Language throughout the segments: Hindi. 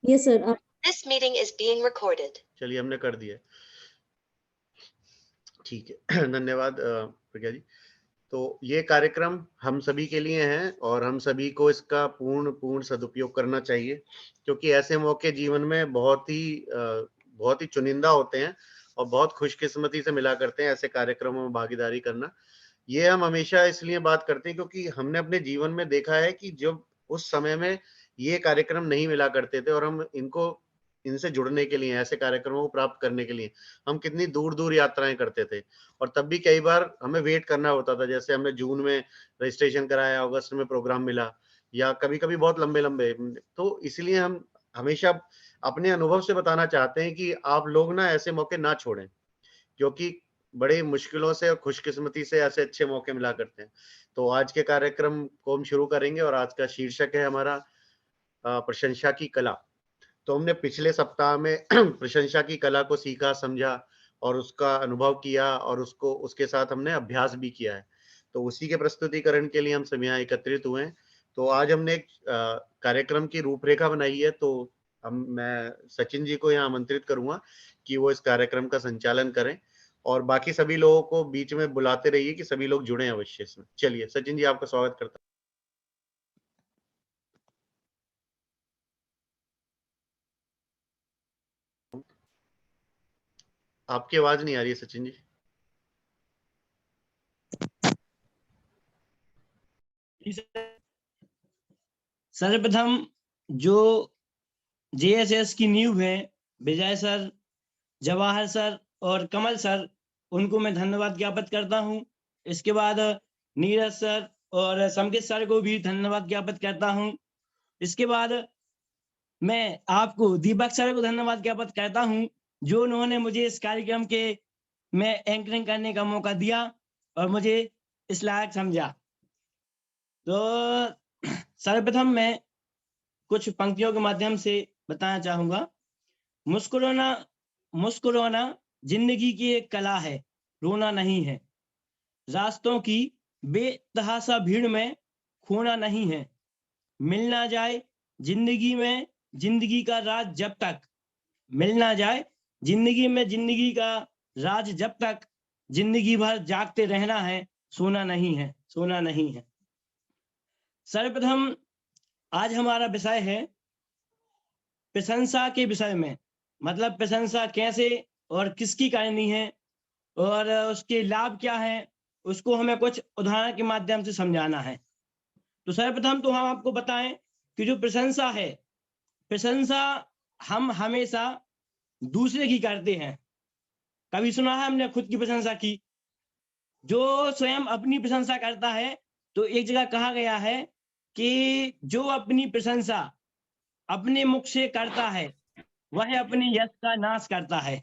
Yes sir. This meeting is being recorded. चलिए हमने कर दिया, ठीक है। धन्यवाद प्रज्ञा जी। तो ये कार्यक्रम हम सभी के लिए है और हम सभी को इसका पूर्ण सदुपयोग करना चाहिए, क्योंकि ऐसे मौके जीवन में बहुत ही चुनिंदा होते हैं और बहुत खुशकिस्मती से मिला करते हैं ऐसे कार्यक्रमों में भागीदारी करना। ये हम हमेशा इसलिए बात करते हैं क्योंकि हमने अपने जीवन में देखा है कि जब उस समय में ये कार्यक्रम नहीं मिला करते थे और हम इनसे जुड़ने के लिए, ऐसे कार्यक्रमों को प्राप्त करने के लिए हम कितनी दूर-दूर यात्राएं करते थे और तब भी कई बार हमें वेट करना होता था। जैसे हमने जून में रजिस्ट्रेशन कराया, अगस्त में प्रोग्राम मिला या कभी-कभी बहुत लंबे-लंबे। तो इसलिए हम हमेशा अपने अनुभव से बताना चाहते हैं कि आप लोग ना ऐसे मौके ना छोड़ें, क्योंकि बड़े मुश्किलों से और खुशकिस्मती से ऐसे अच्छे मौके मिला करते हैं। तो आज के कार्यक्रम को हम शुरू करेंगे और आज का शीर्षक है हमारा प्रशंसा की कला। तो हमने पिछले सप्ताह में प्रशंसा की कला को सीखा, समझा और उसका अनुभव किया और उसके साथ हमने अभ्यास भी किया है। तो उसी के प्रस्तुतिकरण के लिए हम सब यहाँ एकत्रित हुए हैं। तो आज हमने एक कार्यक्रम की रूपरेखा बनाई है, तो मैं सचिन जी को यहाँ आमंत्रित करूंगा कि वो इस कार्यक्रम का संचालन करें और बाकी सभी लोगों को बीच में बुलाते रहिए कि सभी लोग जुड़े अवश्य इसमें। चलिए सचिन जी, आपका स्वागत करता हूँ। आपकी आवाज नहीं आ रही है सचिन जी। सर्वप्रथम जो जेएसएस की नींव है, विजय सर, जवाहर सर और कमल सर, उनको मैं धन्यवाद ज्ञापित करता हूं। इसके बाद नीरज सर और संकेत सर को भी धन्यवाद ज्ञापित करता हूं। इसके बाद मैं आपको दीपक सर को धन्यवाद ज्ञापित करता हूं, जो उन्होंने मुझे इस कार्यक्रम के में एंकरिंग करने का मौका दिया और मुझे इस लायक समझा। तो सर्वप्रथम मैं कुछ पंक्तियों के माध्यम से बताना चाहूंगा। मुस्कुराना जिंदगी की एक कला है, रोना नहीं है। रास्तों की बेतहासा भीड़ में खोना नहीं है। मिल ना जाए जिंदगी में जिंदगी का राज जब तक, मिल ना जाए जिंदगी में जिंदगी का राज जब तक, जिंदगी भर जागते रहना है, सोना नहीं है, सोना नहीं है। सर्वप्रथम आज हमारा विषय है प्रशंसा के विषय में, मतलब प्रशंसा कैसे और किसकी करनी है और उसके लाभ क्या है, उसको हमें कुछ उदाहरण के माध्यम से समझाना है। तो सर्वप्रथम तो हम आपको बताएं कि जो प्रशंसा है, प्रशंसा हम हमेशा दूसरे की करते हैं। कभी सुना है हमने खुद की प्रशंसा की? जो स्वयं अपनी प्रशंसा करता है, तो एक जगह कहा गया है कि जो अपनी प्रशंसा अपने मुख से करता है, वह अपने यश का नाश करता है।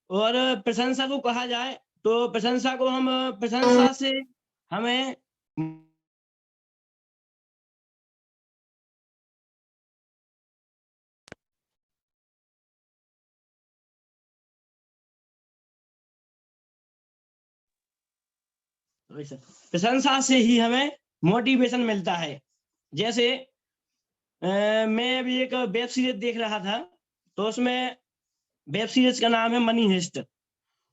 और प्रशंसा को कहा जाए तो प्रशंसा को हम प्रशंसा से हमें प्रशंसा से ही हमें मोटिवेशन मिलता है। जैसे मैं अभी एक वेब सीरीज देख रहा था, तो उसमें वेब सीरीज का नाम है मनी हेस्ट।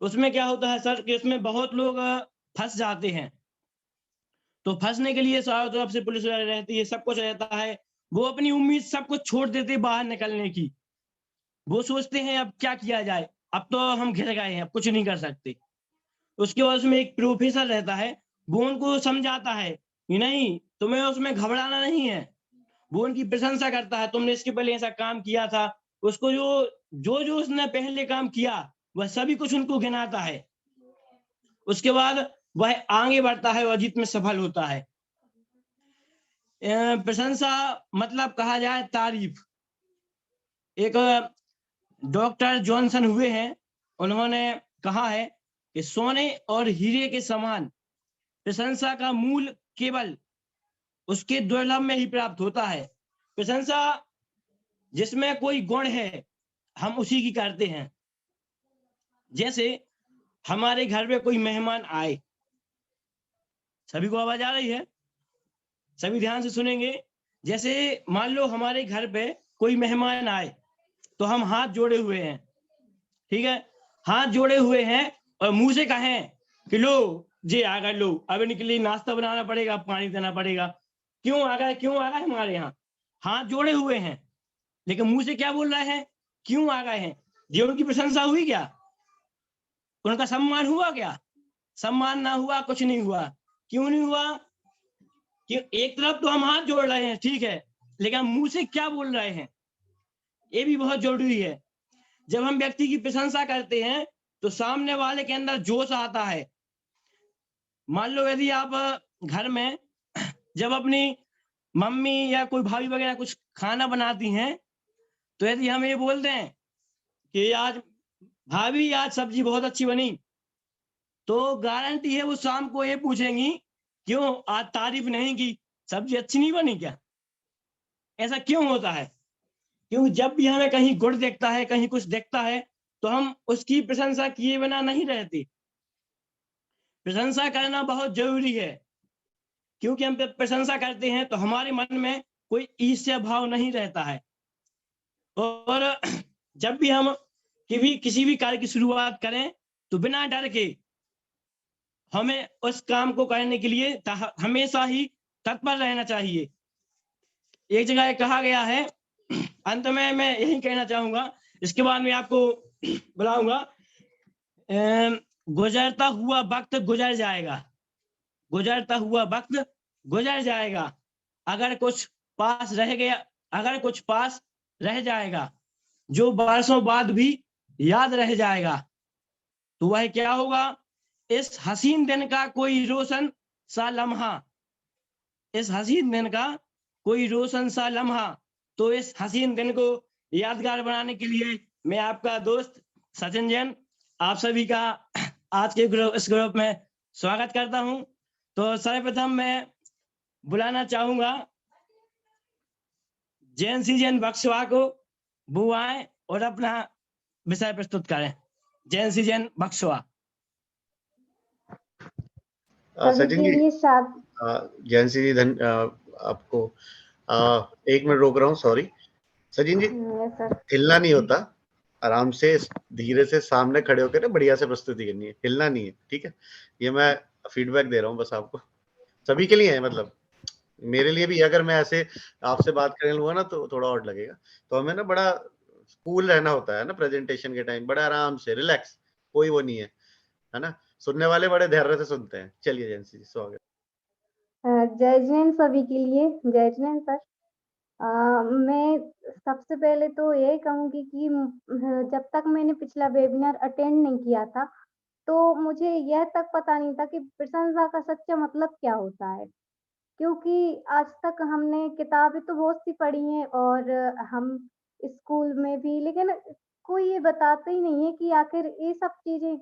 उसमें क्या होता है सर कि उसमें बहुत लोग फंस जाते हैं, तो फंसने के लिए चारों तरफ से पुलिस रहती है, सब कुछ रहता है। वो अपनी उम्मीद सब कुछ छोड़ देते बाहर निकलने की। वो सोचते हैं अब क्या किया जाए, अब तो हम घिर गए हैं, अब कुछ नहीं कर सकते। उसके बाद उसमें एक प्रोफेसर रहता है, वो उनको समझाता है कि नहीं, तुम्हें उसमें घबराना नहीं है। वो उनकी प्रशंसा करता है, तुमने इसके पहले ऐसा काम किया था। उसको जो उसने पहले काम किया वह सभी कुछ उनको गिनाता है। उसके बाद वह आगे बढ़ता है और जीत में सफल होता है। प्रशंसा मतलब कहा जाए तारीफ। एक डॉक्टर जॉनसन हुए हैं, उन्होंने कहा है कि सोने और हीरे के समान प्रशंसा का मूल केवल उसके दुर्लभ में ही प्राप्त होता है। प्रशंसा जिसमें कोई गुण है, हम उसी की करते हैं। जैसे हमारे घर में कोई मेहमान आए, सभी को आवाज आ रही है? सभी ध्यान से सुनेंगे। जैसे मान लो हमारे घर पे कोई मेहमान आए, तो हम हाथ जोड़े हुए हैं, ठीक है? हाथ जोड़े हुए हैं और मुँह से कहें कि लो जी आ गए, लो अब इनके लिए नाश्ता बनाना पड़ेगा, पानी देना पड़ेगा। क्यों आ गए हमारे यहाँ? हाथ जोड़े हुए हैं, लेकिन मुँह से क्या बोल रहे हैं? क्यों आ गए हैं? ये उनकी प्रशंसा हुई क्या? उनका सम्मान हुआ क्या? सम्मान ना हुआ, कुछ नहीं हुआ। क्यों नहीं हुआ? कि एक तरफ तो हम हाथ जोड़ रहे हैं, ठीक है, लेकिन हम मुँह से क्या बोल रहे हैं? ये भी बहुत ज़रूरी है। जब हम व्यक्ति की प्रशंसा करते हैं, तो सामने वाले के अंदर जोश आता है। मान लो यदि आप घर में जब अपनी मम्मी या कोई भाभी वगैरह कुछ खाना बनाती हैं, तो यदि हम ये बोल दें कि आज भाभी आज सब्जी बहुत अच्छी बनी, तो गारंटी है वो शाम को ये पूछेंगी, क्यों आज तारीफ नहीं की, सब्जी अच्छी नहीं बनी क्या? ऐसा क्यों होता है? क्योंकि जब भी हमें कहीं गुण दिखता है, कहीं कुछ दिखता है, तो हम उसकी प्रशंसा किए बिना नहीं रहते। प्रशंसा करना बहुत ज़रूरी है, क्योंकि हम जब प्रशंसा करते हैं, तो हमारे मन में कोई ईर्ष्या भाव नहीं रहता है। और जब भी हम किसी भी कार्य की शुरुआत करें, तो बिना डर के हमें उस काम को करने के लिए हमेशा ही तत्पर रहना चाहिए। एक जगह ये कहा गया है, अंत में मैं यही कहना चाहूँगा, इसके बाद मैं आपको बुलाऊँगा। गुजरता हुआ वक़्त गुजर जाएगा, गुजरता हुआ वक़्त गुजर जाएगा, अगर कुछ पास रह गया, अगर कुछ पास रह जाएगा, जो बरसों बाद भी याद रह जाएगा, तो वह क्या होगा? इस हसीन दिन का कोई रोशन सा लम्हा, इस हसीन दिन का कोई रोशन सा लम्हा। तो इस हसीन दिन को यादगार बनाने के लिए मैं आपका दोस्त सचिन जैन आप सभी का आज के इस ग्रुप में स्वागत करता हूं। तो सर्वप्रथम मैं बुलाना चाहूंगा जैन सी जैन बक्सवा को, वो आए और अपना विषय प्रस्तुत करें। जैन सी जैन बक्सवा। सभी सचिन के जी, लिए साथ जैनसी जी आपको 1 मिनट रोक रहा हूँ, सॉरी। सचिन जी, सर हिलना नहीं होता, आराम से धीरे से सामने खड़े होकर ना बढ़िया से प्रस्तुति करनी है, हिलना नहीं है, ठीक है? ये मैं फीडबैक दे रहा हूँ बस आपको, सभी के लिए है, मतलब मेरे लिए भी। अगर मैं ऐसे आपसे बात करने लगूंगा ना तो थोड़ा और लगेगा। तो हमें ना बड़ा कूल रहना होता है ना प्रेजेंटेशन के टाइम, बड़ा आराम से रिलैक्स, कोई वो नहीं है ना? सुनने वाले बड़े धैर्य से सुनते हैं। चलिए जैनसी जी, स्वागत। जय जैन सभी के लिए, जय जैन सर। मैं सबसे पहले तो यही कहूँगी कि जब तक मैंने पिछला वेबिनार अटेंड नहीं किया था, तो मुझे यह तक पता नहीं था कि प्रशंसा का सच्चा मतलब क्या होता है। क्योंकि आज तक हमने किताबें तो बहुत सी पढ़ी हैं और हम स्कूल में भी, लेकिन कोई ये बताता ही नहीं है कि आखिर ये सब चीज़ें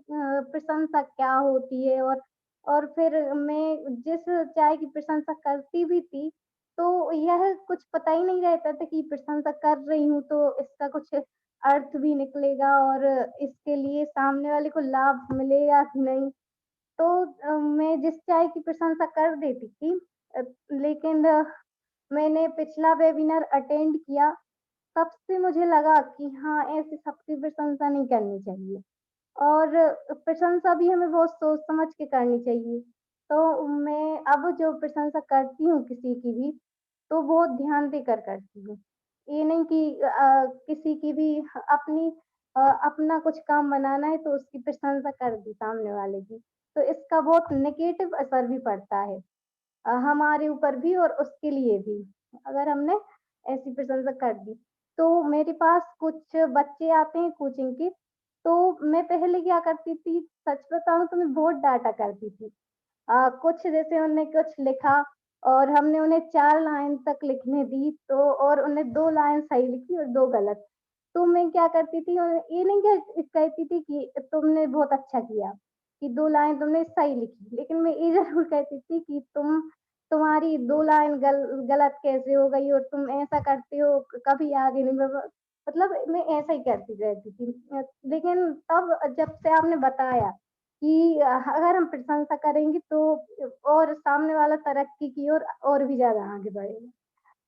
प्रशंसा क्या होती है। और फिर मैं जिस चाय की प्रशंसा करती भी थी, तो यह कुछ पता ही नहीं रहता था कि प्रशंसा कर रही हूँ तो इसका कुछ अर्थ भी निकलेगा और इसके लिए सामने वाले को लाभ मिलेगा कि नहीं। तो मैं जिस चाय की प्रशंसा कर देती थी, अ, लेकिन मैंने पिछला वेबिनार अटेंड किया, तब से मुझे लगा कि हाँ, ऐसे सबकी प्रशंसा नहीं करनी चाहिए और प्रशंसा भी हमें बहुत सोच समझ के करनी चाहिए। तो मैं अब जो प्रशंसा करती हूँ किसी की भी, तो बहुत ध्यान देकर करती हूँ। ये नहीं कि किसी की भी अपना कुछ काम बनाना है तो उसकी प्रशंसा कर दी सामने वाले की, तो इसका बहुत नेगेटिव असर भी पड़ता है। हमारे ऊपर भी और उसके लिए भी, अगर हमने ऐसी प्रशंसा कर दी। तो मेरे पास कुछ बच्चे आते हैं कोचिंग के, तो मैं पहले क्या करती थी, सच बताऊँ तो मैं बहुत डाँटा करती थी। कुछ जैसे उन्होंने कुछ लिखा और हमने उन्हें 4 लाइन तक लिखने दी, तो और उन्हें 2 लाइन सही लिखी और 2 गलत। तो मैं क्या करती थी, ये नहीं कहती थी कि तुमने बहुत अच्छा किया, कि 2 लाइन तुमने सही लिखी, लेकिन मैं ये ज़रूर कहती थी कि तुम्हारी 2 लाइन गलत कैसे हो गई और तुम ऐसा करते हो, कभी आगे नहीं बढ़। मतलब मैं ऐसा ही करती रहती थी। लेकिन तब जब से आपने बताया कि अगर हम प्रशंसा करेंगे तो और सामने वाला तरक्की की ओर और भी ज़्यादा आगे बढ़ेगा।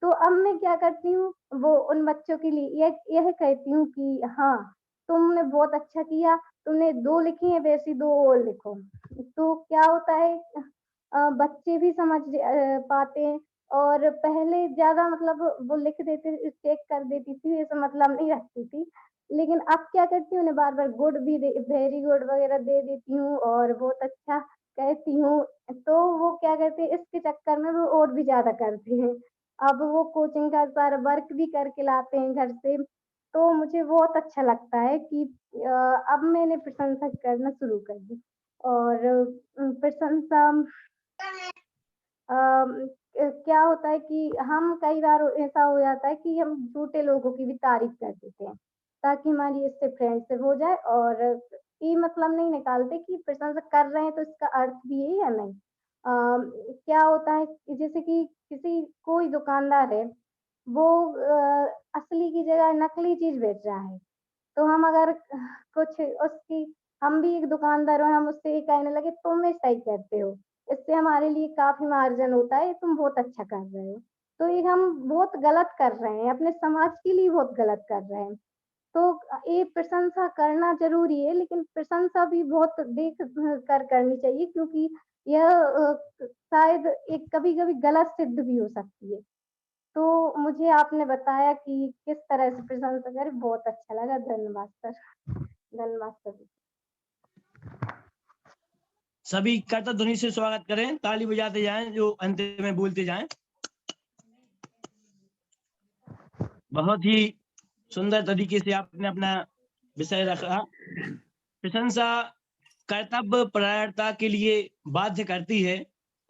तो अब मैं क्या करती हूँ, वो उन बच्चों के लिए यह कहती हूँ कि हाँ, तुमने बहुत अच्छा किया, तुमने 2 लिखी हैं वैसी 2 और लिखो। तो क्या होता है, बच्चे भी समझ पाते हैं, और पहले ज़्यादा मतलब वो लिख देते, चेक कर देती थी, ऐसा मतलब नहीं रखती थी। लेकिन अब क्या करती हूँ, उन्हें बार-बार गुड भी दे वेरी गुड वगैरह दे देती हूँ और बहुत अच्छा कहती हूँ। तो वो क्या करते हैं, इसके चक्कर में वो और भी ज़्यादा करते हैं। अब वो कोचिंग का सारा वर्क भी करके लाते हैं घर से, तो मुझे बहुत अच्छा लगता है कि अब मैंने प्रशंसा करना शुरू कर दी। और प्रशंसा क्या होता है कि हम कई बार ऐसा हो जाता है कि हम झूठे लोगों की भी तारीफ़ कर देते हैं, ताकि हमारी इससे फ्रेंडशिप हो जाए, और ये मतलब नहीं निकालते कि प्रशंसा कर रहे हैं तो इसका अर्थ भी है या नहीं। क्या होता है कि जैसे कि कोई दुकानदार है, वो असली की जगह नकली चीज़ बेच रहा है। तो हम अगर कुछ उसकी हम भी एक दुकानदार हो, हम उससे ये कहने लगे तुम ये सही करते हो, इससे हमारे लिए काफ़ी मार्जिन होता है, तुम बहुत अच्छा कर रहे हो। तो ये हम बहुत गलत कर रहे हैं, अपने समाज के लिए बहुत गलत कर रहे हैं। तो ये प्रशंसा करना ज़रूरी है, लेकिन प्रशंसा भी बहुत देख कर करनी चाहिए, क्योंकि यह शायद एक कभी-कभी गलत सिद्ध भी हो सकती है। तो मुझे आपने बताया कि किस तरह से प्रशंसा करें, बहुत अच्छा लगा। धन्यवाद सर। धन्यवाद सर। सभी कर्ता ध्वनि से स्वागत करें, ताली बजाते जाएं, जो अंत में बोलते जाएं। बहुत ही सुंदर तरीके से आपने अपना विषय रखा। प्रशंसा कर्तव्य परायणता के लिए बाध्य करती है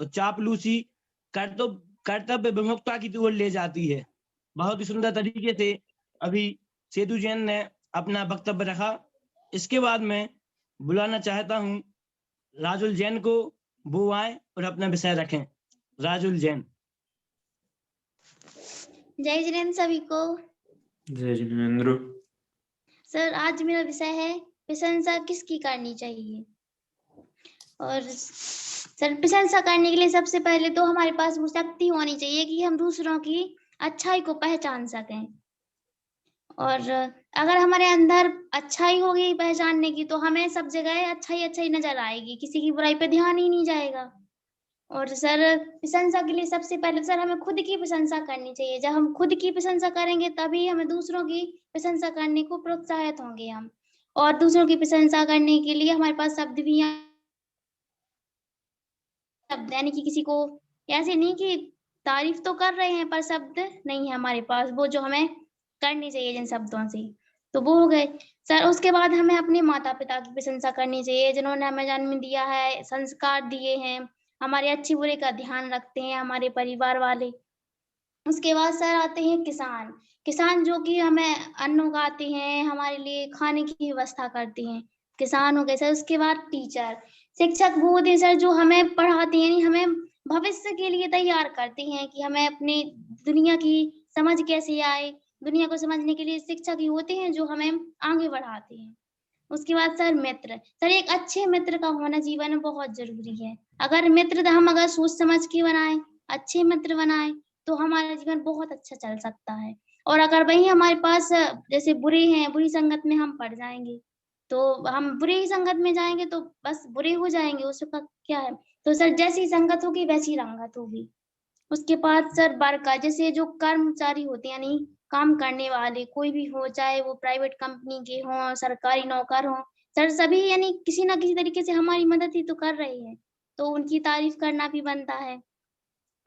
और चापलूसी कर्तव्य विमुखता की ओर ले जाती है। बहुत ही सुंदर तरीके से अभी सेतु जैन ने अपना वक्तव्य रखा। इसके बाद मैं बुलाना चाहता हूं राजुल जैन को, वो आए और अपना विषय रखें। राजुल जैन। जय जिनेन्द्र सभी को। जय जिनेन्द्र। सर, आज मेरा विषय है प्रशंसा किसकी करनी चाहिए। और सर, प्रशंसा करने के लिए सबसे पहले तो हमारे पास वो शक्ति होनी चाहिए कि हम दूसरों की अच्छाई को पहचान सकें। और अगर हमारे अंदर अच्छाई होगी पहचानने की, तो हमें सब जगह अच्छाई नजर आएगी, किसी की बुराई पे ध्यान ही नहीं जाएगा। और सर, प्रशंसा के लिए सबसे पहले सर हमें खुद की प्रशंसा करनी चाहिए। जब हम खुद की प्रशंसा करेंगे तभी हमें दूसरों की प्रशंसा करने को प्रोत्साहित होंगे हम। और दूसरों की प्रशंसा करने के लिए हमारे पास शब्द भी हैं, शब्द यानी कि किसी को ऐसे नहीं कि तारीफ तो कर रहे हैं पर शब्द नहीं है हमारे पास, वो जो हमें करनी चाहिए जिन शब्दों से, तो वो हो गए। सर, उसके बाद हमें अपने माता पिता की प्रशंसा करनी चाहिए, जिन्होंने हमें जन्म दिया है, संस्कार दिए हैं, हमारे अच्छे बुरे का ध्यान रखते हैं, हमारे परिवार वाले। उसके बाद सर आते हैं किसान। किसान जो कि हमें अन्न उगाते हैं, हमारे लिए खाने की व्यवस्था करते हैं, किसान हो गए सर। उसके बाद टीचर, शिक्षक वो होते हैं सर जो हमें पढ़ाते हैं, हमें भविष्य के लिए तैयार करते हैं कि हमें अपने दुनिया की समझ कैसे आए। दुनिया को समझने के लिए शिक्षक ही होते हैं जो हमें आगे बढ़ाते हैं। उसके बाद सर मित्र। सर, एक अच्छे मित्र का होना जीवन में बहुत जरूरी है। अगर मित्र हम अगर सोच समझ के बनाए, अच्छे मित्र बनाए, तो हमारा जीवन बहुत अच्छा चल सकता है। और अगर वही हमारे पास जैसे बुरे हैं, बुरी संगत में हम पड़ जाएंगे, तो हम बुरी ही संगत में जाएंगे तो बस बुरे हो जाएंगे, उसका क्या है। तो सर, जैसी संगत होगी वैसी रंगत होगी। उसके बाद सर वर्कर, जैसे जो कर्मचारी होते हैं यानी काम करने वाले, कोई भी हो, चाहे वो प्राइवेट कंपनी के हों, सरकारी नौकर हों, सर सभी यानी किसी ना किसी तरीके से हमारी मदद ही तो कर रहे हैं, तो उनकी तारीफ करना भी बनता है।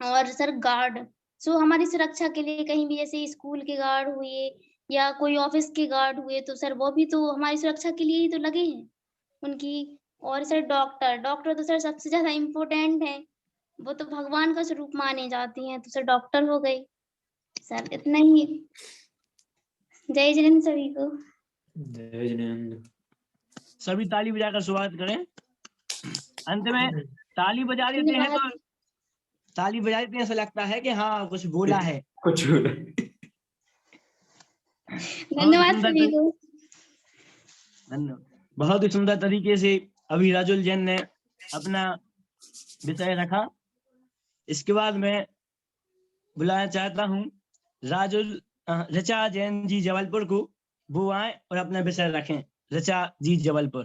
और सर गार्ड, जो हमारी सुरक्षा के लिए कहीं भी जैसे स्कूल के गार्ड हुए या कोई ऑफिस के गार्ड हुए, तो सर वो भी तो हमारी सुरक्षा के लिए ही तो लगे हैं उनकी। और सर डॉक्टर, डॉक्टर तो सर सबसे ज्यादा इम्पोर्टेंट है, वो तो भगवान का स्वरूप माने जाती हैं, तो सर डॉक्टर हो गई। सर इतना ही। जय जिनेन्द्र सभी को। जय जिनेन्द्र। सभी ताली बजाकर स्वागत करें। अंत में ताली बजा देते हैं तो ताली बजा देते हैं, ऐसा लगता है कि हाँ कुछ बोला है। कुछ धन्यवाद सभी को। धन्यवाद। बहुत ही सुंदर तरीके से अभी राजुल जैन ने अपना विषय रखा। इसके बाद मैं बुलाना चाहता हूँ ऋचा जैन जी जबलपुर को। वो आए और अपना विषय रखें। ऋचा जी जबलपुर।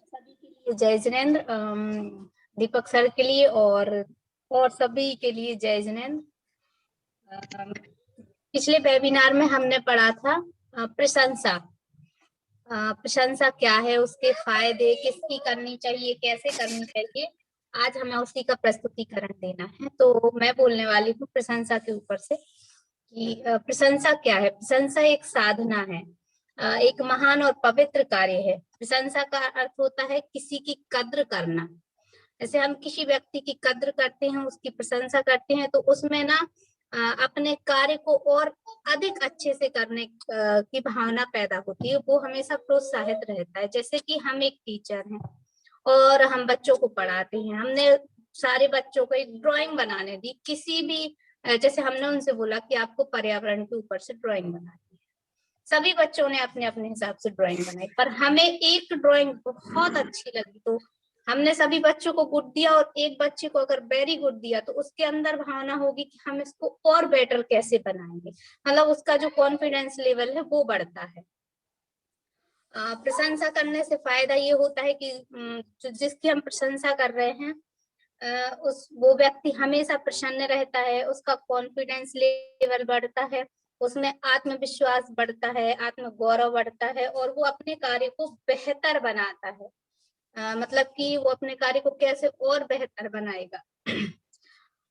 सभी के लिए जय जिनेंद्र, दीपक सर के लिए और सभी के लिए जय जिनेंद्र। पिछले वेबिनार में हमने पढ़ा था प्रशंसा। प्रशंसा क्या है, उसके फायदे, किसकी करनी चाहिए, कैसे करनी चाहिए, आज हमें उसी का प्रस्तुतिकरण देना है। तो मैं बोलने वाली हूँ प्रशंसा के ऊपर से कि प्रशंसा क्या है। प्रशंसा एक साधना है, एक महान और पवित्र कार्य है। प्रशंसा का अर्थ होता है किसी की कद्र करना। जैसे हम किसी व्यक्ति की कद्र करते हैं, उसकी प्रशंसा करते हैं, तो उसमें ना अपने कार्य को और अधिक अच्छे से करने की भावना पैदा होती है। वो हमेशा प्रोत्साहित रहता है। जैसे कि हम एक टीचर हैं और हम बच्चों को पढ़ाते हैं। हमने सारे बच्चों को एक ड्राइंग बनाने दी, किसी भी जैसे हमने उनसे बोला कि आपको पर्यावरण के ऊपर से ड्राइंग बनानी है। सभी बच्चों ने अपने अपने हिसाब से ड्राइंग बनाई, पर हमें एक ड्राइंग बहुत अच्छी लगी तो हमने सभी बच्चों को गुड दिया, और एक बच्चे को अगर वेरी गुड दिया तो उसके अंदर भावना होगी कि हम इसको और बेटर कैसे बनाएंगे। मतलब उसका जो कॉन्फिडेंस लेवल है वो बढ़ता है। प्रशंसा करने से फायदा ये होता है कि जिसकी हम प्रशंसा कर रहे हैं वो व्यक्ति हमेशा प्रसन्न रहता है, उसका कॉन्फिडेंस लेवल बढ़ता है, उसमें आत्मविश्वास बढ़ता है, आत्मगौरव बढ़ता है, और वो अपने कार्य को बेहतर बनाता है। मतलब कि वो अपने कार्य को कैसे और बेहतर बनाएगा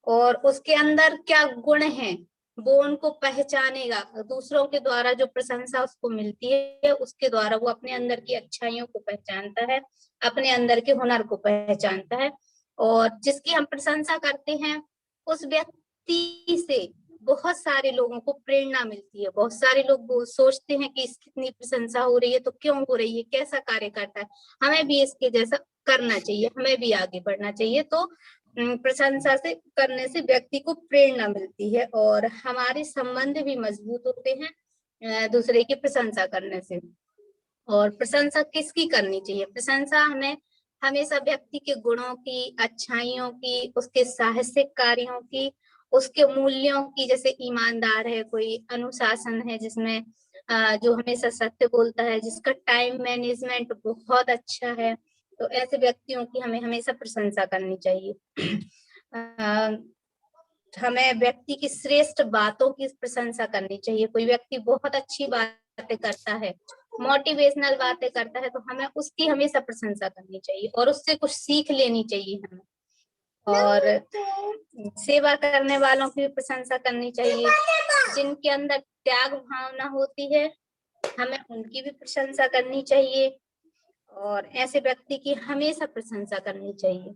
और उसके अंदर क्या गुण है वो उनको पहचानेगा। दूसरों के द्वारा जो प्रशंसा उसको मिलती है उसके द्वारा वो अपने अंदर की अच्छाइयों को पहचानता है, अपने अंदर के हुनर को पहचानता है, और जिसकी हम प्रशंसा करते हैं उस व्यक्ति से बहुत सारे लोगों को प्रेरणा मिलती है। बहुत सारे लोग सोचते हैं कि इसकी इतनी प्रशंसा हो रही है तो क्यों हो रही है, कैसा कार्य करता है, हमें भी इसके जैसा करना चाहिए, हमें भी आगे बढ़ना चाहिए। तो प्रशंसा से करने से व्यक्ति को प्रेरणा मिलती है और हमारे संबंध भी मजबूत होते हैं दूसरे की प्रशंसा करने से। और प्रशंसा किसकी करनी चाहिए? प्रशंसा हमें हमेशा व्यक्ति के गुणों की, अच्छाइयों की, उसके साहसिक कार्यों की, उसके मूल्यों की। जैसे ईमानदार है कोई, अनुशासन है जिसमें जो हमेशा सत्य बोलता है, जिसका टाइम मैनेजमेंट बहुत अच्छा है, तो ऐसे व्यक्तियों की हमें हमेशा प्रशंसा करनी चाहिए। हमें व्यक्ति की श्रेष्ठ बातों की प्रशंसा करनी चाहिए। कोई व्यक्ति बहुत अच्छी बातें करता है, मोटिवेशनल बातें करता है, तो हमें उसकी हमेशा प्रशंसा करनी चाहिए और उससे कुछ सीख लेनी चाहिए हमें। और सेवा करने वालों की भी प्रशंसा करनी चाहिए। जिनके अंदर त्याग भावना होती है हमें उनकी भी प्रशंसा करनी चाहिए और ऐसे व्यक्ति की हमेशा प्रशंसा करनी चाहिए।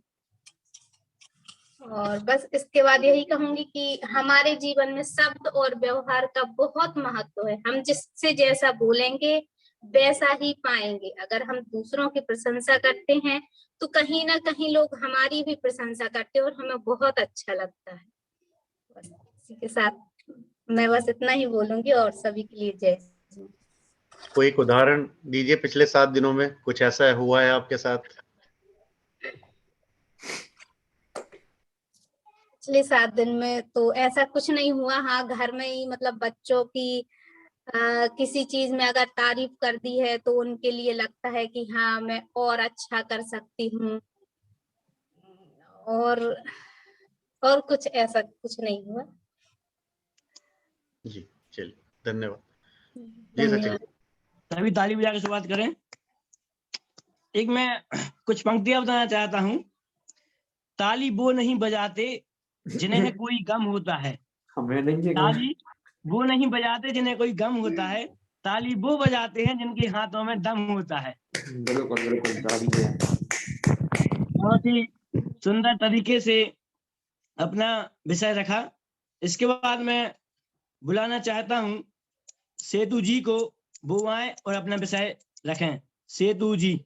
और बस इसके बाद यही कहूंगी कि हमारे जीवन में शब्द और व्यवहार का बहुत महत्व है। हम जिससे जैसा बोलेंगे वैसा ही पाएंगे। अगर हम दूसरों की प्रशंसा करते हैं तो कहीं ना कहीं लोग हमारी भी प्रशंसा करते हैं और हमें बहुत अच्छा लगता है। बस इसी के साथ मैं बस इतना ही बोलूंगी और सभी के लिए जय। कोई एक उदाहरण दीजिए, पिछले 7 दिनों में कुछ ऐसा हुआ है आपके साथ? पिछले 7 दिन में तो ऐसा कुछ नहीं हुआ। हाँ, घर में ही मतलब बच्चों की किसी चीज में अगर तारीफ कर दी है तो उनके लिए लगता है कि हाँ मैं और अच्छा कर सकती हूँ, और कुछ ऐसा कुछ नहीं हुआ। जी चलिए, धन्यवाद। जी सचिन। सभी ताली बजा के शुरुआत करें। एक मैं कुछ पंक्तियां बताना चाहता हूँ। ताली वो नहीं बजाते जिन्हें कोई गम होता है, ताली वो नहीं बजाते जिन्हें कोई गम होता है, ताली वो बजाते हैं जिनके हाथों में दम होता है। बहुत ही सुंदर तरीके से अपना विषय रखा। इसके बाद मैं बुलाना चाहता हूँ सेतु जी को, वो आए और अपना विषय रखें। सेतु जी।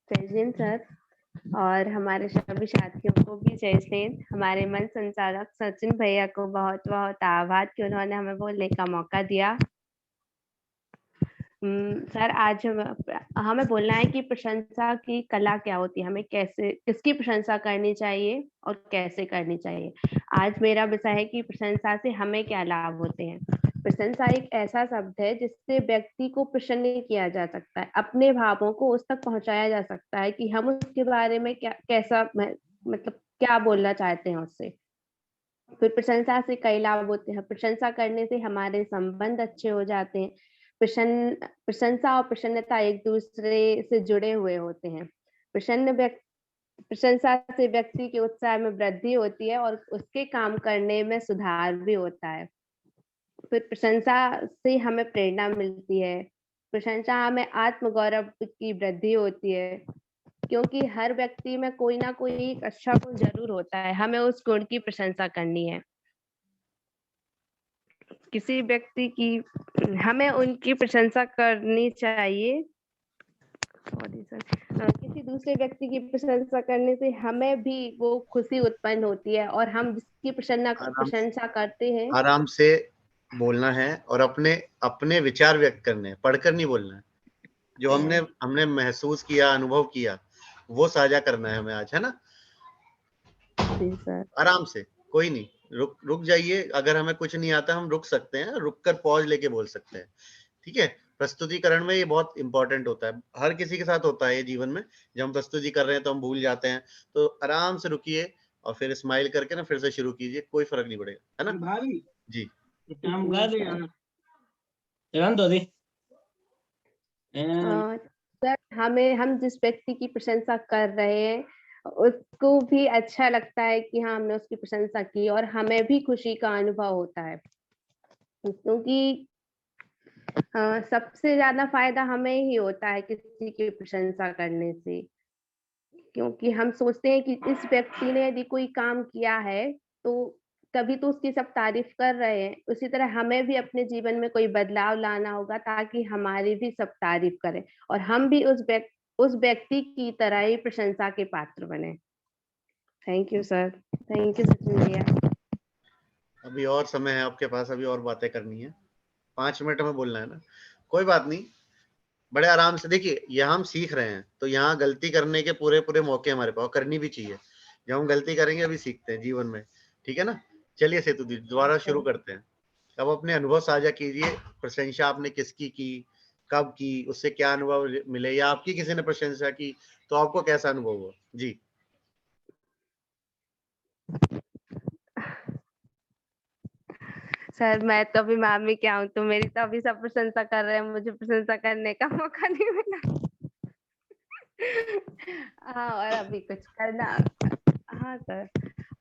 जय हिंद सर। और हमारे सभी साथियों को भी जय हिंद। हमारे मंच संचालक सचिन भैया को बहुत बहुत आभार कि उन्होंने हमें बोलने का मौका दिया। सर, आज हमें बोलना है कि प्रशंसा की कला क्या होती है, हमें कैसे किसकी प्रशंसा करनी चाहिए और कैसे करनी चाहिए। आज मेरा विषय है कि प्रशंसा से हमें क्या लाभ होते हैं। प्रशंसा एक ऐसा शब्द है जिससे व्यक्ति को प्रसन्न किया जा सकता है, अपने भावों को उस तक पहुंचाया जा सकता है कि हम उसके बारे में मतलब क्या बोलना चाहते हैं उससे। फिर प्रशंसा से कई लाभ होते हैं। प्रशंसा करने से हमारे संबंध अच्छे हो जाते हैं। प्रशंसा और प्रसन्नता एक दूसरे से जुड़े हुए होते हैं। प्रशंसा से व्यक्ति के उत्साह में वृद्धि होती है और उसके काम करने में सुधार भी होता है। फिर प्रशंसा से हमें प्रेरणा मिलती है। प्रशंसा हमें आत्मगौरव की वृद्धि होती है, क्योंकि हर व्यक्ति में कोई ना कोई एक अच्छा गुण जरूर होता है, हमें उस गुण की प्रशंसा करनी है। किसी व्यक्ति की हमें उनकी प्रशंसा करनी चाहिए। Sorry sir. किसी दूसरे व्यक्ति की प्रशंसा करने से हमें भी वो खुशी उत्पन्न होती है और हम जिसकी प्रशंसा करते हैं। आराम से बोलना है और अपने अपने विचार व्यक्त करने हैं, पढ़कर नहीं बोलना है। जो हमने महसूस किया, अनुभव किया, वो साझा करना है हमें आज, है ना। जी सर। आराम से, कोई नहीं, रुक जाइए। अगर हमें कुछ नहीं आता हम रुक सकते हैं, रुक कर पॉज लेके बोल सकते हैं, ठीक है। प्रस्तुतिकरण में ये बहुत इंपॉर्टेंट होता है, हर किसी के साथ होता है ये जीवन में। जब हम प्रस्तुति कर रहे हैं तो हम भूल जाते हैं, तो आराम से रुकिए और फिर स्माइल करके ना फिर से शुरू कीजिए, कोई फर्क नहीं पड़ेगा, है ना। भाभी जी काम कर रही है तो दी सर, हम जिस व्यक्ति की प्रशंसा कर रहे हैं उसको भी अच्छा लगता है कि हाँ, हमने उसकी प्रशंसा की और हमें भी खुशी का अनुभव होता है, क्योंकि सबसे ज्यादा फायदा हमें ही होता है किसी की प्रशंसा करने से। क्योंकि हम सोचते हैं कि इस व्यक्ति ने यदि कोई काम किया है तो तभी तो उसकी सब तारीफ कर रहे हैं। उसी तरह हमें भी अपने जीवन में कोई बदलाव लाना होगा ताकि हमारी भी सब तारीफ करें और हम भी उस व्यक्ति की तरह ही प्रशंसा के पात्र बने। Thank you sir. Thank you Sachin भैया। अभी और समय है आपके पास, अभी और बातें करनी है, 5 मिनट में बोलना है ना, कोई बात नहीं, बड़े आराम से। देखिए, यहाँ हम सीख रहे हैं तो यहाँ गलती करने के पूरे पूरे मौके हमारे पास, करनी भी चाहिए। जब हम गलती करेंगे अभी सीखते हैं जीवन में, ठीक है ना। चलिए सेतु दी, दोबारा शुरू करते हैं। अब अपने अनुभव साझा कीजिए, प्रशंसा आपने किसकी की, कब की, उससे क्या अनुभव मिले, या आपकी किसी ने प्रशंसा की तो आपको कैसा अनुभव हुआ। जी सर, मैं तो अभी मामी क्या हूँ, तो मेरी तो अभी सब प्रशंसा कर रहे हैं, मुझे प्रशंसा करने का मौका नहीं मिला। हाँ, और अभी कुछ करना। हाँ सर,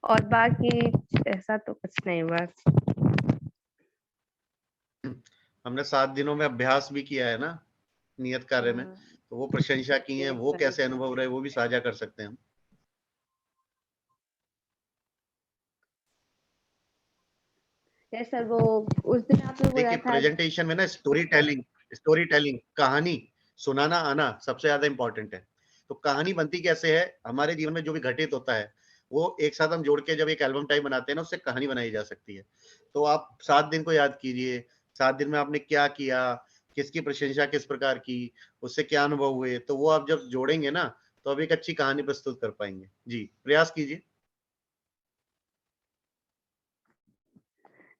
और बाकी ऐसा तो कुछ नहीं, बस हमने 7 दिनों में अभ्यास भी किया है ना नियत कार्य में, तो वो प्रशंसा की है, वो कैसे अनुभव रहे वो भी साझा कर सकते हैं हम। यस सर, वो उस दिन आपने बोला देखिए, था। प्रेजेंटेशन में ना स्टोरी टेलिंग, कहानी सुनाना आना सबसे ज्यादा इंपॉर्टेंट है। तो कहानी बनती कैसे है, हमारे जीवन में जो भी घटित होता है वो एक साथ हम जोड़ के जब एक एल्बम टाइप बनाते हैं ना, उससे कहानी बनाई जा सकती है। तो आप 7 दिन को याद कीजिए, 7 दिन में आपने क्या किया, किसकी प्रशंसा किस प्रकार की, उससे क्या अनुभव हुए, तो वो आप जब जोड़ेंगे ना तो आप एक अच्छी कहानी प्रस्तुत कर पाएंगे। जी, प्रयास कीजिए।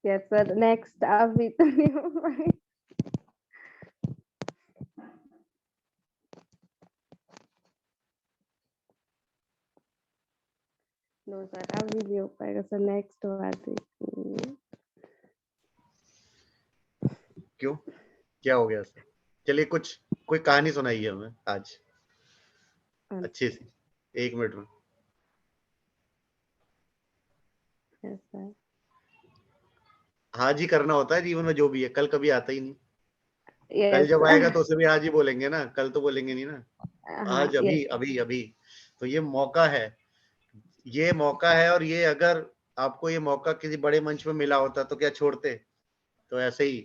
यस सर, नेक्स्ट अभी तो नहीं हो पाए। नो सर, अभी नहीं हो पाएगा सर, नेक्स्ट बात है। क्यों, क्या हो गया सर। चलिए कोई कहानी सुनाइए हमें आज अच्छी सी, 1 मिनट में। Yes sir. आज ही करना होता है जीवन में, जो भी है, कल कभी आता ही नहीं। कल यस जब आएगा तो सर। उसे भी आज ही बोलेंगे ना, कल तो बोलेंगे नहीं ना। हाँ, आज, यस अभी अभी अभी। तो ये मौका है, ये मौका है, और ये अगर आपको ये मौका किसी बड़े मंच में मिला होता तो क्या छोड़ते। तो ऐसे ही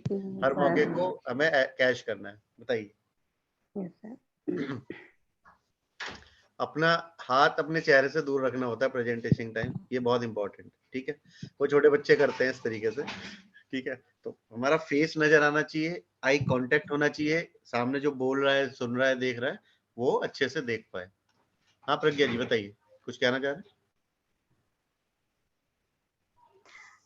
हर मौके सर। को हमें कैश करना है। बताइए। Yes sir. अपना हाथ अपने चेहरे से दूर रखना होता है प्रेजेंटेशन टाइम, ये बहुत इंपॉर्टेंट है, ठीक है। वो छोटे बच्चे करते हैं इस तरीके से, ठीक है। तो हमारा फेस नजर आना चाहिए, आई कांटेक्ट होना चाहिए, सामने जो बोल रहा है, सुन रहा है, देख रहा है, वो अच्छे से देख पाए। हाँ प्रज्ञा जी बताइए, कुछ कहना चाह रहे हैं?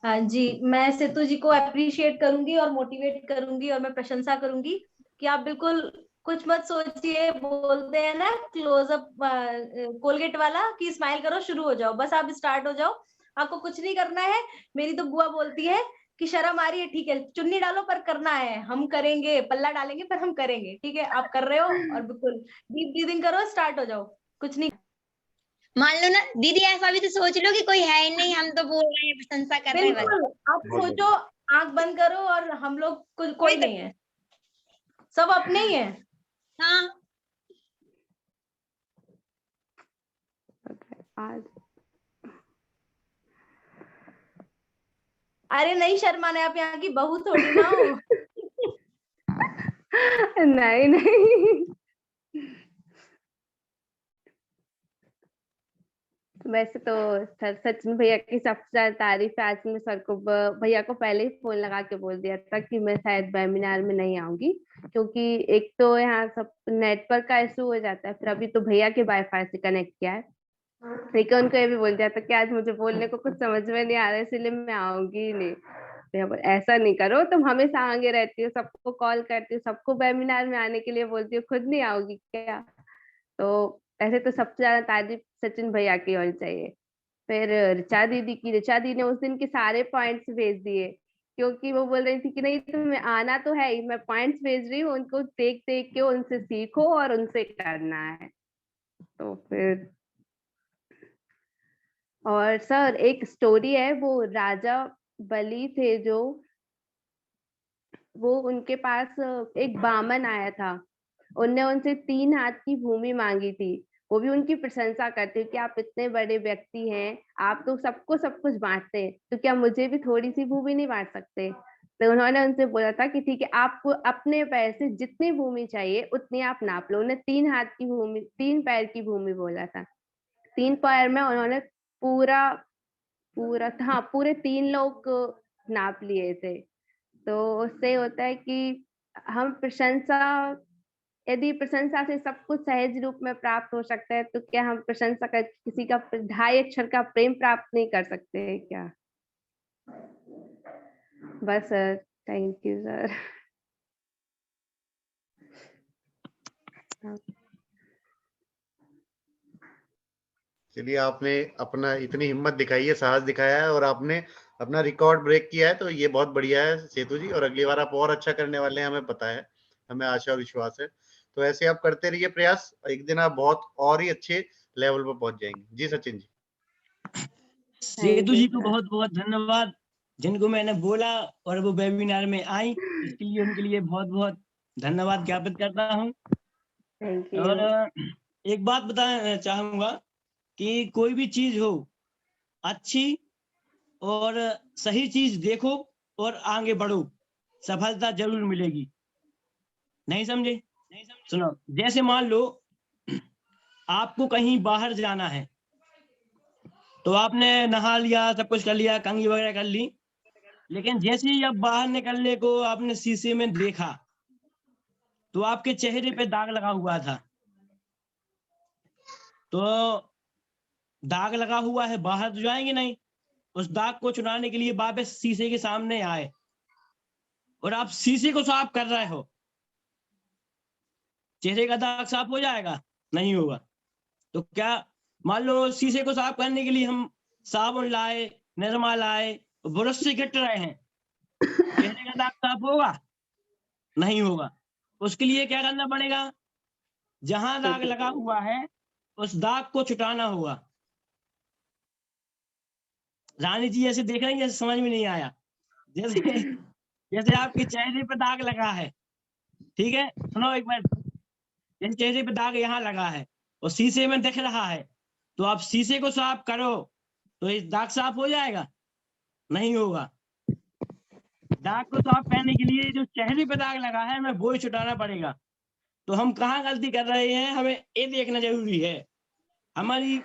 हाँ जी, मैं सेतु जी को अप्रिशिएट करूंगी और मोटिवेट करूंगी और मैं प्रशंसा करूंगी कि आप बिल्कुल कुछ मत सोचिए, बोलते हैं ना क्लोजअप कोलगेट वाला कि स्माइल करो, शुरू हो जाओ, बस आप स्टार्ट हो जाओ, आपको कुछ नहीं करना है। मेरी तो बुआ बोलती है कि शर्म आ रही है, ठीक है, चुन्नी डालो पर करना है, हम करेंगे, पल्ला डालेंगे पर हम करेंगे, ठीक है। आप कर रहे हो और बिल्कुल डीप ब्रीदिंग करो, स्टार्ट हो जाओ, कुछ नहीं। मान लो ना दीदी, ऐसा भी तो सोच लो कि कोई है ही नहीं, हम तो बोल रहे हैं, प्रशंसा कर रहे हैं बस। बिल्कुल, आप सोचो, आंख बंद करो और हम लोग कोई नहीं है, सब अपने ही है। हाँ आज अरे नहीं शर्माना है, आप यहाँ की बहू थोड़ी ना हो। नहीं नहीं, वैसे तो सर सचिन भैया की सबसे ज्यादा तारीफ है। आज मैं सर को भैया को पहले ही फोन लगा के बोल दिया था कि मैं शायद वेबिनार में नहीं आऊंगी, क्योंकि एक तो यहाँ सब नेटवर्क का इशू हो जाता है, फिर अभी तो भैया के वाईफाई से कनेक्ट किया है, लेकिन उनको ये भी बोल दिया था कि आज मुझे बोलने को कुछ समझ में नहीं आ रहा है, इसलिए मैं आऊंगी नहीं। भैया बोले ऐसा नहीं करो, तुम हमेशा आगे रहती हो, सबको कॉल करती हो, सबको वेबिनार में आने के लिए बोलती हो, खुद नहीं आओगी क्या? तो ऐसे तो सबसे ज्यादा तारीफ सचिन भैया की होनी चाहिए। फिर ऋचा दीदी की, ऋचा दीदी ने उस दिन के सारे पॉइंट्स भेज दिए, क्योंकि वो बोल रही थी कि नहीं तुम्हें आना तो है ही, मैं पॉइंट्स भेज रही हूँ, उनको देख देख के उनसे सीखो और उनसे करना है। तो फिर और सर एक स्टोरी है, वो राजा बलि थे जो, वो उनके पास एक बामन आया था, उनने उनसे 3 हाथ की भूमि मांगी थी। वो भी उनकी प्रशंसा करते कि आप इतने बड़े व्यक्ति हैं, आप तो सबको सब कुछ बांटते हैं, तो क्या मुझे भी थोड़ी सी भूमि नहीं बांट सकते? तो उन्होंने उनसे बोला था कि ठीक है, आपको अपने पैर से जितनी भूमि चाहिए उतनी आप नाप लो। उन्हें 3 हाथ की भूमि, 3 पैर की भूमि बोला था। 3 पैर में उन्होंने पूरा पूरा हाँ पूरे 3 लोग नाप लिए थे। तो उससे होता है कि हम प्रशंसा, यदि प्रशंसा से सब कुछ सहज रूप में प्राप्त हो सकता है, तो क्या हम प्रशंसा कर किसी का 2.5 अक्षर का प्रेम प्राप्त नहीं कर सकते हैं क्या? बस सर, थैंक यू सर। चलिए, आपने अपना इतनी हिम्मत दिखाई है, साहस दिखाया है और आपने अपना रिकॉर्ड ब्रेक किया है, तो ये बहुत बढ़िया है सेतु जी। और अगली बार आप और अच्छा करने वाले हैं, हमें पता है, हमें आशा और विश्वास है। तो ऐसे आप करते रहिए प्रयास, एक दिन आप बहुत और ही अच्छे लेवल पर पहुंच जाएंगे। जी सचिन जी। सेतु जी को बहुत बहुत धन्यवाद, जिनको मैंने बोला और वो वेबिनार में आई, इसके लिए उनके लिए बहुत बहुत धन्यवाद ज्ञापित करता हूँ। और एक बात बताना चाहूंगा कि कोई भी चीज हो, अच्छी और सही चीज देखो और आगे बढ़ो, सफलता जरूर मिलेगी। नहीं समझे? सुनो, जैसे मान लो आपको कहीं बाहर जाना है, तो आपने नहा लिया, सब कुछ कर लिया, कंघी वगैरह कर ली, लेकिन जैसे ही अब बाहर निकलने को आपने शीशे में देखा, तो आपके चेहरे पे दाग लगा हुआ था। तो दाग लगा हुआ है, बाहर तो जाएंगे नहीं, उस दाग को छुड़ाने के लिए वापस शीशे के सामने आए और आप शीशे को साफ कर रहे हो, चेहरे का दाग साफ हो जाएगा? नहीं होगा। तो क्या मान लो शीशे को साफ करने के लिए हम साबुन लाए, निरमा लाए, ब्रश से घिट रहे हैं, चेहरे का दाग साफ होगा? नहीं होगा। उसके लिए क्या करना पड़ेगा? जहां दाग लगा हुआ है उस दाग को छुटाना होगा। रानी जी ऐसे देख रही हैं, जैसे समझ में नहीं आया। जैसे जैसे आपके चेहरे पे दाग लगा है, ठीक है, सुनो एक बार, जैसे चेहरे पे दाग यहाँ लगा है और शीशे में दिख रहा है, तो आप शीशे को साफ करो तो ये दाग साफ हो जाएगा? नहीं होगा। दाग को साफ करने के लिए जो चेहरे पे दाग लगा है, हमें वो ही छुटाना पड़ेगा। तो हम कहाँ गलती कर रहे हैं, हमें ये देखना जरूरी है हमारी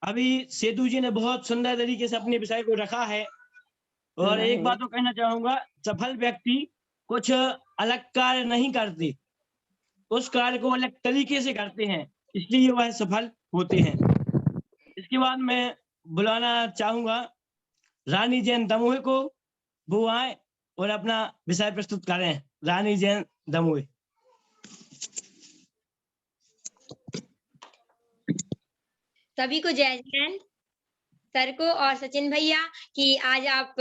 अभी सेतु जी ने बहुत सुंदर तरीके से अपने विषय को रखा है। और एक बात तो कहना चाहूंगा, सफल व्यक्ति कुछ अलग कार्य नहीं करते, उस कार्य को अलग तरीके से करते हैं, इसलिए वह सफल होते हैं। इसके बाद मैं बुलाना चाहूंगा रानी जैन दमोह को, वो आए और अपना विषय प्रस्तुत करें। रानी जैन दमोह। सभी को जय जैन सर को और सचिन भैया कि आज आप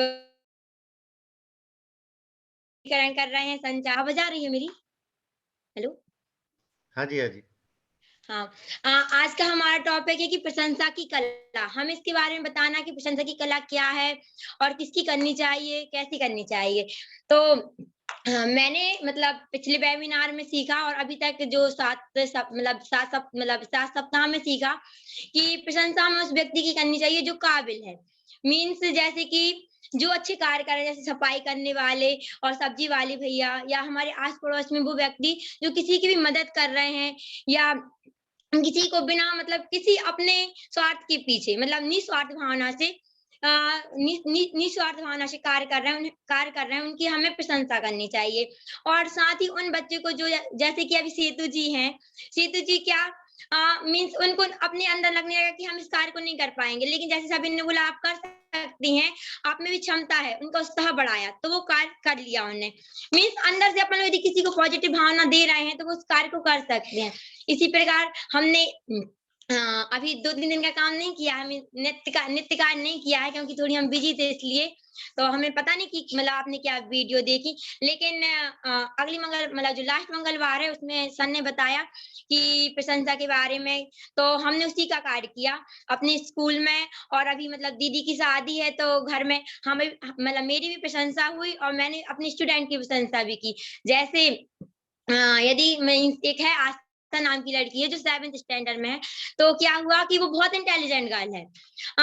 कर रहे हैं। संचार बजा रही है मेरी। हेलो। हाँ जी, हाँ जी। हाँ, आज का हमारा टॉपिक है कि प्रशंसा की कला। हम इसके बारे में बताना कि प्रशंसा की कला क्या है और किसकी करनी चाहिए, कैसी करनी चाहिए। तो मैंने मतलब पिछले वेबिनार में सीखा और अभी तक जो 7 सप्ताह में सीखा कि प्रशंसा हमें उस व्यक्ति की करनी चाहिए जो काबिल है। मीन्स जैसे कि जो अच्छे कार्य कर रहे हैं, जैसे सफाई करने वाले और सब्जी वाले भैया, या हमारे आस पड़ोस में वो व्यक्ति जो किसी की भी मदद कर रहे हैं, या किसी को बिना मतलब किसी अपने स्वार्थ के पीछे मतलब निस्वार्थ भावना से निस्वार्थ भावना से कार्य कर रहे हैं, उनकी हमें प्रशंसा करनी चाहिए। और साथ ही उन बच्चों को जो जैसे कि अभी सेतु जी हैं, सेतु जी क्या मीन्स उनको अपने अंदर लगने लगा कि हम इस कार्य को नहीं कर पाएंगे, लेकिन जैसे सभी ने बोला आप कर सकती हैं, आप में भी क्षमता है, उनका उत्साह बढ़ाया तो वो कार्य कर लिया उन्होंने। मीन्स अंदर से अपन यदि किसी को पॉजिटिव भावना दे रहे हैं तो वो उस कार्य को कर सकते हैं। इसी प्रकार हमने अभी 2-3 दिन का काम नहीं किया, हमें नित्य कार्य नहीं किया है क्योंकि थोड़ी हम बिजी थे, इसलिए तो हमें पता नहीं कि मतलब आपने क्या वीडियो देखी। लेकिन अगली मतलब जो लास्ट मंगलवार है उसमें सर ने बताया कि प्रशंसा के बारे में, तो हमने उसी का कार्य किया अपने स्कूल में। और अभी मतलब दीदी की शादी है तो घर में हमें मतलब मेरी भी प्रशंसा हुई और मैंने अपने स्टूडेंट की प्रशंसा भी की। जैसे यदि मैं एक है आस्था नाम की लड़की है जो 7th स्टैंडर्ड में है, तो क्या हुआ कि वो बहुत इंटेलिजेंट गर्ल है,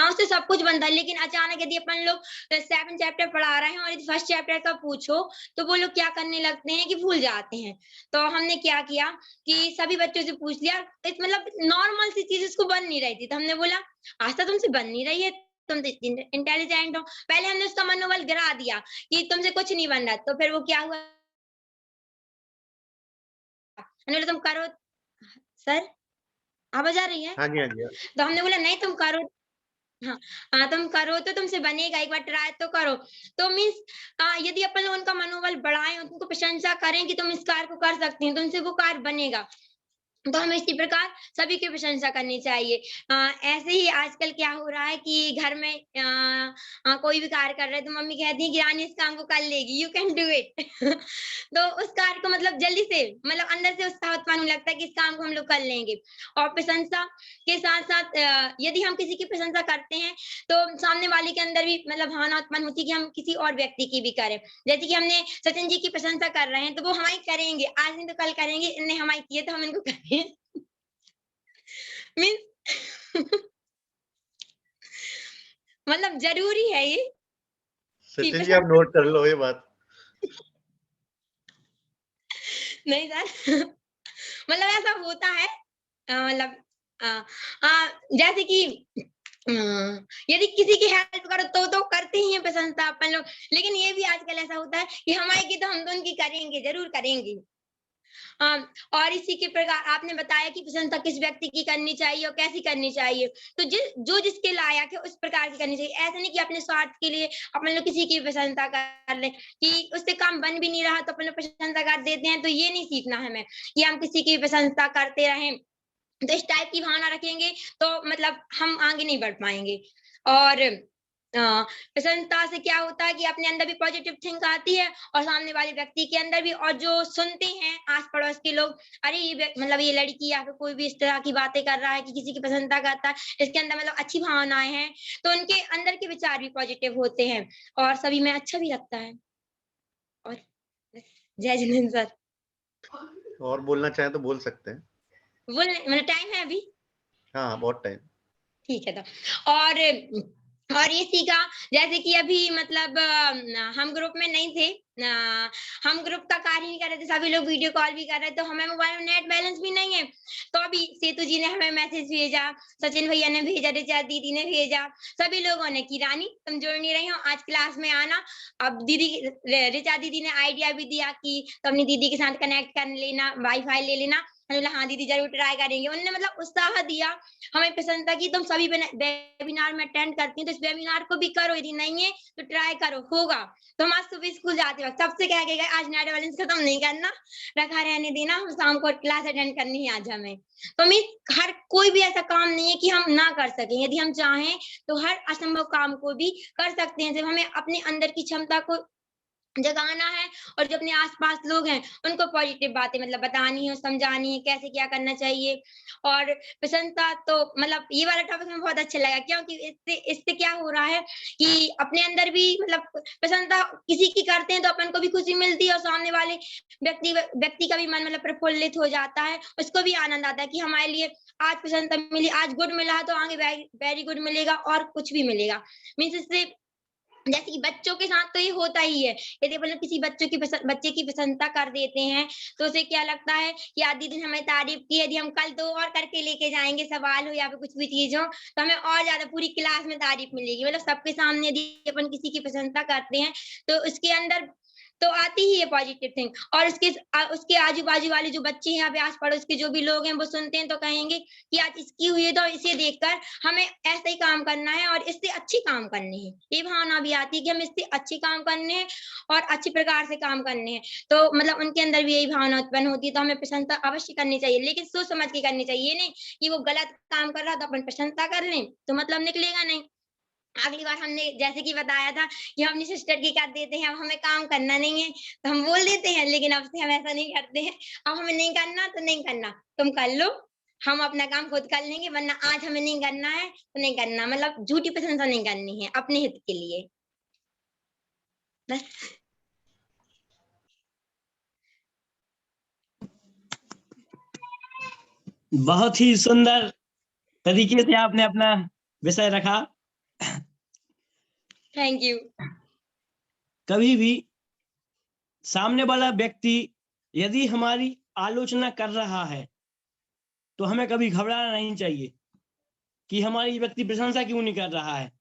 उससे सब कुछ बनता है। लेकिन अचानक यदि अपन लोग 7 चैप्टर पढ़ा रहे हैं और यदि फर्स्ट चैप्टर का पूछो तो वो लोग क्या करने लगते हैं कि भूल जाते हैं। तो हमने क्या किया कि सभी बच्चों से पूछ लिया, मतलब नॉर्मल सी चीज उसको बन नहीं रही थी, तो हमने बोला आस्था तुमसे बन नहीं रही है, तुम इंटेलिजेंट हो। पहले हमने उसका मनोबल गिरा दिया कि तुमसे कुछ नहीं बन रहा, तो फिर वो क्या हुआ, तुम करो। सर आवाज आ रही है? हाँ जी, हाँ जी। तो हमने बोला नहीं तुम करो, हाँ तुम करो तो तुमसे बनेगा, एक बार ट्राई तो करो। तो मीन्स यदि अपन लोग उनका मनोबल बढ़ाएं, उनको प्रशंसा करें कि तुम इस कार्य को कर सकती हैं, तुमसे वो कार्य बनेगा। तो हमें इसी प्रकार सभी की प्रशंसा करनी चाहिए। ऐसे ही आजकल क्या हो रहा है कि घर में कोई भी कार्य कर रहे हैं तो मम्मी कहती है कि रानी इस काम को कर लेगी, यू कैन डू इट। तो उस कार्य को मतलब जल्दी से मतलब अंदर से उत्साह उत्पन्न लगता है कि इस काम को हम लोग कर लेंगे। और प्रशंसा के साथ साथ यदि हम किसी की प्रशंसा करते हैं तो सामने वाले के अंदर भी मतलब भावना उत्पन्न होती है कि हम किसी और व्यक्ति की भी करें। जैसे कि हमने सचिन जी की प्रशंसा कर रहे हैं तो वो हमारी करेंगे, आज नहीं तो कल करेंगे, इनने हमारी की है तो हम इनको करें। मीन्स मतलब जरूरी है ये। सचिन जी आप नोट कर लो ये बात। नहीं सर, मतलब ऐसा होता है, मतलब जैसे कि यदि किसी की हेल्प करो तो करते ही हैं प्रशंसा अपन लोग। लेकिन ये भी आजकल ऐसा होता है कि हमारी की तो हम तो उनकी करेंगे, जरूर करेंगे। और इसी के प्रकार आपने बताया कि प्रशंसा किस व्यक्ति की करनी चाहिए और कैसी करनी चाहिए, तो जो जिसके लायक है उस प्रकार की करनी चाहिए। ऐसा नहीं कि अपने स्वार्थ के लिए अपन लोग किसी की प्रशंसा कर लें कि उससे काम बन भी नहीं रहा तो अपन लोग प्रशंसा कर देते हैं। तो ये नहीं सीखना हमें कि हम किसी की प्रशंसा करते रहें, तो इस टाइप की भावना रखेंगे तो मतलब हम आगे नहीं बढ़ पाएंगे। और प्रसन्नता से क्या होता है कि अपने अंदर भी पॉजिटिव थिंक आती है और सामने वाले व्यक्ति के अंदर भी, और जो सुनते हैं आस पड़ोस के लोग, अरे ये मतलब ये लड़की या फिर कोई भी इस तरह की बातें कर रहा है कि किसी की प्रशंसा करता है, इसके अंदर मतलब अच्छी भावनाएं हैं, तो उनके अंदर के विचार भी पॉजिटिव होते हैं और सभी में अच्छा भी लगता है। और जय जिनेंद्र सर। और बोलना चाहें तो बोल सकते हैं। बोलने मतलब टाइम है अभी? हाँ बहुत टाइम। ठीक है। तो और और ये सीखा, जैसे कि अभी मतलब हम ग्रुप में नहीं थे, हम ग्रुप का कार्य नहीं कर रहे थे, सभी लोग वीडियो कॉल भी कर रहे थे, तो हमें मोबाइल में नेट बैलेंस भी नहीं है, तो अभी सेतु जी ने हमें मैसेज भेजा, सचिन भैया ने भेजा, रिचा दीदी ने भेजा, सभी लोगों ने कि रानी तुम जुड़ नहीं रही हो, आज क्लास में आना। अब रिचा दीदी ने आइडिया भी दिया कि तुम अपनी दीदी के साथ कनेक्ट कर लेना, वाईफाई ले लेना। हमने बोला हाँ दीदी जरूर ट्राई करेंगे। उन्होंने मतलब उत्साह दिया, हमें पसंद था कि तुम सभी वेबिनार में अटेंड करती हैं तो इस वेबिनार को भी करो, यदि नहीं है तो ट्राई करो, होगा। तो हम आज सुबह स्कूल जाते वक्त सबसे कह के गए आज नेट बैलेंस खत्म नहीं करना, रखा रहने देना, हम शाम को क्लास अटेंड करनी है आज हमें। तो मीन हर कोई भी ऐसा काम नहीं है कि हम ना कर सकें, यदि हम चाहें तो हर असंभव काम को भी कर सकते हैं, जब हमें अपने अंदर की क्षमता को जगाना है और जो अपने आसपास लोग हैं उनको पॉजिटिव बातें मतलब बतानी है, समझानी है कैसे क्या करना चाहिए। और प्रसन्नता तो मतलब ये वाला टॉपिक हमें बहुत अच्छा लगा, क्योंकि इससे क्या हो रहा है कि अपने अंदर भी मतलब प्रसन्नता किसी की करते हैं तो अपन को भी खुशी मिलती है और सामने वाले व्यक्ति का भी मन मतलब प्रफुल्लित हो जाता है, उसको भी आनंद आता है कि हमारे लिए आज प्रसन्नता मिली, आज गुड मिला है तो आगे वेरी गुड मिलेगा और कुछ भी मिलेगा। मीन्स इससे जैसे कि बच्चों के साथ तो ये होता ही है, यदि मतलब किसी बच्चे की प्रशंसा कर देते हैं तो उसे क्या लगता है कि आज दीदी ने हमें तारीफ की, यदि हम कल 2 और करके लेके जाएंगे, सवाल हो या फिर कुछ भी चीज हो, तो हमें और ज्यादा पूरी क्लास में तारीफ मिलेगी। मतलब सबके सामने यदि अपन किसी की प्रशंसा करते हैं तो उसके अंदर तो आती ही है पॉजिटिव थिंग, और उसके आजू बाजू वाले जो बच्चे हैं यहाँ पे आस पड़ोस के जो भी लोग हैं वो सुनते हैं तो कहेंगे कि आज इसकी हुई है तो इसे देखकर हमें ऐसे ही काम करना है और इससे अच्छी काम करने हैं। ये भावना भी आती है कि हम इससे अच्छी काम करने हैं और अच्छी प्रकार से काम करने हैं, तो मतलब उनके अंदर भी यही भावना उत्पन्न होती है। तो हमें प्रशंसा अवश्य करनी चाहिए, लेकिन सोच समझ के करनी चाहिए, नहीं कि वो गलत काम कर रहा तो अपन प्रशंसा कर लें तो मतलब निकलेगा नहीं। अगली बार हमने जैसे कि बताया था कि हम अपनी सिस्टर की कर देते हैं, अब हमें काम करना नहीं है तो हम बोल देते हैं, लेकिन अब से हम ऐसा नहीं करते हैं। अब हमें नहीं करना तो नहीं करना, तुम कर लो, हम अपना काम खुद कर लेंगे, वरना आज हमें नहीं करना है तो नहीं करना। मतलब झूठी प्रशंसा नहीं करनी है अपने हित के लिए बस। बहुत ही सुंदर तरीके से आपने अपना विषय रखा। Thank you. कभी भी सामने वाला व्यक्ति यदि हमारी आलोचना कर रहा है तो हमें कभी घबराना नहीं चाहिए कि हमारी व्यक्ति प्रशंसा क्यों नहीं कर रहा है,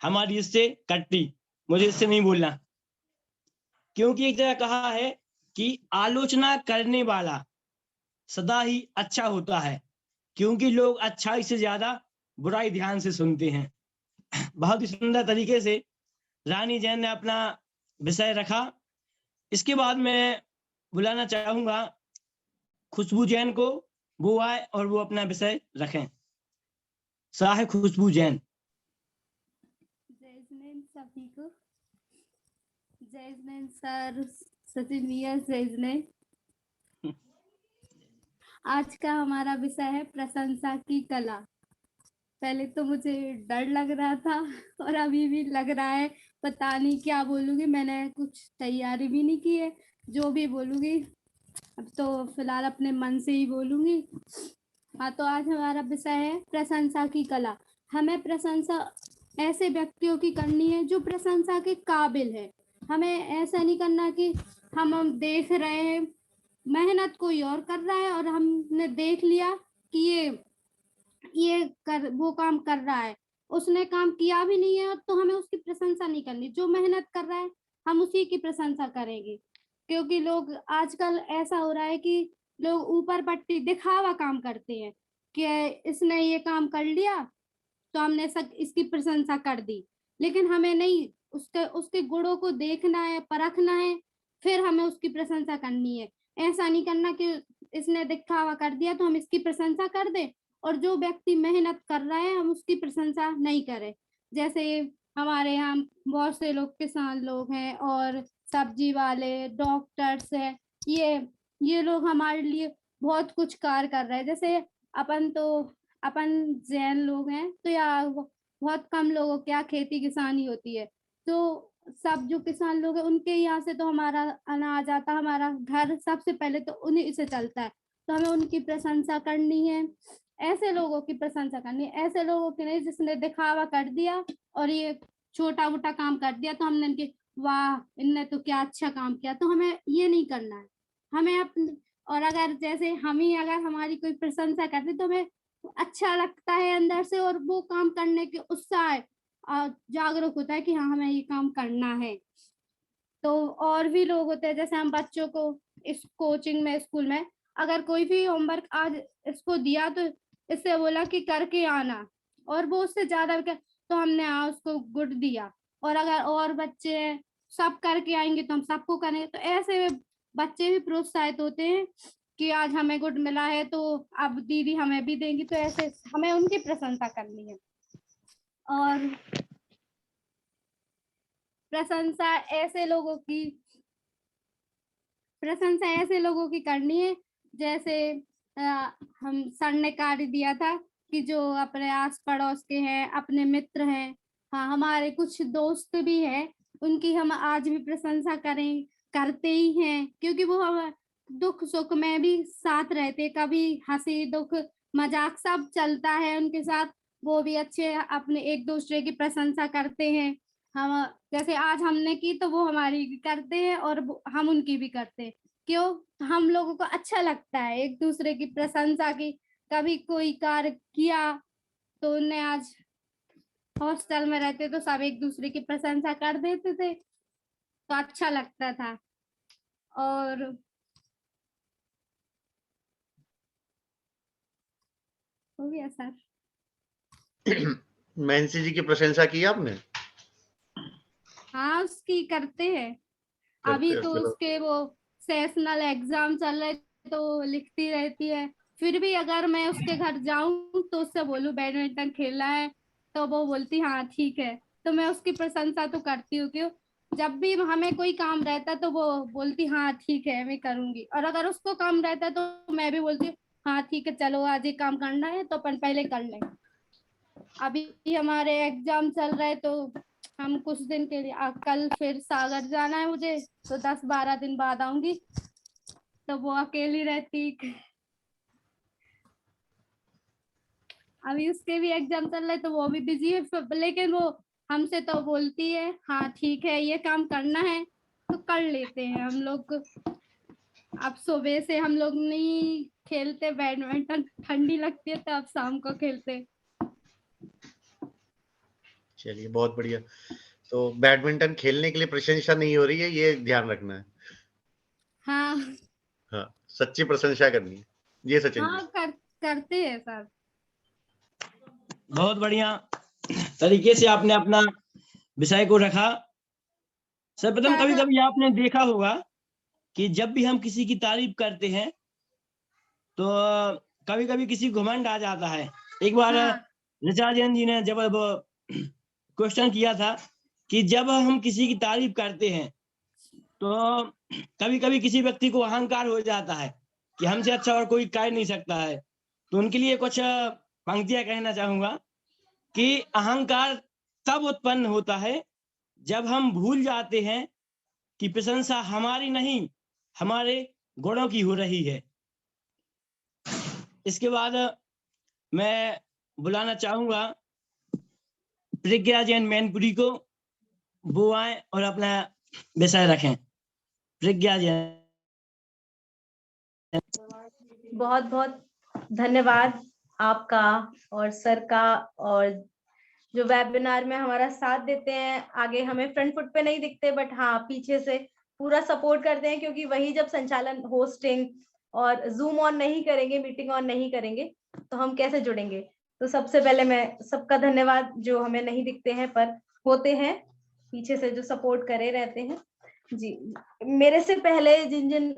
हमारी इससे कट्टी, मुझे इससे नहीं बोलना। क्योंकि एक जगह कहा है कि आलोचना करने वाला सदा ही अच्छा होता है, क्योंकि लोग अच्छाई से ज्यादा बुराई ध्यान से सुनते हैं। बहुत ही सुंदर तरीके से रानी जैन ने अपना विषय रखा। इसके बाद मैं बुलाना चाहूंगा खुशबू जैन को, वो आए और वो अपना विषय रखें। साहे खुशबू जैन। जय जिनेंद्र सभी को, जय जिनेंद्र सर, सचिन भैया, जय जिनेंद्र। आज का हमारा विषय है प्रशंसा की कला। पहले तो मुझे डर लग रहा था और अभी भी लग रहा है, पता नहीं क्या बोलूंगी, मैंने कुछ तैयारी भी नहीं की है, जो भी बोलूंगी अब तो फिलहाल अपने मन से ही बोलूंगी। हाँ, तो आज हमारा विषय है प्रशंसा की कला। हमें प्रशंसा ऐसे व्यक्तियों की करनी है जो प्रशंसा के काबिल है। हमें ऐसा नहीं करना कि हम देख रहे हैं मेहनत कोई और कर रहा है और हमने देख लिया कि वो काम कर रहा है, उसने काम किया भी नहीं है तो हमें उसकी प्रशंसा नहीं करनी। जो मेहनत कर रहा है हम उसी की प्रशंसा करेंगे, क्योंकि लोग आजकल ऐसा हो रहा है कि लोग ऊपर पट्टी दिखावा काम करते हैं कि इसने ये काम कर लिया तो हमने इसकी प्रशंसा कर दी, लेकिन हमें नहीं, उसके गुणों को देखना है, परखना है, फिर हमें उसकी प्रशंसा करनी है। ऐसा नहीं करना कि इसने दिखावा कर दिया तो हम इसकी प्रशंसा कर दें और जो व्यक्ति मेहनत कर रहा है हम उसकी प्रशंसा नहीं करें। जैसे हमारे यहाँ बहुत से लोग किसान लोग हैं और सब्जी वाले, डॉक्टर्स हैं, ये लोग हमारे लिए बहुत कुछ कार्य कर रहे हैं। जैसे अपन जैन लोग हैं तो या बहुत कम लोगों के यहाँ खेती किसानी होती है, तो सब जो किसान लोग हैं उनके यहाँ से तो हमारा अनाज आता, हमारा घर सबसे पहले तो उन्हीं से चलता है, तो हमें उनकी प्रशंसा करनी है। ऐसे लोगों की प्रशंसा करनी है, ऐसे लोगों की नहीं जिसने दिखावा कर दिया और ये छोटा मोटा काम कर दिया तो हमने इनके वाह इनने तो क्या अच्छा काम किया, तो हमें ये नहीं करना है। हमें अपने और अगर जैसे हम ही अगर हमारी कोई प्रशंसा करते तो हमें अच्छा लगता है अंदर से और वो काम करने के उत्साह जागरूक होता है कि हाँ हमें ये काम करना है। तो और भी लोग होते हैं जैसे हम बच्चों को इस कोचिंग में स्कूल में अगर कोई भी होमवर्क आज इसको दिया तो इससे बोला कि करके आना और वो उससे ज्यादा तो हमने उसको गुड दिया, और अगर और बच्चे सब करके आएंगे तो हम सबको करेंगे, तो ऐसे बच्चे भी प्रोत्साहित होते हैं कि आज हमें गुड मिला है तो अब दीदी हमें भी देंगी, तो ऐसे हमें उनकी प्रशंसा करनी है। और प्रशंसा ऐसे लोगों की करनी है जैसे हम सर ने कार्य दिया था कि जो अपने आस पड़ोस के हैं, अपने मित्र हैं, हाँ हमारे कुछ दोस्त भी हैं, उनकी हम आज भी प्रशंसा करते ही हैं क्योंकि वो हम दुख सुख में भी साथ रहते, कभी हंसी दुख मजाक सब चलता है उनके साथ, वो भी अच्छे अपने एक दूसरे की प्रशंसा करते हैं। हम जैसे आज हमने की तो वो हमारी भी करते हैं और हम उनकी भी करते हैं। क्यों? हम लोगों को अच्छा लगता है एक दूसरे की प्रशंसा की। कभी कोई कार्य किया तो उन्हें आज हॉस्टल में रहते तो सब एक दूसरे की प्रशंसा कर देते थे तो अच्छा लगता था। और हो गया सर। मैंसी जी की प्रशंसा की आपने? हाँ उसकी करते हैं, अभी तो उसके वो सेशनल एग्जाम चल रहे तो लिखती रहती है, फिर भी अगर मैं उसके घर जाऊं तो उससे बोलूं बैडमिंटन खेलना है तो वो बोलती हाँ ठीक है, तो मैं उसकी प्रशंसा तो करती हूँ। क्यों? जब भी हमें कोई काम रहता तो वो बोलती हाँ ठीक है मैं करूंगी, और अगर उसको काम रहता तो मैं भी बोलती हूँ हाँ ठीक है चलो आज ये काम करना है तो अपन पहले कर लें। अभी हमारे एग्जाम चल रहे तो हम कुछ दिन के लिए कल फिर सागर जाना है मुझे, तो 10-12 दिन बाद आऊंगी, तो वो अकेली रहती। अभी उसके भी एग्जाम चल रहे तो वो भी बिजी है, लेकिन वो हमसे तो बोलती है हाँ ठीक है ये काम करना है तो कर लेते हैं हम लोग। अब सुबह से हम लोग नहीं खेलते बैडमिंटन, ठंडी लगती है तो अब शाम को खेलते। चलिए बहुत बढ़िया। तो बैडमिंटन खेलने के लिए प्रशंसा नहीं हो रही है, ये ध्यान रखना है। हाँ हाँ सच्ची प्रशंसा करनी है, ये सचिन हाँ जी। करते हैं सर। बहुत बढ़िया तरीके से आपने अपना विषय को रखा। सर्वप्रथम कभी कभी आपने देखा होगा कि जब भी हम किसी की तारीफ करते हैं तो कभी कभी किसी घमंड आ जाता है। एक बार ऋचा जैन जी ने जब क्वेश्चन किया था कि जब हम किसी की तारीफ करते हैं तो कभी कभी किसी व्यक्ति को अहंकार हो जाता है कि हमसे अच्छा और कोई कर नहीं सकता है। तो उनके लिए कुछ पंक्तियां कहना चाहूंगा कि अहंकार तब उत्पन्न होता है जब हम भूल जाते हैं कि प्रशंसा हमारी नहीं हमारे गुणों की हो रही है। इसके बाद मैं बुलाना चाहूंगा प्रज्ञा जैन मैनपुरी को, वो आए और अपना विषय रखें। प्रज्ञा जैन। बहुत बहुत धन्यवाद आपका और सर का, और जो वेबिनार में हमारा साथ देते हैं। आगे हमें फ्रंट फुट पे नहीं दिखते बट हाँ पीछे से पूरा सपोर्ट करते हैं, क्योंकि वही जब संचालन होस्टिंग और जूम ऑन नहीं करेंगे, मीटिंग ऑन नहीं करेंगे तो हम कैसे जुड़ेंगे। तो सबसे पहले मैं सबका धन्यवाद, जो हमें नहीं दिखते हैं पर होते हैं पीछे से जो सपोर्ट करे रहते हैं। जी मेरे से पहले जिन जिन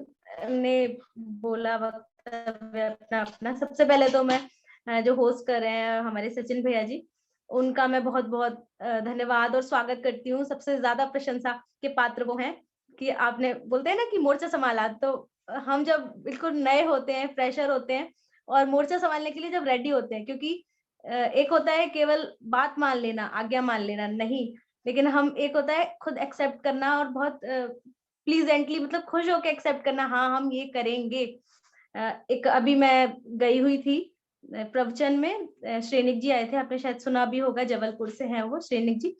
ने बोला वक्तव्य अपना, सबसे पहले तो मैं जो होस्ट कर रहे हैं हमारे सचिन भैया जी, उनका मैं बहुत बहुत धन्यवाद और स्वागत करती हूँ। सबसे ज्यादा प्रशंसा के पात्र वो हैं कि आपने बोलते हैं ना कि मोर्चा संभाला, तो हम जब बिल्कुल नए होते हैं, फ्रेशर होते हैं और मोर्चा संभालने के लिए जब रेडी होते हैं, क्योंकि एक होता है केवल बात मान लेना, आज्ञा मान लेना, नहीं, लेकिन हम एक होता है खुद एक्सेप्ट करना और बहुत प्लीजेंटली मतलब खुश होकर एक्सेप्ट करना, हाँ हम ये करेंगे। एक अभी मैं गई हुई थी प्रवचन में श्रेनिक जी आए थे, आपने शायद सुना भी होगा, जबलपुर से हैं वो श्रेनिक जी।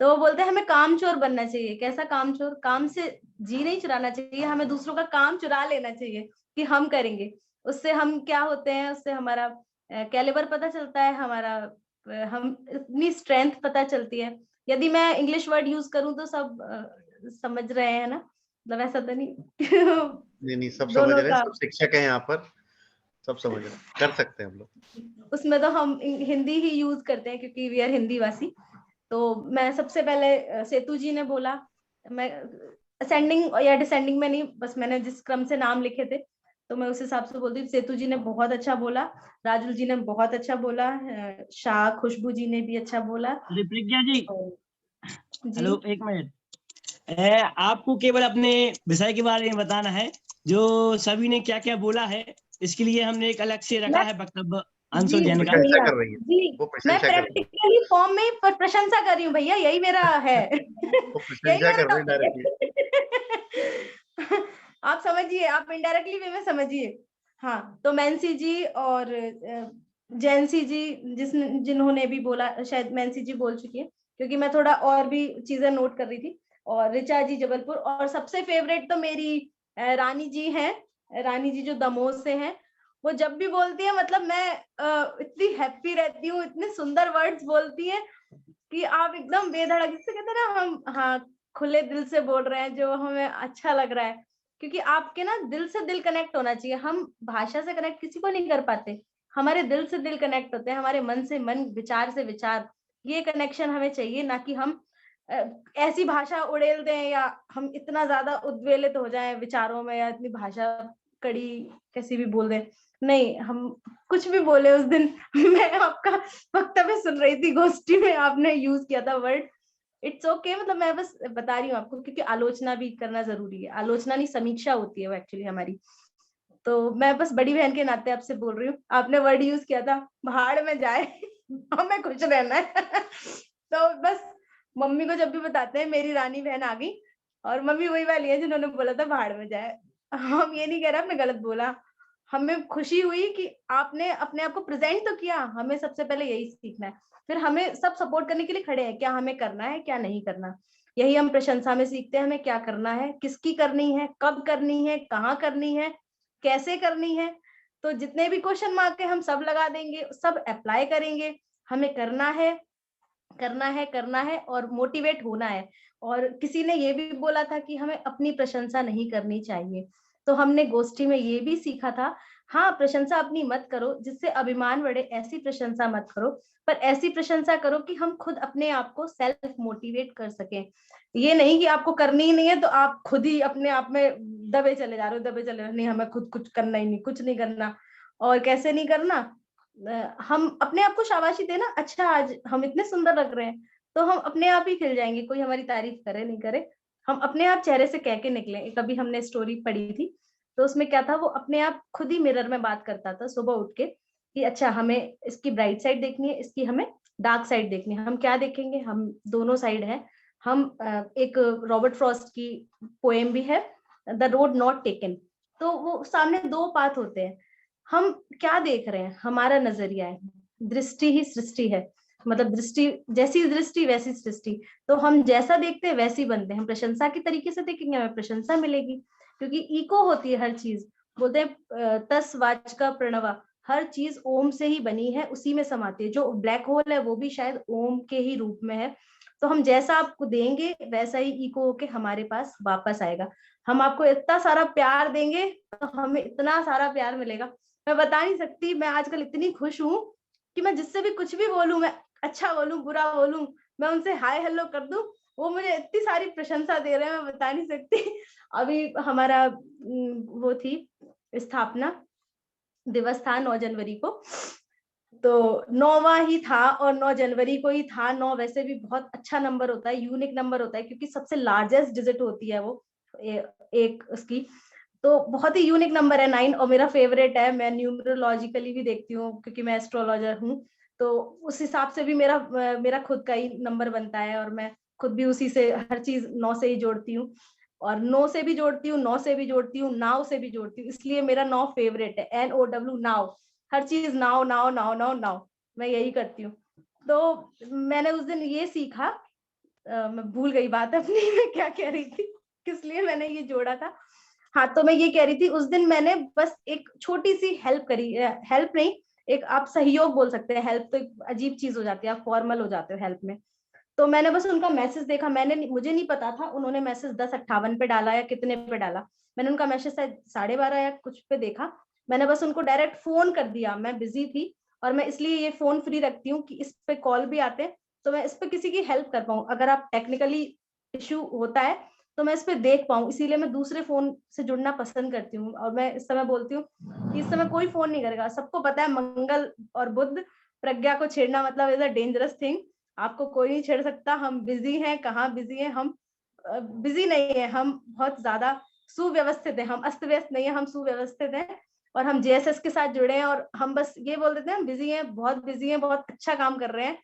तो वो बोलते हैं हमें कामचोर बनना चाहिए। कैसा कामचोर? काम से जी नहीं चुराना चाहिए, हमें दूसरों का काम चुरा लेना चाहिए कि हम करेंगे। उससे हम क्या होते हैं, उससे हमारा कैलिबर पता चलता है, हमारा हम इतनी स्ट्रेंथ पता चलती है। यदि मैं इंग्लिश वर्ड यूज करूं तो सब समझ रहे हैं ना, मतलब ऐसा तो नहीं नहीं सब समझ दोनों रहे हैं, का सब शिक्षक हैं यहाँ पर, सब समझ रहे हैं, कर सकते हैं हम लोग। उसमें तो हम हिंदी ही यूज करते हैं क्योंकि वी आर हिंदी वासी। तो मैं सबसे पहले सेतु जी ने बोला, मैं असेंडिंग या डिसेंडिंग में नहीं, बस मैंने जिस क्रम से नाम लिखे थे तो मैं उस हिसाब से बोलती हूँ। सेतु जी ने बहुत अच्छा बोला, राजुल जी ने बहुत अच्छा बोला, शाह खुशबू जी ने भी अच्छा बोला। प्रज्ञा जी, जी हेलो, एक मिनट। आपको केवल अपने विषय के बारे में बताना है, जो सभी ने क्या क्या बोला है, इसके लिए हमने एक अलग से रखा है वक्तव्य अंशुल जैन का। प्रशंसा कर रही है जी, वो, मैं प्रशंसा कर रही है प्रैक्टिकली फॉर्म में प्रशंसा कर रही हूँ भैया, यही मेरा है वो, यही प्रशंसा कर रही है मेरा डायरेक्टली। आप समझिए, आप इनडायरेक्टली वे में समझिए। हाँ, तो मैंसी जी और जैनसी जी जिन्होंने भी बोला, शायद मैंसी जी बोल चुकी है क्योंकि मैं थोड़ा और भी चीजें नोट कर रही थी, और ऋचा जी जबलपुर, और सबसे फेवरेट तो मेरी रानी जी हैं, रानी जी जो दमोह से हैं। वो जब भी बोलती है मतलब मैं इतनी हैप्पी रहती हूँ, इतने सुंदर वर्ड्स बोलती है कि आप एकदम बेधड़क, जिससे कहते हैं ना हम, हाँ, खुले दिल से बोल रहे हैं, जो हमें अच्छा लग रहा है। क्योंकि आपके ना दिल से दिल कनेक्ट होना चाहिए। हम भाषा से कनेक्ट किसी को नहीं कर पाते, हमारे दिल से दिल कनेक्ट होते हैं, हमारे मन से मन, विचार से विचार, ये कनेक्शन हमें चाहिए। ना कि हम ऐसी भाषा उड़ेल दें या हम इतना ज्यादा उद्वेलित हो जाएं विचारों में, या इतनी भाषा कड़ी कैसी भी बोल दें। नहीं, हम कुछ भी बोले उस दिन मैं आपका वक्तव्य सुन रही थी गोष्ठी में, आपने यूज किया था वर्ड इट्स ओके, मतलब मैं बस बता रही हूँ आपको, क्योंकि आलोचना भी करना जरूरी है। आलोचना नहीं, समीक्षा होती है वो एक्चुअली हमारी। तो मैं बस बड़ी बहन के नाते आपसे बोल रही हूँ। आपने वर्ड यूज किया था भाड़ में जाए हमें खुश रहना है तो बस मम्मी को जब भी बताते हैं मेरी रानी बहन आ गई, और मम्मी वही वाली है जिन्होंने बोला था भाड़ में जाए। हम ये नहीं कह रहे आपने गलत बोला, हमें खुशी हुई कि आपने अपने आप को प्रेजेंट तो किया। हमें सबसे पहले यही सीखना है, फिर हमें सब सपोर्ट करने के लिए खड़े हैं, क्या हमें करना है क्या नहीं करना। यही हम प्रशंसा में सीखते हैं, हमें क्या करना है, किसकी करनी है, कब करनी है, कहाँ करनी है, कैसे करनी है। तो जितने भी क्वेश्चन मार्क है हम सब लगा देंगे, सब अप्लाई करेंगे। हमें करना है, करना है, करना है, और मोटिवेट होना है। और किसी ने ये भी बोला था कि हमें अपनी प्रशंसा नहीं करनी चाहिए, तो हमने गोष्ठी में ये भी सीखा था, हाँ, प्रशंसा अपनी मत करो जिससे अभिमान बढ़े, ऐसी प्रशंसा मत करो, पर ऐसी प्रशंसा करो कि हम खुद अपने आप को सेल्फ मोटिवेट कर सकें। ये नहीं कि आपको करनी ही नहीं है तो आप खुद ही अपने आप में दबे चले जा रहे हो, दबे चले जा रहे हो, नहीं हमें खुद कुछ करना ही नहीं, कुछ नहीं करना। और कैसे नहीं करना, हम अपने आप को शाबाशी देना, अच्छा आज हम इतने सुंदर लग रहे हैं, तो हम अपने आप ही खिल जाएंगे, कोई हमारी तारीफ करे नहीं करे, हम अपने आप चेहरे से कह के निकले। कभी हमने स्टोरी पढ़ी थी, तो उसमें क्या था, वो अपने आप खुद ही मिरर में बात करता था सुबह उठ के कि अच्छा हमें इसकी ब्राइट साइड देखनी है, इसकी हमें डार्क साइड देखनी है। हम क्या देखेंगे, हम दोनों साइड है। हम एक रॉबर्ट फ्रॉस्ट की पोएम भी है, द रोड नॉट टेकन, तो वो सामने दो पाथ होते हैं। हम क्या देख रहे हैं, हमारा नजरिया है। दृष्टि ही सृष्टि है, मतलब दृष्टि, जैसी दृष्टि वैसी सृष्टि। तो हम जैसा देखते हैं वैसी बनते हैं। हम प्रशंसा के तरीके से देखेंगे, हमें प्रशंसा मिलेगी, क्योंकि इको होती है हर चीज। बोलते हैं तस वाचका प्रणवा, हर चीज ओम से ही बनी है, उसी में समाती है। जो ब्लैक होल है वो भी शायद ओम के ही रूप में है। तो हम जैसा आपको देंगे वैसा ही इको होके हमारे पास वापस आएगा। हम आपको इतना सारा प्यार देंगे तो हमें इतना सारा प्यार मिलेगा, मैं बता नहीं सकती। मैं आजकल इतनी खुश हूँ कि मैं जिससे भी कुछ भी बोलूं, मैं अच्छा बोलूं बुरा बोलूं, मैं उनसे हाय हेलो कर दूं, वो मुझे इतनी सारी प्रशंसा दे रहे हैं, मैं बता नहीं सकती। अभी हमारा वो थी स्थापना दिवस था 9 जनवरी को, तो 9वां ही था और 9 जनवरी को ही था। 9 वैसे भी बहुत अच्छा नंबर होता है, यूनिक नंबर होता है, क्योंकि सबसे लार्जेस्ट डिजिट होती है वो एक उसकी, तो बहुत ही यूनिक नंबर है 9, और मेरा फेवरेट है। मैं न्यूमरोलॉजिकली भी देखती हूँ क्योंकि मैं एस्ट्रोलॉजर हूँ, तो उस हिसाब से भी मेरा खुद का ही नंबर बनता है, और मैं खुद भी उसी से हर चीज 9 से ही जोड़ती हूँ, और 9 से भी जोड़ती हूँ, 9 से भी जोड़ती हूँ, नाव से भी जोड़ती हूँ, इसलिए मेरा 9 फेवरेट है, NOW नाव। हर चीज now now now now now, मैं यही करती हूँ। तो मैंने उस दिन ये सीखा, मैं भूल गई बात अपनी, मैं क्या कह रही थी, किस लिए मैंने ये जोड़ा था। हाँ, तो मैं ये कह रही थी, उस दिन मैंने बस एक छोटी सी हेल्प करी, हेल्प नहीं, एक आप सहयोग बोल सकते हैं, हेल्प तो एक अजीब चीज हो जाती है, आप फॉर्मल हो जाते हो हेल्प में। तो मैंने बस उनका मैसेज देखा, मुझे नहीं पता था उन्होंने मैसेज 10:58 पे डाला या कितने पे डाला। मैंने उनका मैसेज शायद 12:30 या कुछ पे देखा। मैंने बस उनको डायरेक्ट फोन कर दिया, मैं बिजी थी और मैं इसलिए ये फोन फ्री रखती हूँ कि इस पे कॉल भी आते हैं तो मैं इस पे किसी की हेल्प कर पाऊँ। अगर आप टेक्निकली इश्यू होता है तो मैं इस पे देख पाऊँ, इसीलिए मैं दूसरे फोन से जुड़ना पसंद करती हूँ। और मैं इस समय बोलती हूँ कि इस समय कोई फोन नहीं करेगा। सबको पता है मंगल और बुध प्रज्ञा को छेड़ना मतलब इज अ डेंजरस थिंग, आपको कोई नहीं छेड़ सकता। हम बिजी हैं, कहाँ बिजी हैं हम, बिजी नहीं है, हम बहुत ज्यादा सुव्यवस्थित है, हम अस्त व्यस्त नहीं है, हम सुव्यवस्थित हैं और हम जेएसएस के साथ जुड़े हैं और हम बस ये बोल देते हैं हम बिजी हैं, बहुत बिजी हैं, बहुत अच्छा काम कर रहे हैं।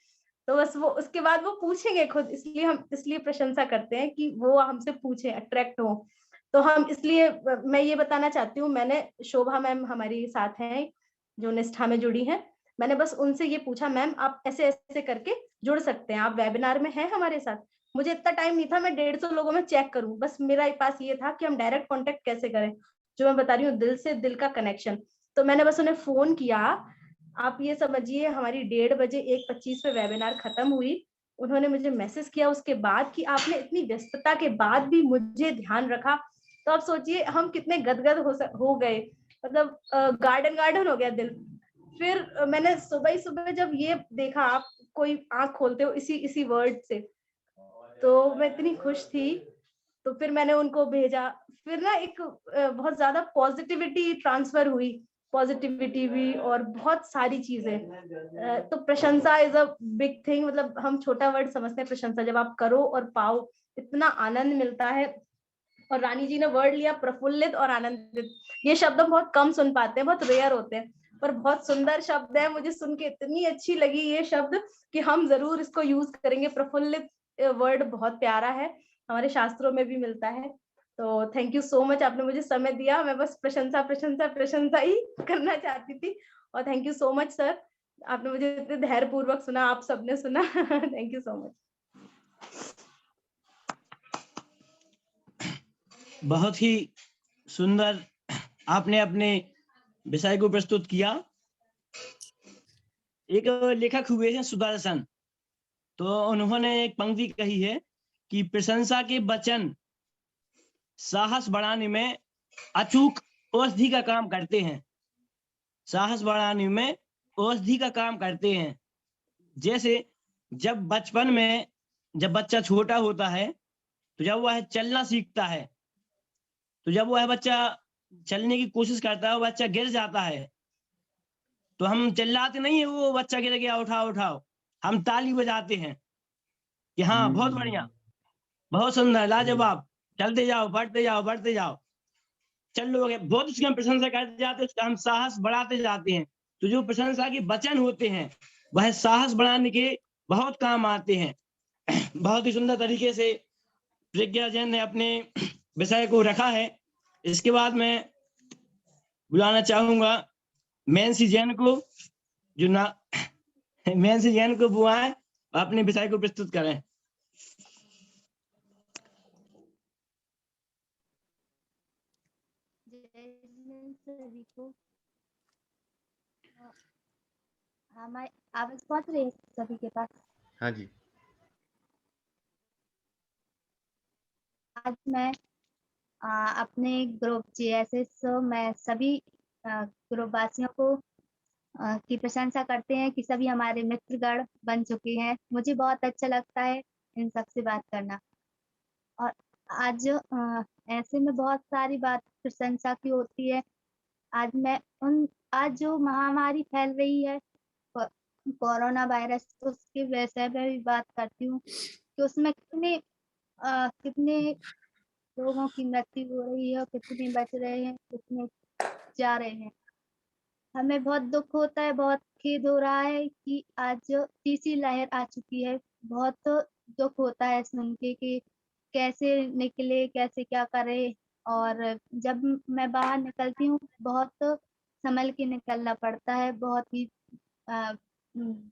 तो बस वो उसके बाद वो पूछेंगे खुद, इसलिए हम इसलिए प्रशंसा करते हैं कि वो हमसे पूछे, अट्रैक्ट हो। तो हम इसलिए मैं ये बताना चाहती हूँ, मैंने शोभा मैम हमारी साथ हैं जो निष्ठा में जुड़ी हैं, मैंने बस उनसे ये पूछा मैम आप ऐसे ऐसे करके जुड़ सकते हैं, आप वेबिनार में हैं हमारे साथ। मुझे इतना टाइम नहीं था मैं 150 लोगों में चेक करूं, बस मेरा पास ये था कि हम डायरेक्ट कांटेक्ट कैसे करें, जो मैं बता रही हूँ दिल से दिल का कनेक्शन। तो मैंने बस उन्हें फोन किया, आप ये समझिए हमारी 1:30 बजे 1:25 पे वेबिनार खत्म हुई। उन्होंने मुझे मैसेज किया उसके बाद कि आपने इतनी व्यस्तता के बाद भी मुझे ध्यान रखा। तो आप सोचिए हम कितने गदगद हो गए, मतलब गार्डन हो गया दिल। फिर मैंने सुबह ही सुबह जब ये देखा, आप कोई आंख खोलते हो इसी वर्ड से, तो मैं इतनी खुश थी। तो फिर मैंने उनको भेजा, फिर ना एक बहुत ज्यादा पॉजिटिविटी ट्रांसफर हुई, पॉजिटिविटी भी और बहुत सारी चीजें। तो प्रशंसा इज अ बिग थिंग, मतलब हम छोटा वर्ड समझते हैं प्रशंसा, जब आप करो और पाओ इतना आनंद मिलता है। और रानी जी ने वर्ड लिया प्रफुल्लित और आनंदित, ये शब्द हम बहुत कम सुन पाते हैं, बहुत रेयर होते हैं, पर बहुत सुंदर शब्द है। मुझे सुन के इतनी अच्छी लगी ये शब्द कि हम जरूर इसको यूज करेंगे। प्रफुल्लित वर्ड बहुत प्यारा है, हमारे शास्त्रों में भी मिलता है। तो थैंक यू सो मच, आपने मुझे समय दिया, मैं बस प्रशंसा प्रशंसा प्रशंसा ही करना चाहती थी। और thank you so much sir, आपने मुझे इतने धैर्य पूर्वक सुना, आप सबने सुना। Thank you so much. बहुत ही सुंदर आपने अपने विषय को प्रस्तुत किया। एक लेखक हुए हैं सुदर्शन, तो उन्होंने एक पंक्ति कही है कि प्रशंसा के वचन साहस बढ़ाने में अचूक औषधि का काम करते हैं, साहस बढ़ाने में औषधि का काम करते हैं। जैसे जब बचपन में जब बच्चा छोटा होता है तो जब वह चलना सीखता है, तो जब वह बच्चा चलने की कोशिश करता है, वो बच्चा गिर जाता है, तो हम चिल्लाते नहीं है वो बच्चा गिर गया उठाओ उठाओ, हम ताली बजाते हैं कि हाँ बहुत बढ़िया, बहुत सुंदर, लाजवाब, चलते जाओ बढ़ते जाओ बढ़ते जाओ, चल लोगे, बहुत उसकी हम प्रशंसा करते जाते हैं, उसका हम साहस बढ़ाते जाते हैं। तो जो प्रशंसा के वचन होते हैं वह साहस बढ़ाने के बहुत काम आते हैं। बहुत ही सुंदर तरीके से प्रज्ञा जैन ने अपने विषय को रखा है। इसके बाद मैं बुलाना चाहूंगा मैंसी जैन को, जो ना मैंसी जैन को बुलाएं अपने विषय को प्रस्तुत करें। सभी को हमारी आवाज पहुंच रही है सभी के पास? हाँ जी। आज मैं अपने ग्रुप जीएसएस में सभी ग्रुप वासियों को की प्रशंसा करते हैं कि सभी हमारे मित्रगण बन चुके हैं। मुझे बहुत अच्छा लगता है इन सबसे बात करना। और आज ऐसे में बहुत सारी बात प्रशंसा की होती है। आज जो महामारी फैल रही है कोरोना वायरस, उसके विषय में भी बात करती हूँ कि उसमें कितने लोगों की मृत्यु हो रही है, कितने बच रहे हैं, कितने जा रहे हैं। हमें बहुत दुख होता है, बहुत खेद हो रहा है कि आज तीसरी लहर आ चुकी है। बहुत दुख होता है सुन के कि कैसे निकले, कैसे क्या करे। और जब मैं बाहर निकलती हूँ बहुत संभल के निकलना पड़ता है। बहुत ही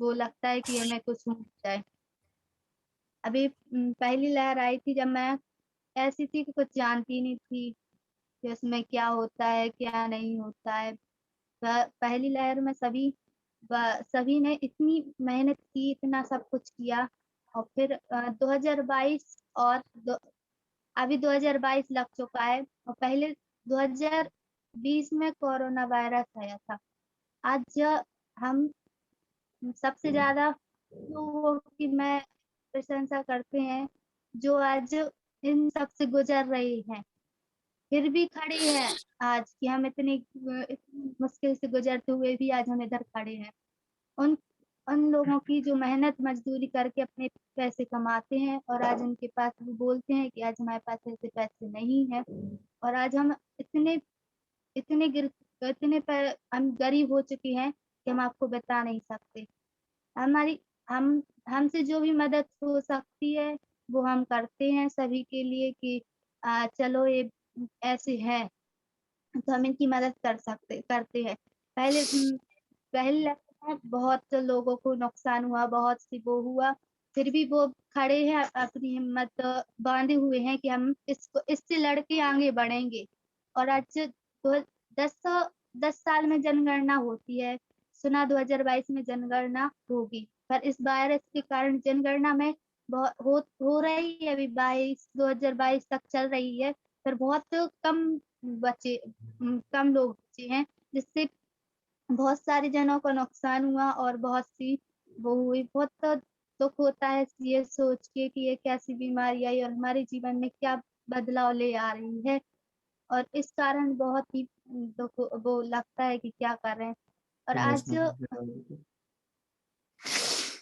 वो लगता है कि हमें कुछ हो जाए। अभी पहली लहर आई थी जब मैं ऐसी थी कि कुछ जानती नहीं थी कि उसमें क्या होता है, क्या नहीं होता है। पहली लहर में सभी ने इतनी मेहनत की, इतना सब कुछ किया, और फिर 2022 और अभी 2022 लग चुका है, और पहले 2020 में कोरोना वायरस आया था। आज हम सबसे ज्यादा लोगों की मैं प्रशंसा करते हैं जो आज इन सब से गुजर रहे हैं, फिर भी खड़े हैं आज कि हम इतनी मुश्किल से गुजरते हुए भी आज हम इधर खड़े हैं। उन लोगों की जो मेहनत मजदूरी करके अपने पैसे कमाते हैं, और आज उनके पास वो बोलते हैं कि आज हमारे पास ऐसे पैसे नहीं है, और आज हम इतने हम गरीब हो चुके हैं कि हम आपको बता नहीं सकते। हमारी हमसे जो भी मदद हो सकती है वो हम करते हैं सभी के लिए कि चलो ये ऐसे है तो हम इनकी मदद करते हैं। पहले बहुत लोगों को नुकसान हुआ, बहुत सी वो हुआ, फिर भी वो खड़े हैं, अपनी हिम्मत बांधे हुए हैं कि हम इससे लड़के आगे बढ़ेंगे। और आज 10 साल में जनगणना होती है, सुना 2022 में जनगणना होगी, पर इस वायरस के कारण जनगणना में हो रही है, अभी 2022 तक चल रही है, पर बहुत कम लोग बचे हैं, जिससे बहुत सारे जनों को नुकसान हुआ और बहुत सी वो हुई। बहुत दुख होता है ये सोच के कि ये कैसी बीमारी आई और हमारे जीवन में क्या बदलाव ले आ रही है, और इस कारण बहुत ही दुख वो लगता है कि क्या कर रहे हैं। और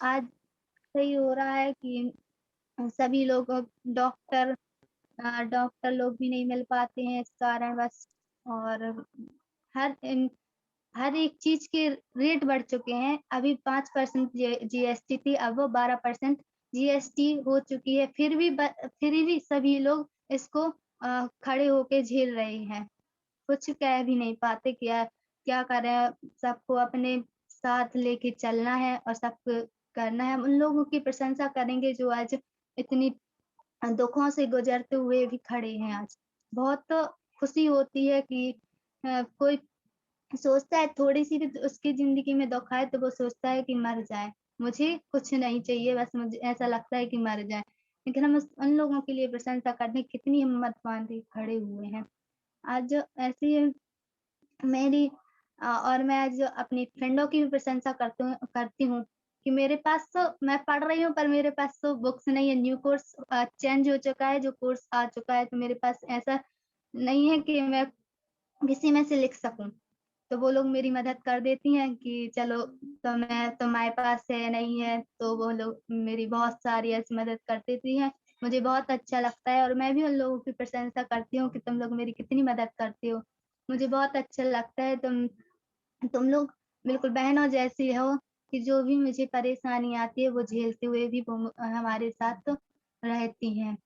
आज सही हो रहा है कि सभी लोग डॉक्टर लोग भी नहीं मिल पाते हैं इस कारण बस, और हर एक चीज के रेट बढ़ चुके हैं। अभी 5% जीएसटी थी, अब वो 12% जीएसटी हो चुकी है, फिर भी सभी लोग इसको खड़े होके झेल रहे हैं, कुछ कह भी नहीं पाते क्या करें। सबको अपने साथ लेके चलना है और सबको करना है। उन लोगों की प्रशंसा करेंगे जो आज इतनी दुखों से गुजरते हुए भी खड़े हैं। आज बहुत खुशी होती है कि कोई सोचता है थोड़ी सी भी उसकी जिंदगी में दुख आए तो वो सोचता है कि मर जाए, मुझे कुछ नहीं चाहिए, बस मुझे ऐसा लगता है कि मर जाए। लेकिन हम उन लोगों के लिए प्रशंसा करने कितनी हिम्मत बांधे खड़े हुए हैं। आज ऐसी मेरी और मैं आज अपनी फ्रेंडों की भी प्रशंसा करती हूँ कि मेरे पास तो मैं पढ़ रही हूँ, पर मेरे पास तो बुक्स नहीं है। न्यू कोर्स चेंज हो चुका है, जो कोर्स आ चुका है, तो मेरे पास ऐसा नहीं है कि मैं किसी में से लिख सकूं। तो वो लोग मेरी मदद कर देती हैं कि चलो तुम्हारे पास है नहीं है, तो वो लोग मेरी बहुत सारी ऐसी मदद कर देती हैं। मुझे बहुत अच्छा लगता है और मैं भी उन लोगों की प्रशंसा करती हूँ कि तुम लोग मेरी कितनी मदद करते हो। मुझे बहुत अच्छा लगता है, तुम लोग बिल्कुल बहनों जैसी हो कि जो भी मुझे परेशानी आती है वो झेलते हुए भी वो हमारे साथ रहती हैं।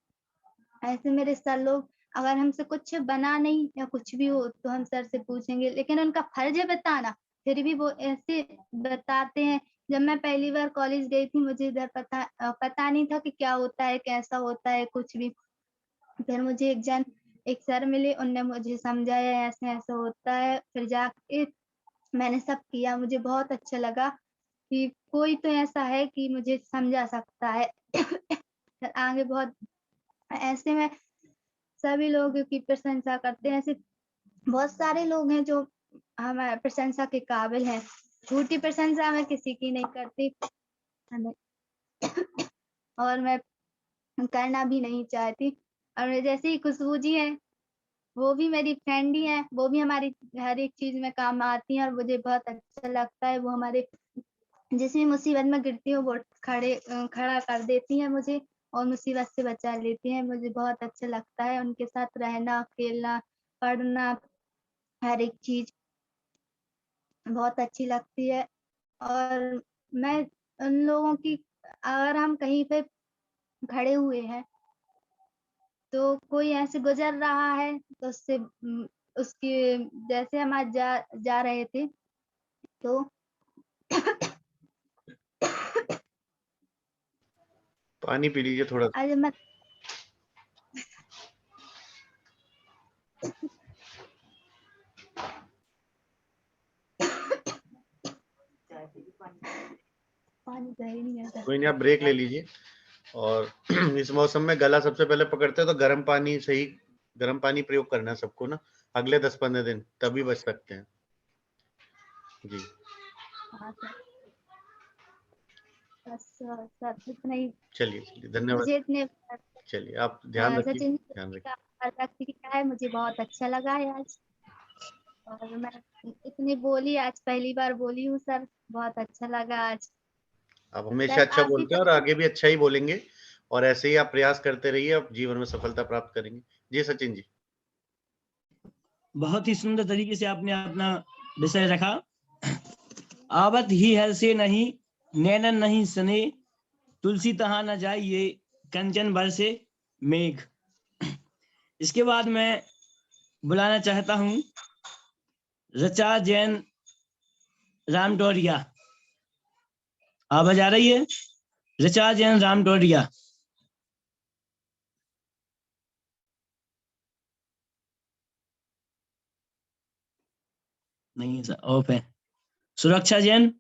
ऐसे मेरे सर लोग अगर हमसे कुछ बना नहीं या कुछ भी हो तो हम सर से पूछेंगे, लेकिन उनका फर्ज है बताना, फिर भी वो ऐसे बताते हैं। जब मैं पहली बार कॉलेज गई थी मुझे इधर पता नहीं था कि क्या होता है, कैसा होता है, कुछ भी। फिर मुझे एक सर मिले, उनने मुझे समझाया ऐसे ऐसे होता है, फिर जाके मैंने सब किया। मुझे बहुत अच्छा लगा कि कोई तो ऐसा है कि मुझे समझा सकता है। आगे बहुत ऐसे में सभी लोगों की प्रशंसा करते हैं। ऐसे बहुत सारे लोग हैं जो हमारे प्रशंसा के काबिल हैं। झूठी प्रशंसा मैं किसी की नहीं करती और मैं करना भी नहीं चाहती। और जैसे ही खुशबू जी हैं, वो भी मेरी फ्रेंड ही हैं, वो भी हमारी हर एक चीज में काम आती हैं और मुझे बहुत अच्छा लगता है। वो हमारे जिस भी मुसीबत में गिरती हूँ वो खड़ा कर देती हैं मुझे और मुसीबत से बचा लेती हैं। मुझे बहुत अच्छा लगता है उनके साथ रहना, खेलना, पढ़ना, हर एक चीज बहुत अच्छी लगती है। और मैं उन लोगों की, अगर हम कहीं पे खड़े हुए हैं तो कोई ऐसे गुजर रहा है तो उससे उसकी जैसे हम आज जा रहे थे तो पानी पी लीजिए थोड़ा। आज मैं पानी सही नहीं आता। कोई नहीं, आप ब्रेक ले लीजिए। और इस मौसम में गला सबसे पहले पकड़ते हैं तो गर्म पानी सही, गर्म पानी प्रयोग करना है सबको ना, अगले 10-15 दिन, तभी बच सकते हैं जी। हाँ सर, बस सर इतना ही। चलिए धन्यवाद। मुझे इतने चलिए आप ध्यान रखिए, सचिन ध्यान रखिए। का व्यक्त किया है, मुझे बहुत अच्छा लगा है आज। और मैं इतनी बोली आज, पहली बार बोली हूँ सर, बहुत अच्छा लगा आज। आप हमेशा सर अच्छा आपकी बोलते हैं और आगे भी अच्छा ही बोलेंगे, और ऐसे ही आप प्रयास करते रहिए, आप जीवन में सफलता प्राप्त करेंगे। जी सचिन जी। बहुत ही सुंदर तरीके से आपने अपना विषय रखा। आवत ही हर से नहीं, नैनन नहीं सने, तुलसी तहाँ न जाइए, कंचन बरसे मेघ। इसके बाद मैं बुलाना चाहता हूँ ऋचा जैन रामडोरिया। आवाज आ रही है? ऋचा जैन रामडोरिया। नहीं है सर, ऑफ है। सुरक्षा जैन।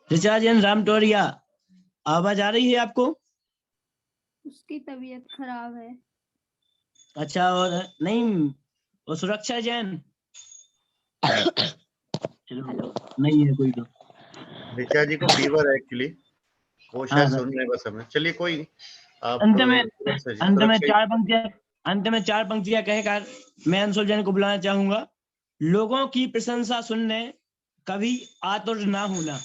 ऋचा जैन रामडोरिया, आवाज आ रही है आपको? उसकी तबीयत खराब है। अच्छा, और नहीं, वो सुरक्षा जैन चलो नहीं है कोई तो। ऋचा जी को फीवर है एक्चुअली, वो हाँ शायद सर। सुन रहे हैं बस हमें। चलिए कोई नहीं, आप अंत में सुरक्षा जी, अंत में सुरक्षा जी। चार पंक्तियां कहकर मैं अंशुल जैन को बुलाना चाहूंगा। लोगों की प्रशंसा सुनने कभी आतुर ना होना,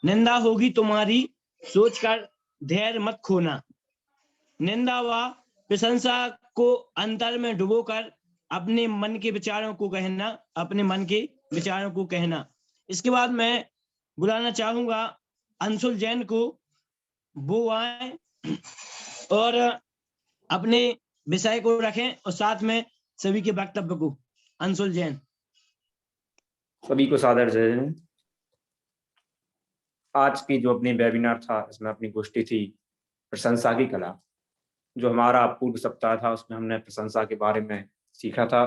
निंदा होगी तुम्हारी सोचकर धैर्य मत खोना, निंदा व प्रशंसा को अंतर में डुबोकर अपने मन के विचारों को कहना, अपने मन के विचारों को कहना। इसके बाद मैं बुलाना चाहूंगा अंशुल जैन को, वो आए और अपने विषय को रखें और साथ में सभी के वक्तव्य को। अंशुल जैन। सभी को सादर जय हिंद। आज की जो अपनी वेबिनार था, इसमें अपनी गोष्ठी थी प्रशंसा की कला। जो हमारा पूर्व सप्ताह था उसमें हमने प्रशंसा के बारे में सीखा था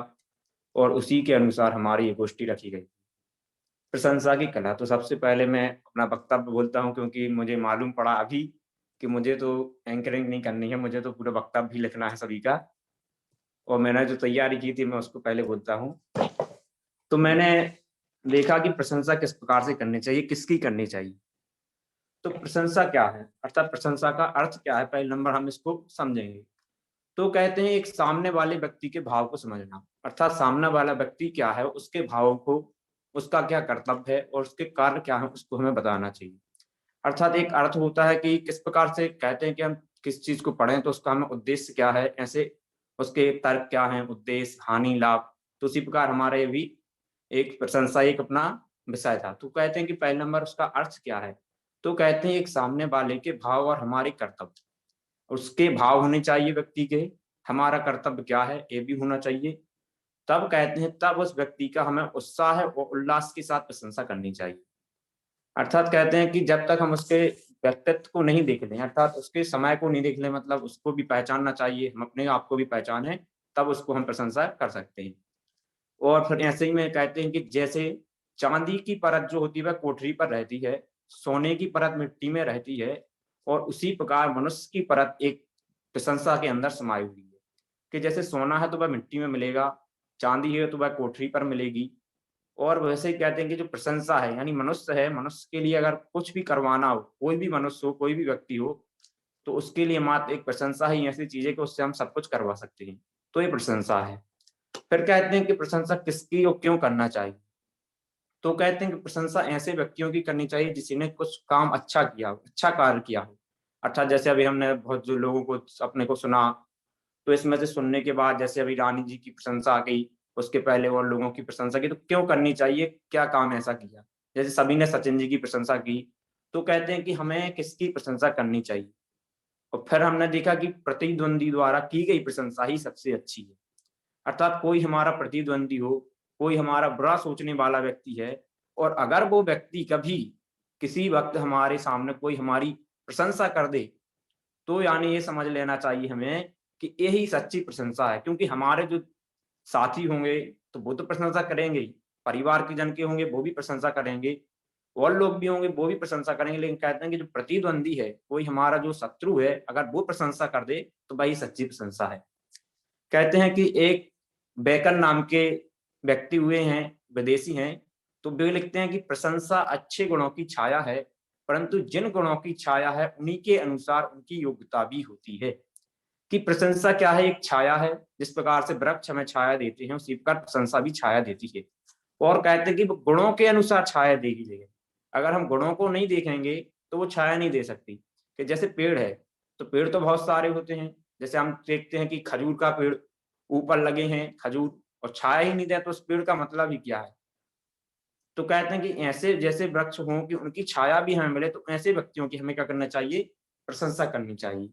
और उसी के अनुसार हमारी ये गोष्ठी रखी गई। प्रशंसा की कला, तो सबसे पहले मैं अपना वक्तव्य बोलता हूं, क्योंकि मुझे मालूम पड़ा अभी कि मुझे तो एंकरिंग नहीं करनी है, मुझे तो पूरा वक्तव्य भी लिखना है सभी का, और मैंने जो तैयारी की थी मैं उसको पहले बोलता हूं। तो मैंने देखा कि प्रशंसा किस प्रकार से करनी चाहिए, किसकी करनी चाहिए। तो प्रशंसा क्या है, अर्थात प्रशंसा का अर्थ क्या है, पहले नंबर हम इसको समझेंगे। तो कहते हैं एक सामने वाले व्यक्ति के भाव को समझना, अर्थात सामने वाला व्यक्ति क्या है, उसके भाव को, उसका क्या कर्तव्य है और उसके कार्य क्या है, उसको हमें बताना चाहिए। अर्थात एक अर्थ होता है कि किस प्रकार से कहते हैं कि हम किस चीज को पढ़ें तो उसका हमें उद्देश्य क्या है, ऐसे उसके तर्क क्या है, उद्देश्य, हानि, लाभ। तो उसी प्रकार हमारे भी एक प्रशंसा एक अपना विषय था। तो कहते हैं कि पहले नंबर उसका अर्थ क्या है, तो कहते हैं एक सामने वाले के भाव और हमारे कर्तव्य, उसके भाव होने चाहिए व्यक्ति के, हमारा कर्तव्य क्या है ये भी होना चाहिए। तब कहते हैं तब उस व्यक्ति का हमें उत्साह और उल्लास के साथ प्रशंसा करनी चाहिए। अर्थात कहते हैं कि जब तक हम उसके व्यक्तित्व को नहीं देख लें, अर्थात उसके समय को नहीं देख लें, मतलब उसको भी पहचानना चाहिए, हम अपने आप को भी पहचाने, तब उसको हम प्रशंसा कर सकते हैं। और फिर ऐसे ही में कहते हैं कि जैसे चांदी की परत जो होती है वह कोठरी पर रहती है, सोने की परत मिट्टी में रहती है, और उसी प्रकार मनुष्य की परत एक प्रशंसा के अंदर समाई हुई है कि जैसे सोना है तो वह मिट्टी में मिलेगा, चांदी है तो वह कोठरी पर मिलेगी। और वैसे ही कहते हैं कि जो प्रशंसा है, यानी मनुष्य है, मनुष्य के लिए अगर कुछ भी करवाना हो, कोई भी मनुष्य हो, कोई भी व्यक्ति हो, तो उसके लिए मात्र एक प्रशंसा ही ऐसी चीज है कि उससे हम सब कुछ करवा सकते हैं। तो ये प्रशंसा है। फिर कहते हैं कि प्रशंसा किसकी और क्यों करना चाहिए, तो कहते हैं कि प्रशंसा ऐसे व्यक्तियों की करनी चाहिए जिसने कुछ काम अच्छा किया हो, अच्छा कार्य किया हो। अर्थात जैसे अभी हमने बहुत जो लोगों को अपने को सुना, तो इसमें से सुनने के बाद जैसे अभी रानी जी की प्रशंसा आ गई, उसके पहले और लोगों की प्रशंसा की, तो क्यों करनी चाहिए, क्या काम ऐसा किया। जैसे सभी ने सचिन जी की प्रशंसा की, तो कहते हैं कि हमें किसकी प्रशंसा करनी चाहिए, और फिर हमने देखा कि प्रतिद्वंदी द्वारा की गई प्रशंसा ही सबसे अच्छी है। अर्थात कोई हमारा प्रतिद्वंदी हो, कोई हमारा बुरा सोचने वाला व्यक्ति है, और अगर वो व्यक्ति कभी किसी वक्त हमारे सामने कोई हमारी प्रशंसा कर दे, तो यानी ये समझ लेना चाहिए हमें कि यही सच्ची प्रशंसा है। क्योंकि हमारे जो साथी होंगे तो वो तो प्रशंसा करेंगे ही, परिवार के जन के होंगे वो भी प्रशंसा करेंगे, और लोग भी होंगे वो भी प्रशंसा करेंगे। लेकिन कहते हैं कि जो प्रतिद्वंदी है, कोई हमारा जो शत्रु है, अगर वो प्रशंसा कर दे तो वही सच्ची प्रशंसा है। कहते हैं कि एक बेकन नाम के व्यक्ति हुए हैं, विदेशी हैं, तो वे लिखते हैं कि प्रशंसा अच्छे गुणों की छाया है, परंतु जिन गुणों की छाया है उन्हीं के अनुसार उनकी योग्यता भी होती है। कि प्रशंसा क्या है? एक छाया है। जिस प्रकार से वृक्ष हमें छाया देते हैं, उसी प्रकार प्रशंसा भी छाया देती है। और कहते हैं कि गुणों के अनुसार छाया देगी। लेकिन अगर हम गुणों को नहीं देखेंगे तो वो छाया नहीं दे सकती। कि जैसे पेड़ है, तो पेड़ तो बहुत सारे होते हैं। जैसे हम देखते हैं कि खजूर का पेड़ ऊपर लगे हैं खजूर, और छाया ही नहीं दे तो उस पेड़ का मतलब ही क्या है? तो कहते हैं कि ऐसे जैसे वृक्ष हों कि उनकी छाया भी हमें मिले, तो ऐसे व्यक्तियों की हमें क्या करना चाहिए? प्रशंसा करनी चाहिए।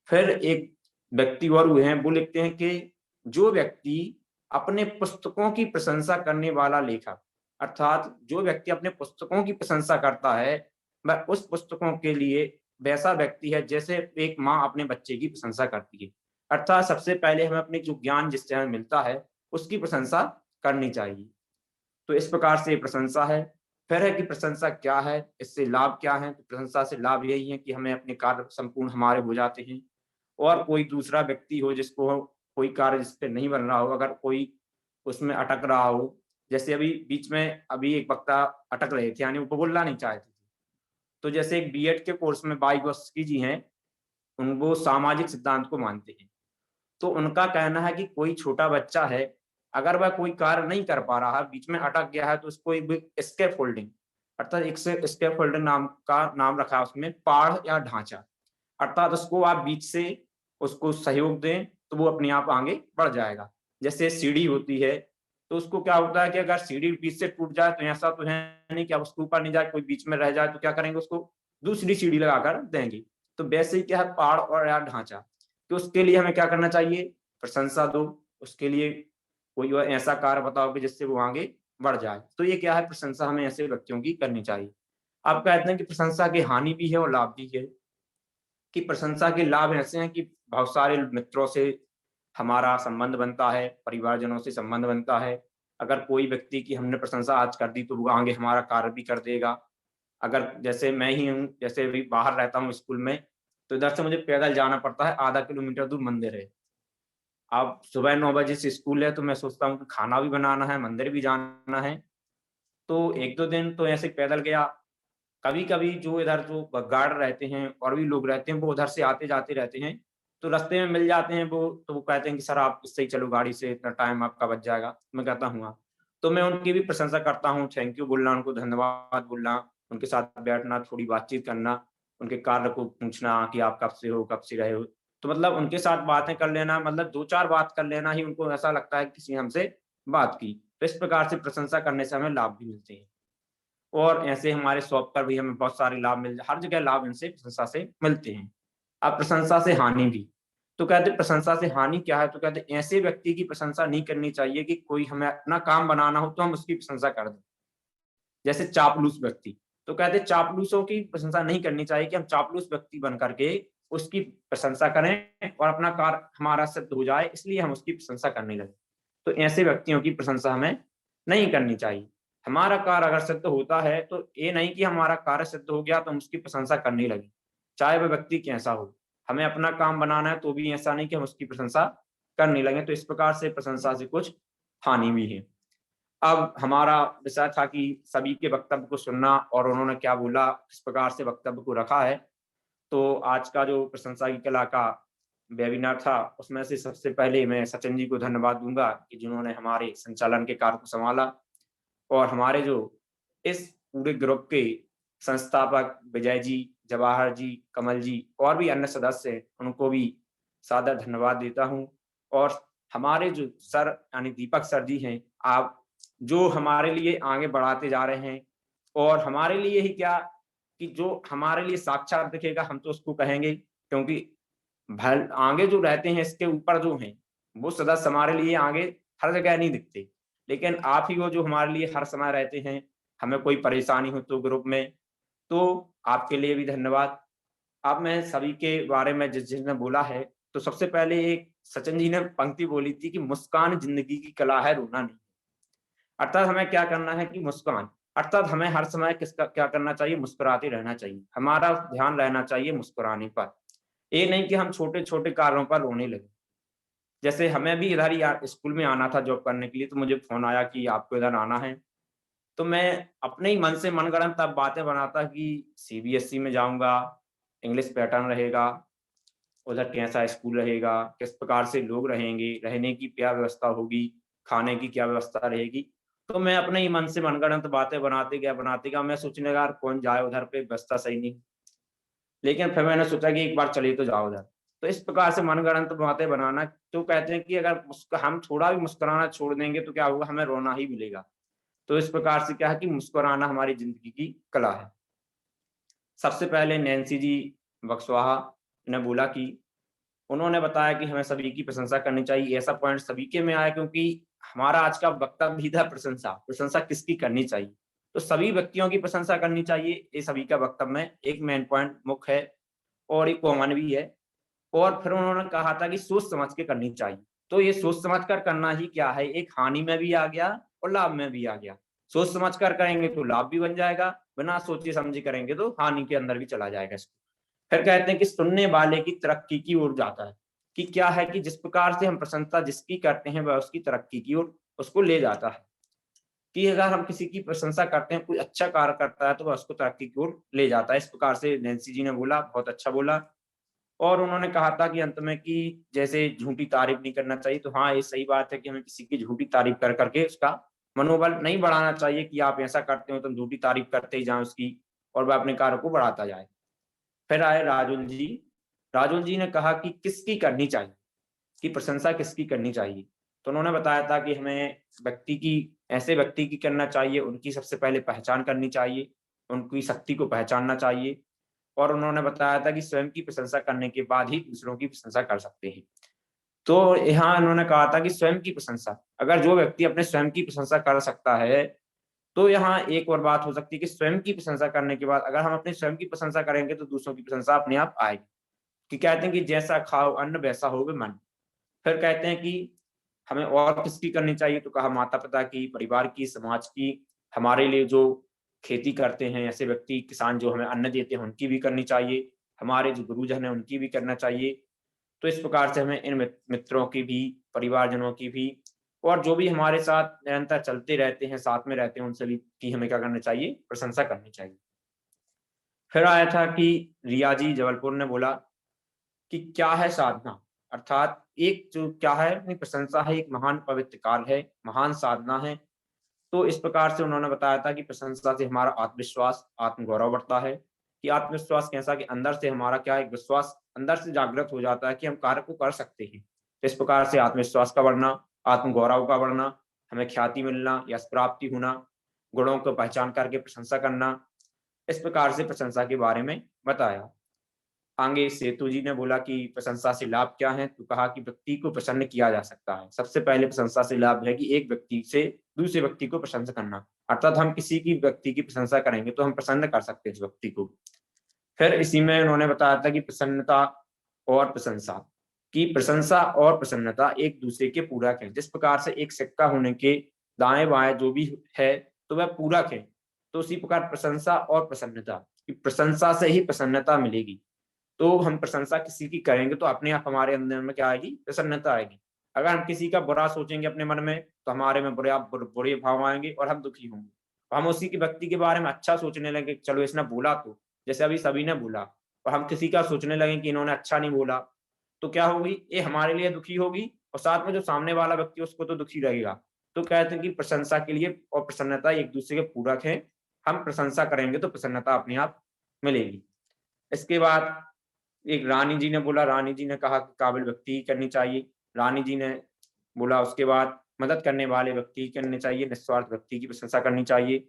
फिर एक व्यक्ति और हुए हैं, वो लिखते हैं कि जो व्यक्ति अपने पुस्तकों की प्रशंसा करने वाला लेखक, अर्थात जो व्यक्ति अपने पुस्तकों की प्रशंसा करता है, वह उस पुस्तकों के लिए वैसा व्यक्ति है जैसे एक माँ अपने बच्चे की प्रशंसा करती है। अर्थात सबसे पहले हमें अपने जो ज्ञान जिससे हमें मिलता है उसकी प्रशंसा करनी चाहिए। तो इस प्रकार से प्रशंसा है। फिर है कि प्रशंसा क्या है, इससे लाभ क्या है? तो प्रशंसा से लाभ यही है कि हमें अपने कार्य संपूर्ण हमारे हो जाते हैं, और कोई दूसरा व्यक्ति हो जिसको कोई कार्य जिस पे नहीं बन रहा हो, अगर कोई उसमें अटक रहा हो, जैसे अभी बीच में अभी एक वक्ता अटक रहे थे, यानी वो बोलना नहीं चाहते थे। तो जैसे एक बीएड के कोर्स में वाइगोत्स्की जी हैं, वो सामाजिक सिद्धांत को मानते हैं। तो उनका कहना है कि कोई छोटा बच्चा है, अगर वह कोई कार्य नहीं कर पा रहा, बीच में अटक गया है, तो उसको एक स्कैफोल्डिंग, अर्थात एक स्कैफोल्डिंग नाम रखा है उसमें, पाढ़ या ढांचा। अर्थात उसको आप बीच से उसको सहयोग दें तो वो अपने आप आगे बढ़ जाएगा। जैसे सीढ़ी होती है, तो उसको क्या होता है कि अगर सीढ़ी बीच से टूट जाए तो ऐसा तो है नहीं कि अब उसके ऊपर नहीं जाए, कोई बीच में रह जाए तो क्या करेंगे? उसको दूसरी सीढ़ी लगाकर देंगे। तो वैसे ही क्या है पाड़ और या ढांचा, तो उसके लिए हमें क्या करना चाहिए? प्रशंसा दो, उसके लिए कोई ऐसा कार्य बताओ कि जिससे वो आगे बढ़ जाए। तो ये क्या है? प्रशंसा हमें ऐसे व्यक्तियों की करनी चाहिए। आप कहते हैं कि प्रशंसा की हानि भी है और लाभ भी है। कि प्रशंसा के लाभ ऐसे हैं कि बहुत सारे मित्रों से हमारा संबंध बनता है, परिवारजनों से संबंध बनता है। अगर कोई व्यक्ति की हमने प्रशंसा आज कर दी तो वो आगे हमारा कार्य भी कर देगा। अगर जैसे मैं ही हूँ, जैसे अभी बाहर रहता हूँ स्कूल में, तो इधर से मुझे पैदल जाना पड़ता है, आधा किलोमीटर दूर मंदिर है। अब सुबह 9 बजे से स्कूल है, तो मैं सोचता हूँ कि खाना भी बनाना है, मंदिर भी जाना है। तो 1-2 दिन तो ऐसे पैदल गया। कभी-कभी जो इधर जो गार्ड रहते हैं और भी लोग रहते हैं, वो उधर से आते-जाते रहते हैं, तो रास्ते में मिल जाते हैं वो, तो वो कहते हैं कि सर आप इससे ही चलो गाड़ी से, इतना टाइम आपका बच जाएगा। मैं कहता हूँ हाँ। तो मैं उनकी भी प्रशंसा करता हूँ, थैंक यू बोलना, उनको धन्यवाद बोलना, उनके साथ बैठना, थोड़ी बातचीत करना, उनके कार्य को पूछना कि आप कब से हो, कब से रहे हो। तो मतलब उनके साथ बातें कर लेना, मतलब 2-4 बात कर लेना ही उनको ऐसा लगता है कि किसी ने हमसे बात की। तो इस प्रकार से प्रशंसा करने से हमें लाभ भी मिलते हैं। और ऐसे हमारे शॉप पर भी हमें बहुत सारे लाभ हर जगह लाभ इनसे प्रशंसा से मिलते हैं। अब प्रशंसा से हानि भी। तो कहते प्रशंसा से हानि क्या है? तो कहते ऐसे व्यक्ति की प्रशंसा नहीं करनी चाहिए कि कोई हमें अपना काम बनाना हो तो हम उसकी प्रशंसा कर दें। जैसे चापलूस व्यक्ति, तो कहते चापलूसों की प्रशंसा नहीं करनी चाहिए कि हम चापलूस व्यक्ति बन करके उसकी प्रशंसा करें और अपना कार्य हमारा सिद्ध हो जाए, इसलिए हम उसकी प्रशंसा करने लगे। तो ऐसे व्यक्तियों की प्रशंसा हमें नहीं करनी चाहिए। हमारा कार्य अगर सिद्ध होता है तो ये नहीं कि हमारा कार्य सिद्ध हो गया तो हम उसकी प्रशंसा करने लगे, चाहे वह व्यक्ति कैसा हो। हमें अपना काम बनाना है तो भी ऐसा नहीं कि हम उसकी प्रशंसा करने लगे। तो इस प्रकार से प्रशंसा से कुछ हानि भी है। अब हमारा विषय था कि सभी के वक्तव्य को सुनना और उन्होंने क्या बोला, किस प्रकार से वक्तव्य को रखा है। तो आज का जो प्रशंसा की कला का वेबिनार था, उसमें से सबसे पहले मैं सचिन जी को धन्यवाद दूंगा कि जिन्होंने हमारे संचालन के कार्य को संभाला, और हमारे जो इस पूरे ग्रुप के संस्थापक विजय जी, जवाहर जी, कमल जी और भी अन्य सदस्य हैं, उनको भी सादर धन्यवाद देता हूँ। और हमारे जो सर यानी दीपक सर जी हैं, आप जो हमारे लिए आगे बढ़ाते जा रहे हैं, और हमारे लिए ही क्या कि जो हमारे लिए साक्षात दिखेगा हम तो उसको कहेंगे, क्योंकि भल आगे जो रहते हैं इसके ऊपर जो हैं वो सदस्य हमारे लिए आगे हर जगह नहीं दिखते, लेकिन आप ही वो जो हमारे लिए हर समय रहते हैं। हमें कोई परेशानी हो तो ग्रुप में, तो आपके लिए भी धन्यवाद। अब मैं सभी के बारे में जिसने बोला है, तो सबसे पहले एक सचिन जी ने पंक्ति बोली थी कि मुस्कान जिंदगी की कला है, रोना नहीं। अर्थात हमें क्या करना है कि मुस्कान, अर्थात हमें हर समय किसका क्या करना चाहिए, मुस्कुराते रहना चाहिए। हमारा ध्यान रहना चाहिए मुस्कुराने पर। ये नहीं कि हम छोटे-छोटे कारणों पर रोने लगे। जैसे हमें भी इधर ही स्कूल में आना था जॉब करने के लिए, तो मुझे फ़ोन आया कि आपको इधर आना है। तो मैं अपने ही मन से मनगढ़ंत तब बातें बनाता कि सीबीएसई में जाऊँगा, इंग्लिश पैटर्न रहेगा, उधर कैसा स्कूल रहेगा, किस प्रकार से लोग रहेंगे, रहने की क्या व्यवस्था होगी, खाने की क्या व्यवस्था रहेगी। तो मैं अपने ही मन से मनगढ़ंत बातें बनाते गया। मैं सोचने लगा यार कौन जाए उधर पे, व्यवस्था सही नहीं। लेकिन फिर मैंने सोचा कि एक बार चले तो जाओ उधर। तो इस प्रकार से मनगढ़ंत बातें बनाना, तो कहते हैं कि अगर हम थोड़ा भी मुस्कुराना छोड़ देंगे तो क्या होगा, हमें रोना ही मिलेगा। तो इस प्रकार से क्या है कि मुस्कुराना हमारी ज़िंदगी की कला है। सबसे पहले नैन्सी जी बक्सवाहा ने बोला कि उन्होंने बताया कि हमें सभी की प्रशंसा करनी चाहिए। ऐसा पॉइंट सभी के में आया क्योंकि हमारा आज का वक्तव्य भी था प्रशंसा। प्रशंसा किसकी करनी चाहिए? तो सभी व्यक्तियों की प्रशंसा करनी चाहिए। ये सभी का वक्तव्य में एक मेन पॉइंट मुख्य है और एक कॉमन भी है। और फिर उन्होंने कहा था कि सोच समझ के करनी चाहिए। तो ये सोच समझ कर करना ही क्या है, एक हानि में भी आ गया और लाभ में भी आ गया। सोच समझ कर करेंगे तो लाभ भी बन जाएगा, बिना सोचे समझे करेंगे तो हानि के अंदर भी चला जाएगा इसको। फिर कहते हैं कि सुनने वाले की तरक्की की ओर जाता है, कि क्या है कि जिस प्रकार से हम प्रशंसा जिसकी करते हैं वह उसकी तरक्की की ओर उसको ले जाता है। कि अगर हम किसी की प्रशंसा करते हैं, कोई अच्छा कार्य करता है तो वह उसको तरक्की की ओर ले जाता है। इस प्रकार से नैन्सी जी ने बोला, बहुत अच्छा बोला। और उन्होंने कहा था कि अंत में कि जैसे झूठी तारीफ नहीं करना चाहिए। तो हाँ, ये सही बात है कि हमें किसी की झूठी तारीफ कर करके उसका मनोबल नहीं बढ़ाना चाहिए कि आप ऐसा करते हो तो हम झूठी तारीफ करते ही जाएं उसकी और वह अपने कार्य को बढ़ाता जाए। फिर आए राजुल जी। राजुल जी ने कहा कि किसकी करनी चाहिए, कि प्रशंसा किसकी करनी चाहिए। तो उन्होंने बताया था कि हमें व्यक्ति की ऐसे व्यक्ति की करना चाहिए, उनकी सबसे पहले पहचान करनी चाहिए, उनकी शक्ति को पहचानना चाहिए। और उन्होंने बताया था कि स्वयं की प्रशंसा करने के बाद ही दूसरों की प्रशंसा कर सकते हैं। तो यहाँ उन्होंने कहा था कि स्वयं की प्रशंसा, अगर जो व्यक्ति अपने स्वयं की प्रशंसा कर सकता है, तो यहाँ एक और बात हो सकती है कि स्वयं की प्रशंसा करने के बाद अगर हम अपने स्वयं की प्रशंसा करेंगे तो दूसरों की प्रशंसा अपने आप आएगी। कि कहते हैं कि जैसा खाओ अन्न वैसा होवे मन। फिर कहते हैं कि हमें और किसकी करनी चाहिए, तो कहा माता-पिता की, परिवार की, समाज की, हमारे लिए जो खेती करते हैं ऐसे व्यक्ति, किसान जो हमें अन्न देते हैं उनकी भी करनी चाहिए, हमारे जो गुरुजन हैं उनकी भी करना चाहिए। तो इस प्रकार से हमें इन मित्रों की भी, परिवारजनों की भी और जो भी हमारे साथ निरंतर चलते रहते हैं, साथ में रहते हैं, उन सभी की हमें क्या करना चाहिए, प्रशंसा करनी चाहिए। फिर आया था कि रिया जी जबलपुर ने बोला कि क्या है साधना? अर्थात एक जो क्या है अपनी प्रशंसा है, एक महान पवित्र कार्य है, महान साधना है। तो इस प्रकार से उन्होंने बताया था कि प्रशंसा से हमारा आत्मविश्वास, आत्मगौरव बढ़ता है। कि आत्मविश्वास कैसा, कि अंदर से हमारा क्या एक विश्वास अंदर से जागृत हो जाता है कि हम कार्य को कर सकते हैं। इस प्रकार से आत्मविश्वास का बढ़ना, आत्मगौरव का बढ़ना, हमें ख्याति मिलना, यश प्राप्ति होना, गुणों को पहचान करके प्रशंसा करना। इस प्रकार से प्रशंसा के बारे में बताया। आगे सेतु जी ने बोला कि प्रशंसा से लाभ क्या है? तो कहा कि व्यक्ति को प्रसन्न किया जा सकता है। सबसे पहले प्रशंसा से लाभ है कि एक व्यक्ति से दूसरे व्यक्ति को प्रशंसा करना। अर्थात हम किसी की व्यक्ति की प्रशंसा करेंगे तो हम प्रसन्न कर सकते हैं इस व्यक्ति को। फिर इसी में उन्होंने बताया था कि प्रसन्नता और प्रशंसा, कि प्रशंसा और प्रसन्नता एक दूसरे के पूरक हैं। जिस प्रकार से एक सिक्का होने के दाएं-बाएं जो भी है तो वह पूरक है। तो उसी प्रकार प्रशंसा और प्रसन्नता, कि प्रशंसा से ही प्रसन्नता मिलेगी। तो हम प्रशंसा किसी की करेंगे तो अपने आप हमारे अंदर में क्या आएगी, प्रसन्नता आएगी। अगर हम किसी का बुरा सोचेंगे अपने मन में तो हमारे में बुरे भाव आएंगे और हम दुखी होंगे। हम उसी की व्यक्ति के बारे में अच्छा सोचने लगे, चलो इसने बोला तो, जैसे अभी सभी ने बोला, और हम किसी का सोचने लगे कि इन्होंने अच्छा नहीं बोला, तो क्या होगी, ये हमारे लिए दुखी होगी और साथ में जो सामने वाला व्यक्ति उसको तो दुखी रहेगा। तो कहते हैं कि प्रशंसा के लिए और प्रसन्नता एक दूसरे के पूरक है। हम प्रशंसा करेंगे तो प्रसन्नता अपने आप मिलेगी। इसके बाद एक रानी जी ने बोला, रानी जी ने कहा कि काबिल व्यक्ति ही करनी चाहिए। रानी जी ने बोला उसके बाद मदद करने वाले व्यक्ति ही करने चाहिए, निस्वार्थ व्यक्ति की प्रशंसा करनी चाहिए।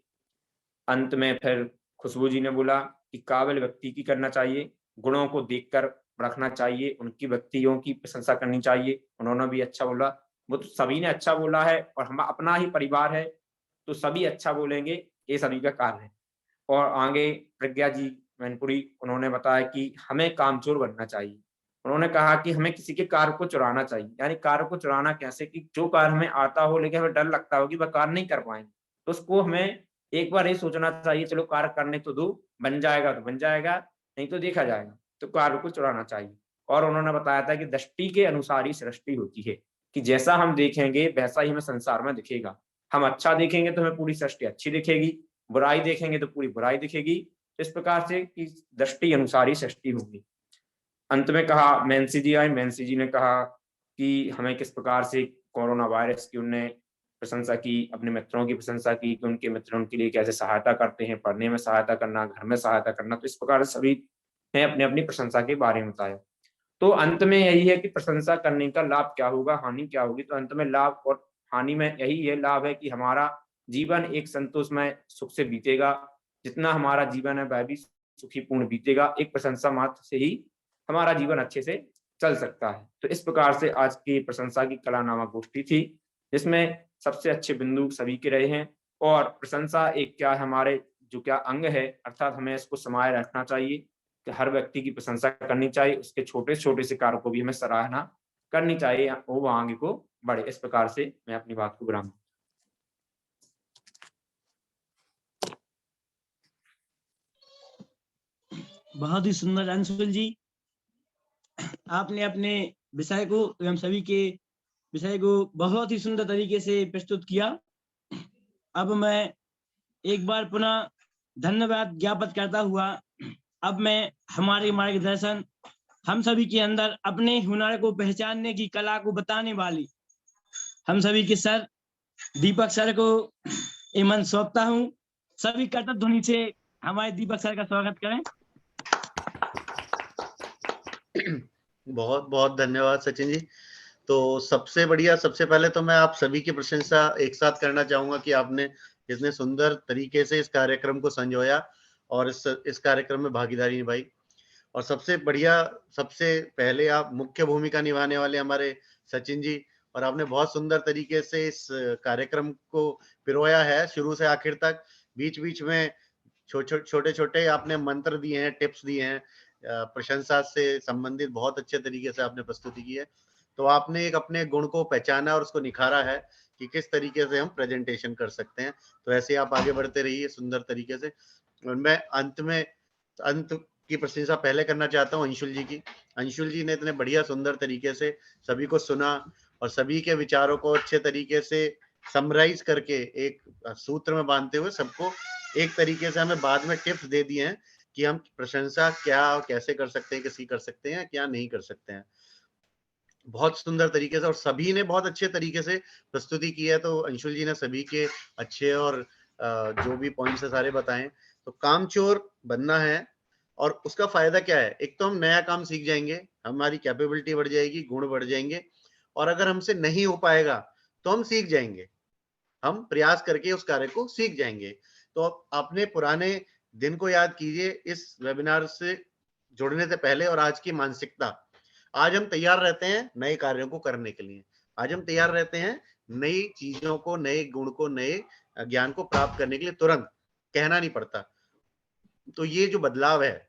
अंत में फिर खुशबू जी ने बोला कि काबिल व्यक्ति की करना चाहिए, गुणों को देखकर रखना चाहिए, उनकी व्यक्तियों की प्रशंसा करनी चाहिए। उन्होंने भी अच्छा बोला, वो तो सभी ने अच्छा बोला है और हम अपना ही परिवार है, तो सभी अच्छा बोलेंगे, ये सभी का कार्य है। और आगे प्रज्ञा जी मैनपुरी, उन्होंने बताया कि हमें कामचोर बनना चाहिए। उन्होंने कहा कि हमें किसी के कार्य को चुराना चाहिए, यानी कार्य को चुराना कैसे, कि जो कार्य हमें आता हो लेकिन हमें डर लगता हो कि वह कार्य नहीं कर पाएंगे, तो उसको हमें एक बार ये सोचना चाहिए, चलो कार्य करने तो दो, बन जाएगा तो बन जाएगा, नहीं तो देखा जाएगा, तो कार्य को चुराना चाहिए। और उन्होंने बताया था कि दृष्टि के अनुसार ही सृष्टि होती है, कि जैसा हम देखेंगे वैसा ही हमें संसार में दिखेगा। हम अच्छा देखेंगे तो हमें पूरी सृष्टि अच्छी दिखेगी, बुराई देखेंगे तो पूरी बुराई दिखेगी। इस प्रकार से कि दृष्टि अनुसार ही सृष्टि होगी। अंत में कहा मैंसी जी आए, मैंसी जी ने कहा कि हमें किस प्रकार से कोरोना वायरस की उनने प्रशंसा की, अपने मित्रों की प्रशंसा की कि उनके मित्र उनके लिए कैसे सहायता करते हैं, पढ़ने में सहायता करना, घर में सहायता करना। तो इस प्रकार से सभी ने अपनी अपनी प्रशंसा के बारे में बताया। तो अंत में यही है कि प्रशंसा करने का लाभ क्या होगा, हानि क्या होगी। तो अंत में लाभ और हानि में यही है, लाभ है कि हमारा जीवन एक संतोषमय सुख से बीतेगा, जितना हमारा जीवन है वह भी सुखीपूर्ण बीतेगा। एक प्रशंसा मात्र से ही हमारा जीवन अच्छे से चल सकता है। तो इस प्रकार से आज की प्रशंसा की कला नामक गोष्ठी थी, जिसमें सबसे अच्छे बिंदु सभी के रहे हैं। और प्रशंसा एक क्या है, हमारे जो क्या अंग है, अर्थात हमें इसको समाये रखना चाहिए कि हर व्यक्ति की प्रशंसा करनी चाहिए, उसके छोटे छोटे से कार्य को भी हमें सराहना करनी चाहिए, वो आगे को बढ़े। इस प्रकार से मैं अपनी बात को विराम। बहुत ही सुंदर अंशुल जी, आपने अपने विषय को एवं सभी के विषय को बहुत ही सुंदर तरीके से प्रस्तुत किया। अब मैं एक बार पुनः धन्यवाद ज्ञापित करता हुआ, अब मैं हमारे मार्गदर्शन, हम सभी के अंदर अपने हुनर को पहचानने की कला को बताने वाली हम सभी के सर दीपक सर को ये मंच सौंपता हूँ। सभी कर्तव्य ध्वनि से हमारे दीपक सर का स्वागत करें। बहुत बहुत धन्यवाद सचिन जी। तो सबसे बढ़िया, सबसे पहले तो मैं आप सभी की प्रशंसा एक साथ करना चाहूंगा कि आपने इतने सुंदर तरीके से इस कार्यक्रम को संजोया और इस कार्यक्रम में भागीदारी निभाई। और सबसे बढ़िया, सबसे पहले आप मुख्य भूमिका निभाने वाले हमारे सचिन जी, और आपने बहुत सुंदर तरीके से इस कार्यक्रम को पिरोया है शुरू से आखिर तक। बीच बीच में छोटे छोटे आपने मंत्र दिए हैं, टिप्स दिए हैं, प्रशंसा से संबंधित बहुत अच्छे तरीके से आपने प्रस्तुति की है। तो आपने एक अपने गुण को पहचाना और उसको निखारा है कि किस तरीके से हम प्रेजेंटेशन कर सकते हैं। तो ऐसे आप आगे बढ़ते रहिए सुंदर तरीके से। और मैं अंत की प्रशंसा पहले करना चाहता हूँ अंशुल जी की। अंशुल जी ने इतने बढ़िया सुंदर तरीके से सभी को सुना और सभी के विचारों को अच्छे तरीके से समराइज करके एक सूत्र में बांधते हुए सबको एक तरीके से हमें बाद में टिप्स दे दिए हैं कि हम प्रशंसा क्या कैसे कर सकते हैं, किसकी कर सकते हैं, क्या नहीं कर सकते हैं। बहुत सुंदर तरीके से और सभी ने बहुत अच्छे तरीके से प्रस्तुति की है। तो अंशुल जी ने सभी के अच्छे और जो भी पॉइंट्स है सारे बताएं। तो कामचोर बनना है और उसका फायदा क्या है, एक तो हम नया काम सीख जाएंगे, हमारी कैपेबिलिटी बढ़ जाएगी, गुण बढ़ जाएंगे। और अगर हमसे नहीं हो पाएगा तो हम सीख जाएंगे, हम प्रयास करके उस कार्य को सीख जाएंगे। तो अपने पुराने दिन को याद कीजिए इस वेबिनार से जुड़ने से पहले और आज की मानसिकता। आज हम तैयार रहते हैं नए कार्यों को करने के लिए, आज हम तैयार रहते हैं नई चीजों को, नए गुण को, नए ज्ञान को प्राप्त करने के लिए। तुरंत कहना नहीं पड़ता। तो ये जो बदलाव है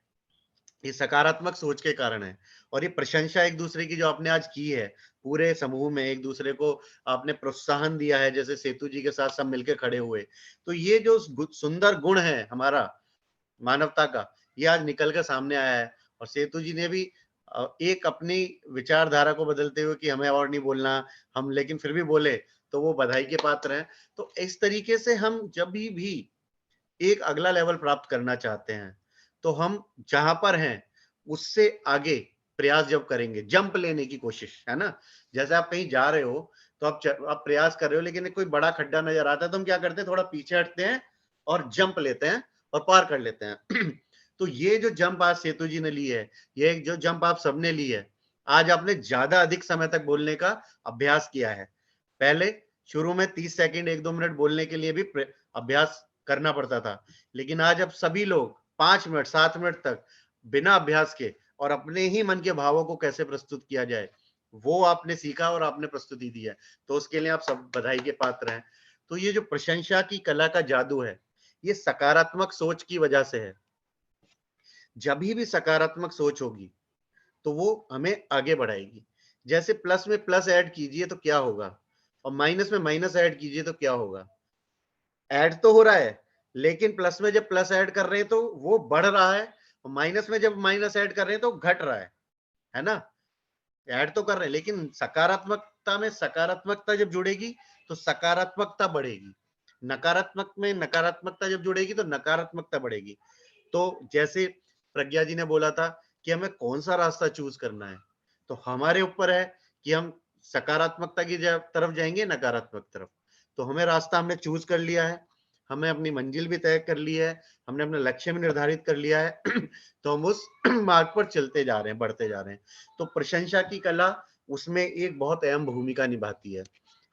ये सकारात्मक सोच के कारण है। और ये प्रशंसा एक दूसरे की जो आपने आज की है, पूरे समूह में एक दूसरे को आपने प्रोत्साहन दिया है, जैसे सेतु जी के साथ सब मिलकर खड़े हुए, तो ये जो सुंदर गुण है हमारा मानवता का, ये आज निकल कर सामने आया है। और सेतु जी ने भी एक अपनी विचारधारा को बदलते हुए कि हमें और नहीं बोलना, हम लेकिन फिर भी बोले, तो वो बधाई के पात्र हैं। तो इस तरीके से हम जब भी एक अगला लेवल प्राप्त करना चाहते हैं तो हम जहां पर हैं उससे आगे प्रयास जब करेंगे, जंप लेने की कोशिश है ना। जैसे आप कहीं जा रहे हो तो आप प्रयास कर रहे हो, लेकिन कोई बड़ा खड्डा नजर आता है तो हम क्या करते हैं, थोड़ा पीछे हटते हैं और जंप लेते हैं और पार कर लेते हैं। तो ये जो जंप आज सेतु जी ने ली है, ये जो जंप आप सबने ली है, आज आपने ज्यादा अधिक समय तक बोलने का अभ्यास किया है। पहले शुरू में 30 सेकंड 1-2 मिनट बोलने के लिए भी अभ्यास करना पड़ता था, लेकिन आज अब सभी लोग 5 मिनट 7 मिनट तक बिना अभ्यास के और अपने ही मन के भावों को कैसे प्रस्तुत किया जाए वो आपने सीखा और आपने प्रस्तुति दी है, तो उसके लिए आप सब बधाई के पात्र हैं। तो ये जो प्रशंसा की कला का जादू है, ये सकारात्मक सोच की वजह से है। जब भी सकारात्मक सोच होगी तो वो हमें आगे बढ़ाएगी। जैसे प्लस में प्लस ऐड कीजिए तो क्या होगा, और माइनस में माइनस ऐड कीजिए तो क्या होगा। ऐड तो हो रहा है, लेकिन प्लस में जब प्लस ऐड कर रहे हैं तो वो बढ़ रहा है, और माइनस में जब माइनस ऐड कर रहे हैं तो घट रहा है ना। ऐड तो कर रहे हैं, लेकिन सकारात्मकता में सकारात्मकता जब जुड़ेगी तो सकारात्मकता बढ़ेगी, नकारात्मक में नकारात्मकता जब जुड़ेगी तो नकारात्मकता बढ़ेगी। तो जैसे प्रज्ञा जी ने बोला था कि हमें कौन सा रास्ता चूज करना है, तो हमारे ऊपर है कि हम सकारात्मकता की तरफ जाएंगे नकारात्मक तरफ। तो हमें रास्ता हमने चूज कर लिया है, हमने अपनी मंजिल भी तय कर ली है, हमने अपना लक्ष्य भी निर्धारित कर लिया है तो हम उस मार्ग पर चलते जा रहे हैं, बढ़ते जा रहे हैं। तो प्रशंसा की कला उसमें एक बहुत अहम भूमिका निभाती है।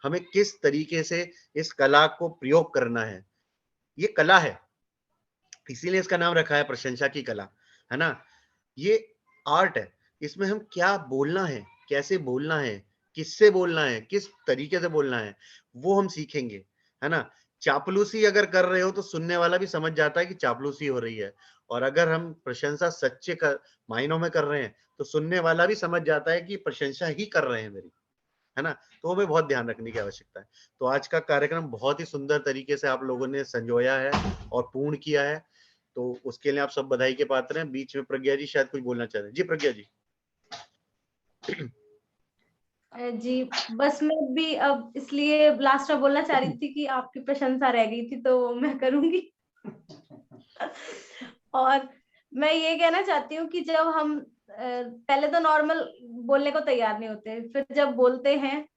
हमें किस तरीके से इस कला को प्रयोग करना है, ये कला है, इसीलिए इसका नाम रखा है प्रशंसा की कला, है ना। ये आर्ट है, इसमें हम क्या बोलना है, कैसे बोलना है, किससे बोलना है, किस तरीके से बोलना है, वो हम सीखेंगे, है ना। चापलूसी अगर कर रहे हो तो सुनने वाला भी समझ जाता है कि चापलूसी हो रही है, और अगर हम प्रशंसा सच्चे मायनों में कर रहे हैं तो सुनने वाला भी समझ जाता है कि प्रशंसा ही कर रहे हैं मेरी, है ना। तो हमें बहुत ध्यान रखने की आवश्यकता है। तो आज का कार्यक्रम बहुत ही सुंदर तरीके से आप लोगों ने संजोया है और पूर्ण किया है, तो उसके लिए आप सब बधाई के पात्र हैं। बीच में प्रज्ञा जी शायद कुछ बोलना चाहते हैं। जी प्रज्ञा जी। जी बस मैं भी अब इसलिए लास्ट में बोलना चाह रही थी कि आपकी प्रशंसा रह गई थी तो मैं करूंगी और मैं ये कहना चाहती हूँ कि जब हम पहले तो नॉर्मल बोलने को तैयार नहीं होते, फिर जब बोलते हैं,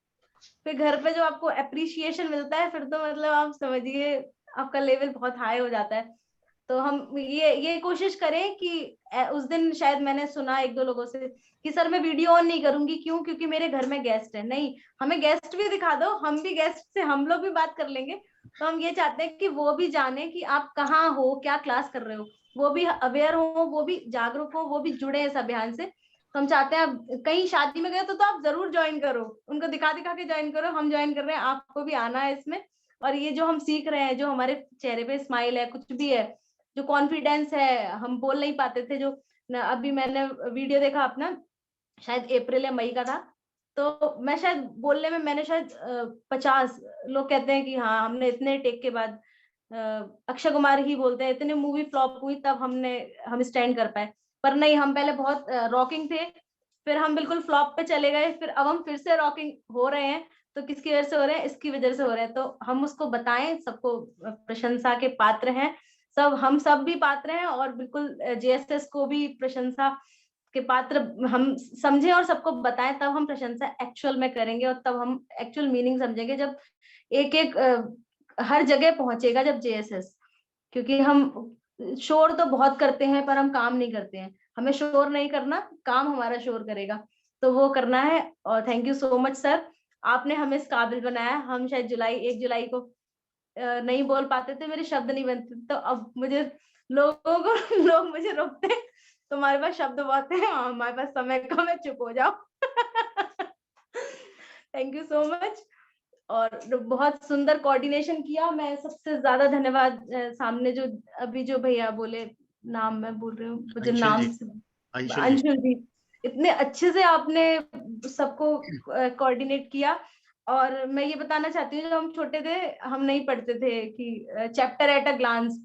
फिर घर पे जो आपको अप्रिशिएशन मिलता है, फिर तो मतलब आप समझिए आपका लेवल बहुत हाई हो जाता है। तो हम ये कोशिश करें कि उस दिन शायद मैंने सुना एक दो लोगों से कि सर मैं वीडियो ऑन नहीं करूंगी, क्यों? क्योंकि मेरे घर में गेस्ट है। नहीं, हमें गेस्ट भी दिखा दो, हम भी गेस्ट से हम लोग भी बात कर लेंगे। तो हम ये चाहते हैं कि वो भी जाने कि आप कहाँ हो, क्या क्लास कर रहे हो, वो भी अवेयर हो, वो भी जागरूक हो, वो भी जुड़े इस अभियान से। तो हम चाहते हैं आप कहीं शादी में गए तो आप जरूर ज्वाइन करो, उनको दिखा दिखा के ज्वाइन करो, हम ज्वाइन कर रहे हैं, आपको भी आना है इसमें। और ये जो हम सीख रहे हैं, जो हमारे चेहरे पे स्माइल है, कुछ भी है, जो कॉन्फिडेंस है, हम बोल नहीं पाते थे, जो अभी मैंने वीडियो देखा अपना, शायद अप्रैल या मई का था, तो मैं शायद बोलने में मैंने शायद 50 लोग कहते हैं कि हाँ हमने इतने टेक के बाद, अक्षय कुमार ही बोलते हैं इतने मूवी फ्लॉप हुई तब हम स्टैंड कर पाए। पर नहीं, हम पहले बहुत रॉकिंग थे, फिर हम बिल्कुल फ्लॉप पे चले गए, फिर अब हम फिर से रॉकिंग हो रहे हैं। तो किसकी वजह से हो रहे हैं? इसकी वजह से हो रहे हैं। तो हम उसको बताएं, सबको प्रशंसा के पात्र हैं, हम सब भी पात्र हैं, और बिल्कुल जेएसएस को भी प्रशंसा के पात्र हम समझें और सबको बताएं, तब हम प्रशंसा एक्चुअल में करेंगे, और तब हम एक्चुअल मीनिंग समझेंगे, जब एक एक हर जगह पहुंचेगा जब जेएसएस। क्योंकि हम शोर तो बहुत करते हैं पर हम काम नहीं करते हैं, हमें शोर नहीं करना, काम हमारा शोर करेगा, तो वो करना है। और thank you so much sir, आपने हमें इस काबिल बनाया। हम शायद 1 जुलाई को नहीं बोल पाते थे, मेरे शब्द नहीं बनते, तो अब मुझे लोग मुझे रोकते, तुम्हारे पास शब्द बहुत है, हमारे पास समय कम है, चुप हो जाओ थैंक यू सो मच। और बहुत सुंदर कोऑर्डिनेशन किया। मैं सबसे ज्यादा धन्यवाद सामने जो अभी जो भैया बोले, नाम मैं भूल रही हूँ, मुझे नाम से, अंशुल जी, इतने अच्छे से आपने सबको कोऑर्डिनेट किया। और मैं ये बताना चाहती हूँ, जब हम छोटे थे हम नहीं पढ़ते थे कि चैप्टर एट अ ग्लांस,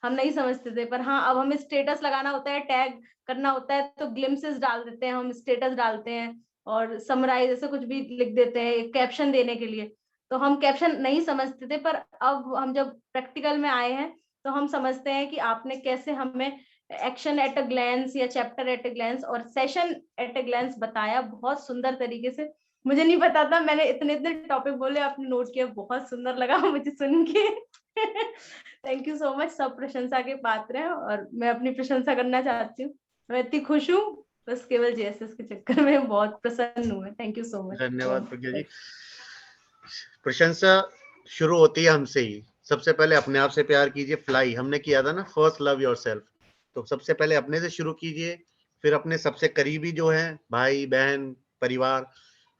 हम नहीं समझते थे, पर हाँ अब हमें स्टेटस लगाना होता है, टैग करना होता है, तो ग्लिम्सेस डाल देते हैं, हम स्टेटस डालते हैं और समराइज ऐसे कुछ भी लिख देते हैं कैप्शन देने के लिए। तो हम कैप्शन नहीं समझते थे, पर अब हम जब प्रैक्टिकल में आए हैं तो हम समझते हैं कि आपने कैसे हमें एक्शन एट अ ग्लैंस या चैप्टर एट अ ग्लैंस और सेशन एट अ ग्लैंस बताया, बहुत सुंदर तरीके से। मुझे नहीं पता था, मैंने इतने टॉपिक बोले, आपने नोट किया, बहुत सुंदर लगा मुझे सुन के थैंक यू सो मच, सब प्रशंसा के पात्र हैं, और मैं अपनी प्रशंसा करना चाहती हूँ। मैं इतनी खुश हूँ, बस केवल जेएसएस के चक्कर में बहुत प्रसन्न हूँ। Thank you so much. धन्यवाद प्रज्ञा जी। प्रशंसा शुरू होती है हमसे ही। सबसे पहले अपने आप से प्यार कीजिए, फ्लाई हमने किया था ना, फर्स्ट लव योरसेल्फ। तो सबसे पहले अपने से शुरू कीजिए, फिर अपने सबसे करीबी जो हैं भाई बहन परिवार,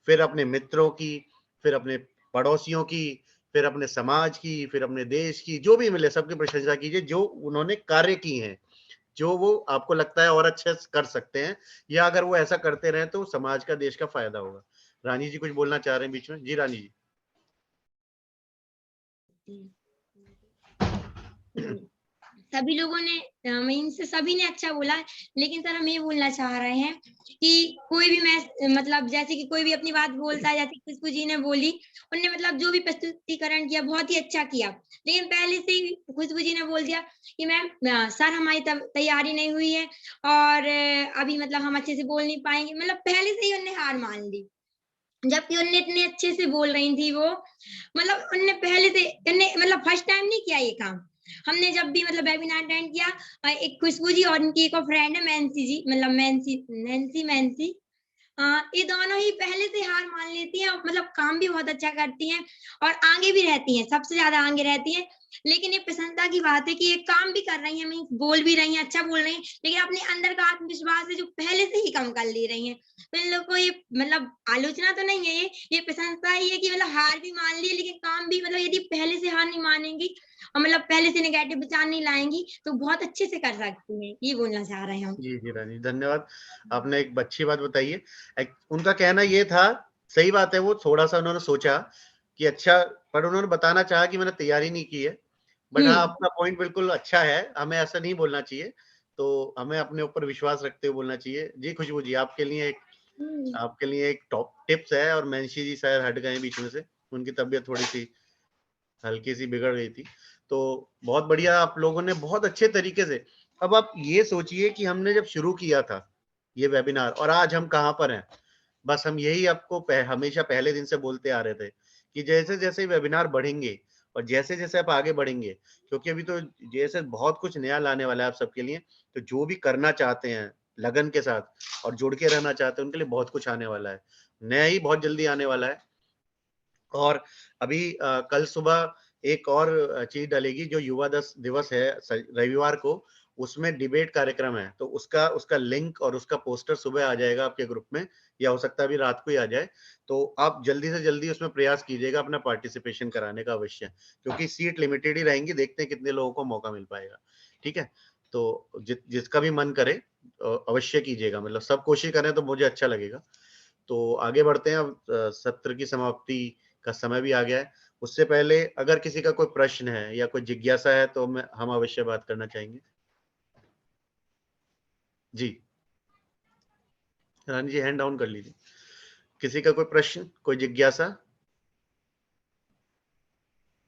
फिर अपने मित्रों की, फिर अपने पड़ोसियों की, फिर अपने समाज की, फिर अपने देश की, जो भी मिले सबकी प्रशंसा कीजिए जो उन्होंने कार्य की हैं, जो वो आपको लगता है और अच्छे से कर सकते हैं, या अगर वो ऐसा करते रहें तो समाज का देश का फायदा होगा। रानी जी कुछ बोलना चाह रहे हैं बीच में? जी रानी जी। सभी लोगों ने मीन्स सभी ने अच्छा बोला, लेकिन सर हम ये बोलना चाह रहे हैं कि कोई भी मैं मतलब जैसे कि कोई भी अपनी बात बोलता है, जैसे खुशबू जी ने बोली, उनने मतलब जो भी प्रस्तुतिकरण किया बहुत ही अच्छा किया, लेकिन पहले से ही खुशबू जी ने बोल दिया कि मैम सर हमारी तैयारी नहीं हुई है और अभी मतलब हम अच्छे से बोल नहीं पाएंगे, मतलब पहले से ही उनने हार मान ली, जबकि उनने इतने अच्छे से बोल रही थी वो, मतलब उनने पहले से उनने मतलब फर्स्ट टाइम नहीं किया ये काम। हमने जब भी मतलब वेबिनार अटेंड किया, एक खुशबू जी और उनकी एक और फ्रेंड है मैंसी जी, मतलब मैंसी, ये दोनों ही पहले से हार मान लेती हैं, मतलब काम भी बहुत अच्छा करती हैं और आगे भी रहती हैं, सबसे ज्यादा आगे रहती हैं। लेकिन ये प्रसन्नता की बात है कि ये काम भी कर रही हैं, मीन्स बोल भी रही हैं, अच्छा बोल रही हैं, लेकिन अपने अंदर का आत्मविश्वास है जो पहले से ही कम कर ले रही हैं। तो इन लोग को ये मतलब आलोचना तो नहीं है, ये प्रशंसा ही है कि मतलब हार भी मान ली, लेकिन काम भी मतलब यदि पहले से हार नहीं मानेंगी और मतलब पहले से नेगेटिव विचार नहीं लाएंगी तो बहुत अच्छे से कर सकती हैं, ये बोलना चाह रहे हैं हम। जी रानी धन्यवाद। आपने एक अच्छी बात बताई है। उनका कहना ये था, सही बात है, वो थोड़ा सा उन्होंने सोचा कि अच्छा, पर उन्होंने बताना चाहा कि मैंने तैयारी नहीं की है, बट हाँ आपका पॉइंट बिल्कुल अच्छा है, हमें ऐसा नहीं बोलना चाहिए, तो हमें अपने ऊपर विश्वास रखते हुए बोलना चाहिए। जी खुशबू जी, आपके लिए एक टॉप टिप्स है, और मैंशी जी शायद हट गए बीच में से, उनकी तबीयत थोड़ी सी हल्की सी बिगड़ गई थी, तो बहुत बढ़िया आप लोगों ने बहुत अच्छे तरीके से। अब आप ये सोचिए कि हमने जब शुरू किया था ये वेबिनार और आज हम कहाँ पर हैं। बस हम यही आपको हमेशा पहले दिन से बोलते आ रहे थे कि जैसे जैसे वेबिनार बढ़ेंगे और जैसे जैसे आप आगे बढ़ेंगे, क्योंकि अभी तो जैसे बहुत कुछ नया लाने वाला है आप सबके लिए, तो जो भी करना चाहते हैं लगन के साथ और जुड़ के रहना चाहते हैं उनके लिए बहुत कुछ आने वाला है, नया ही बहुत जल्दी आने वाला है। और अभी कल सुबह एक और चीज डलेगी जो युवा दिवस है रविवार को, उसमें डिबेट कार्यक्रम है, तो उसका लिंक और उसका पोस्टर सुबह आ जाएगा आपके ग्रुप में, या हो सकता है अभी रात को ही आ जाए, तो आप जल्दी से जल्दी उसमें प्रयास कीजिएगा अपना पार्टिसिपेशन कराने का अवश्य, क्योंकि सीट लिमिटेड ही रहेंगी, देखते हैं कितने लोगों को मौका मिल पाएगा। ठीक है, तो जिसका भी मन करे अवश्य कीजिएगा, मतलब सब कोशिश करें तो मुझे अच्छा लगेगा। तो आगे बढ़ते हैं, अब सत्र की समाप्ति का समय भी आ गया है। उससे पहले अगर किसी का कोई प्रश्न है या कोई जिज्ञासा है तो हम अवश्य बात करना चाहेंगे। जी रानी जी, हैंड डाउन कर लीजिए। किसी का कोई प्रश्न, कोई जिज्ञासा?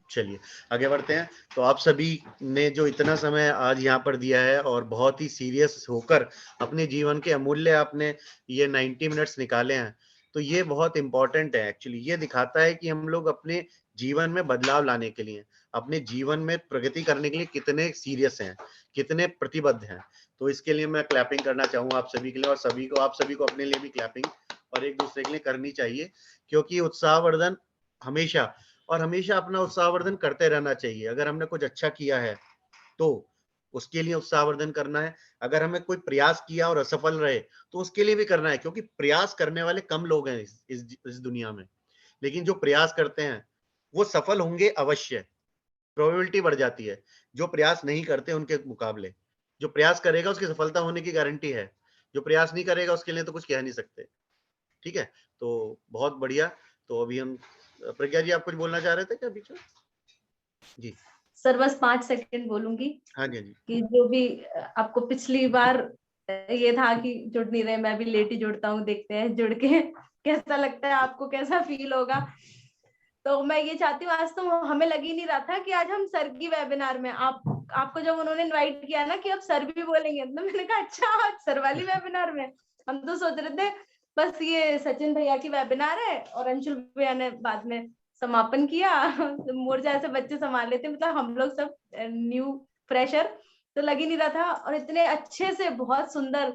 चलिए आगे बढ़ते हैं। तो आप सभी ने जो इतना समय आज यहाँ पर दिया है और बहुत ही सीरियस होकर अपने जीवन के अमूल्य आपने ये 90 मिनट्स निकाले हैं, तो ये बहुत इंपॉर्टेंट है। एक्चुअली ये दिखाता है कि हम लोग अपने जीवन में बदलाव लाने के लिए, अपने जीवन में प्रगति करने के लिए कितने सीरियस हैं, कितने प्रतिबद्ध हैं। तो इसके लिए मैं क्लैपिंग करना चाहूंगा आप सभी के लिए, और आप सभी को अपने लिए भी क्लैपिंग और एक दूसरे के लिए करनी चाहिए, क्योंकि उत्साहवर्धन हमेशा और हमेशा अपना उत्साहवर्धन करते रहना चाहिए। अगर हमने कुछ अच्छा किया है तो उसके लिए उत्साहवर्धन करना है, अगर हमें कोई प्रयास किया और असफल रहे तो उसके लिए भी करना है, क्योंकि प्रयास करने वाले कम लोग हैं इस दुनिया में, लेकिन जो प्रयास करते हैं वो सफल होंगे अवश्य, प्रोबेबिलिटी बढ़ जाती है। जो प्रयास नहीं करते उनके मुकाबले, जो प्रयास करेगा उसकी सफलता होने की गारंटी है, जो प्रयास नहीं करेगा उसके लिए तो कुछ कह नहीं सकते। ठीक है, तो बहुत बढ़िया। तो अभी हम, प्रज्ञा जी आप कुछ बोलना चाह रहे थे क्या बीच में? जी सर बस 5 सेकंड बोलूंगी। हाँ जी, हाँ जी। कि जो भी आपको पिछली बार ये था कि जुड़ नहीं रहे, मैं भी लेट ही जुड़ता हूँ, देखते हैं जुड़ के कैसा लगता है, आपको कैसा फील होगा। तो मैं ये चाहती हूँ, आज तो हमें लग ही नहीं रहा था कि आज हम सर की वेबिनार में आपको जब उन्होंने इनवाइट किया ना कि अब सर भी बोलेंगे, तो मैंने कहा अच्छा आज सर वाली वेबिनार में। हम तो सोच रहे थे बस ये सचिन भैया की वेबिनार है और अंशुल भैया ने बाद में समापन किया, मोर्चा ऐसे बच्चे संभाल लेते, मतलब हम लोग सब न्यू फ्रेशर, तो लग ही नहीं रहा था। और इतने अच्छे से, बहुत सुंदर,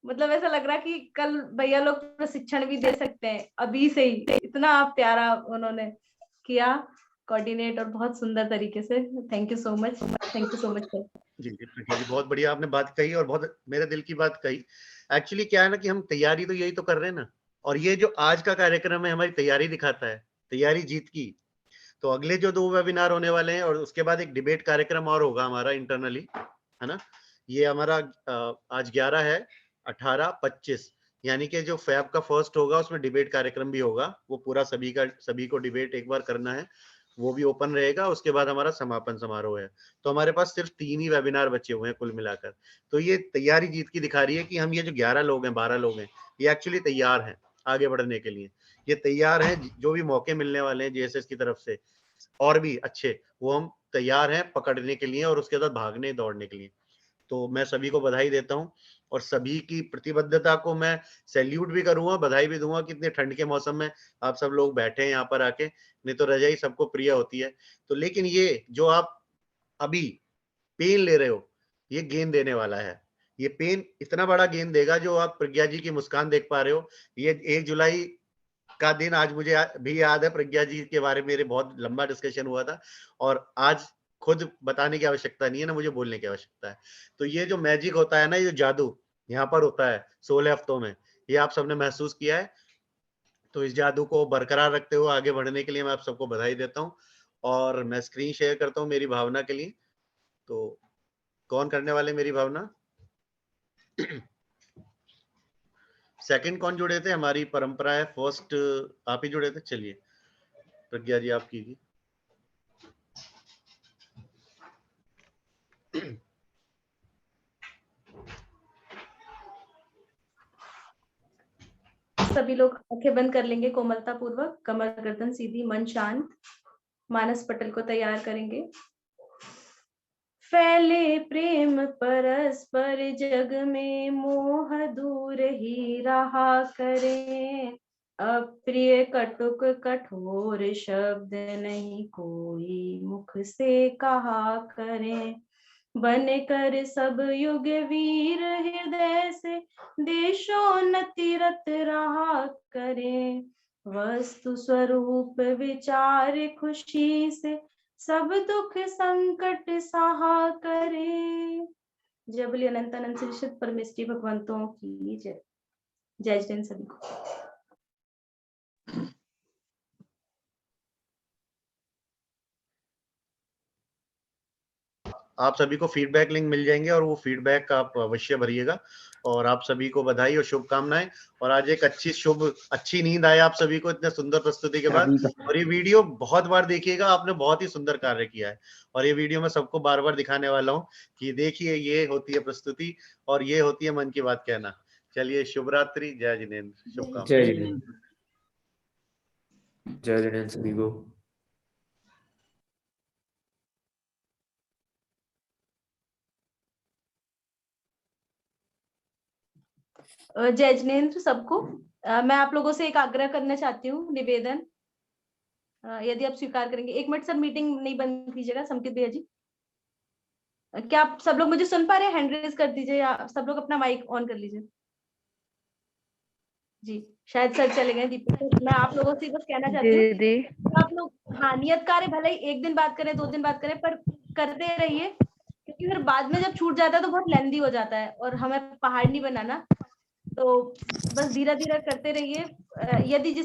मतलब ऐसा लग रहा कि कल भैया लोग प्रशिक्षण भी दे सकते हैं अभी से ही, इतना प्यारा उन्होंने किया कोऑर्डिनेट और बहुत सुंदर तरीके से। Thank you so much, thank you so much sir. जी प्रज्ञा जी, बहुत बढ़िया आपने बात कही और बहुत मेरे दिल की बात कही। एक्चुअली क्या है ना कि हम तैयारी तो यही तो कर रहे हैं ना, और ये जो आज का कार्यक्रम है हमारी तैयारी दिखाता है, तैयारी जीत की। तो अगले जो 2 वेबिनार होने वाले हैं और उसके बाद एक डिबेट कार्यक्रम और होगा हमारा इंटरनली, है ना। ये हमारा आज 11 है, 18, 25 यानी कि जो फैब का फर्स्ट होगा उसमें डिबेट कार्यक्रम भी होगा। वो पूरा सभी को डिबेट एक बार करना है, वो भी ओपन रहेगा। उसके बाद हमारा समापन समारोह है। तो हमारे पास सिर्फ 3 ही वेबिनार बचे हुए हैं कुल मिलाकर। तो ये तैयारी जीत की दिखा रही है कि हम ये जो 11 लोग हैं, 12 लोग हैं, ये एक्चुअली तैयार हैं आगे बढ़ने के लिए। ये तैयार हैं, जो भी मौके मिलने वाले हैं जेएसएस की तरफ से और भी अच्छे, वो हम तैयार हैं पकड़ने के लिए और उसके बाद भागने दौड़ने के लिए। तो मैं सभी को बधाई देता हूं और सभी की प्रतिबद्धता को मैं सैल्यूट भी करूंगा, बधाई भी दूंगा कि इतने ठंड के मौसम में आप सब लोग बैठे हैं यहाँ पर आके। नहीं तो रजाई सबको प्रिय होती है। तो लेकिन ये जो आप अभी पेन ले रहे हो, ये गेंद देने वाला है। ये पेन इतना बड़ा गेंद देगा जो आप प्रज्ञा जी की मुस्कान देख पा रहे हो। ये 1 जुलाई का दिन आज मुझे भी याद है। प्रज्ञा जी के बारे में मेरे बहुत लंबा डिस्कशन हुआ था और आज खुद बताने की आवश्यकता नहीं है ना, मुझे बोलने की आवश्यकता है। तो ये जो मैजिक होता है ना, ये जादू यहाँ पर होता है 16 हफ्तों में, ये आप सबने महसूस किया है। तो इस जादू को बरकरार रखते हुए आगे बढ़ने के लिए मैं आप सबको बधाई देता हूँ और मैं स्क्रीन शेयर करता हूँ मेरी भावना के लिए। तो कौन करने वाले मेरी भावना? सेकंड कौन जुड़े थे? हमारी परंपरा है फर्स्ट आप ही जुड़े थे। चलिए प्रज्ञा जी आप कीजिए। सभी लोग आंखें बंद कर लेंगे कोमलता पूर्वक, कमर गर्दन सीधी, मन शांत, मानस पटल को तैयार करेंगे। फैले प्रेम परस्पर जग में, मोह दूर ही रहा करें। अप्रिय कटुक कठोर शब्द नहीं कोई मुख से कहा करें। बन कर सब युग वीर हृदय से, देशोन्नति रत रहा करें। वस्तु स्वरूप विचार खुशी से, सब दुख संकट सहा करे। जय बोली अनंत अनंत श्रीषित परमेष्टि भगवंतों की जय। जय जैन सभी को। आप सभी को फीडबैक लिंक मिल जाएंगे और वो फीडबैक आप अवश्य भरिएगा। और आप सभी को बधाई और शुभकामनाएं। और आज एक अच्छी नींद आए आप सभी को इतने सुंदर प्रस्तुति के बाद। और ये वीडियो बहुत बार देखिएगा, आपने बहुत ही सुंदर कार्य किया है। और ये वीडियो मैं सबको बार बार दिखाने वाला हूँ कि देखिए ये होती है प्रस्तुति और ये होती है मन की बात कहना। चलिए शुभ रात्रि, जय जिनेंद्र, शुभकामनाएं। जय जिनेंद्र सभी को। जय जिनेंद्र सबको। मैं आप लोगों से एक आग्रह करना चाहती हूँ, निवेदन, यदि आप स्वीकार करेंगे। 1 मिनट सर, मीटिंग नहीं बंद कीजिएगा। संकेत भैया जी, क्या आप सब लोग मुझे सुन पा रहे हैं? हैंड रेज कर दीजिए या सब लोग अपना माइक ऑन कर लीजिए। जी शायद सर चले गए। दीपक, मैं आप लोगों से बस कहना चाहती हूँ आप लोग, हाँ, नियत कार्य भले ही 1 दिन बात करें 2 दिन बात करें, पर करते रहिए, क्योंकि फिर बाद में जब छूट जाता है तो बहुत लेंदी हो जाता है और हमें पहाड़ नहीं बनाना। तो बस धीरे धीरे करते रहिए। यदि जिस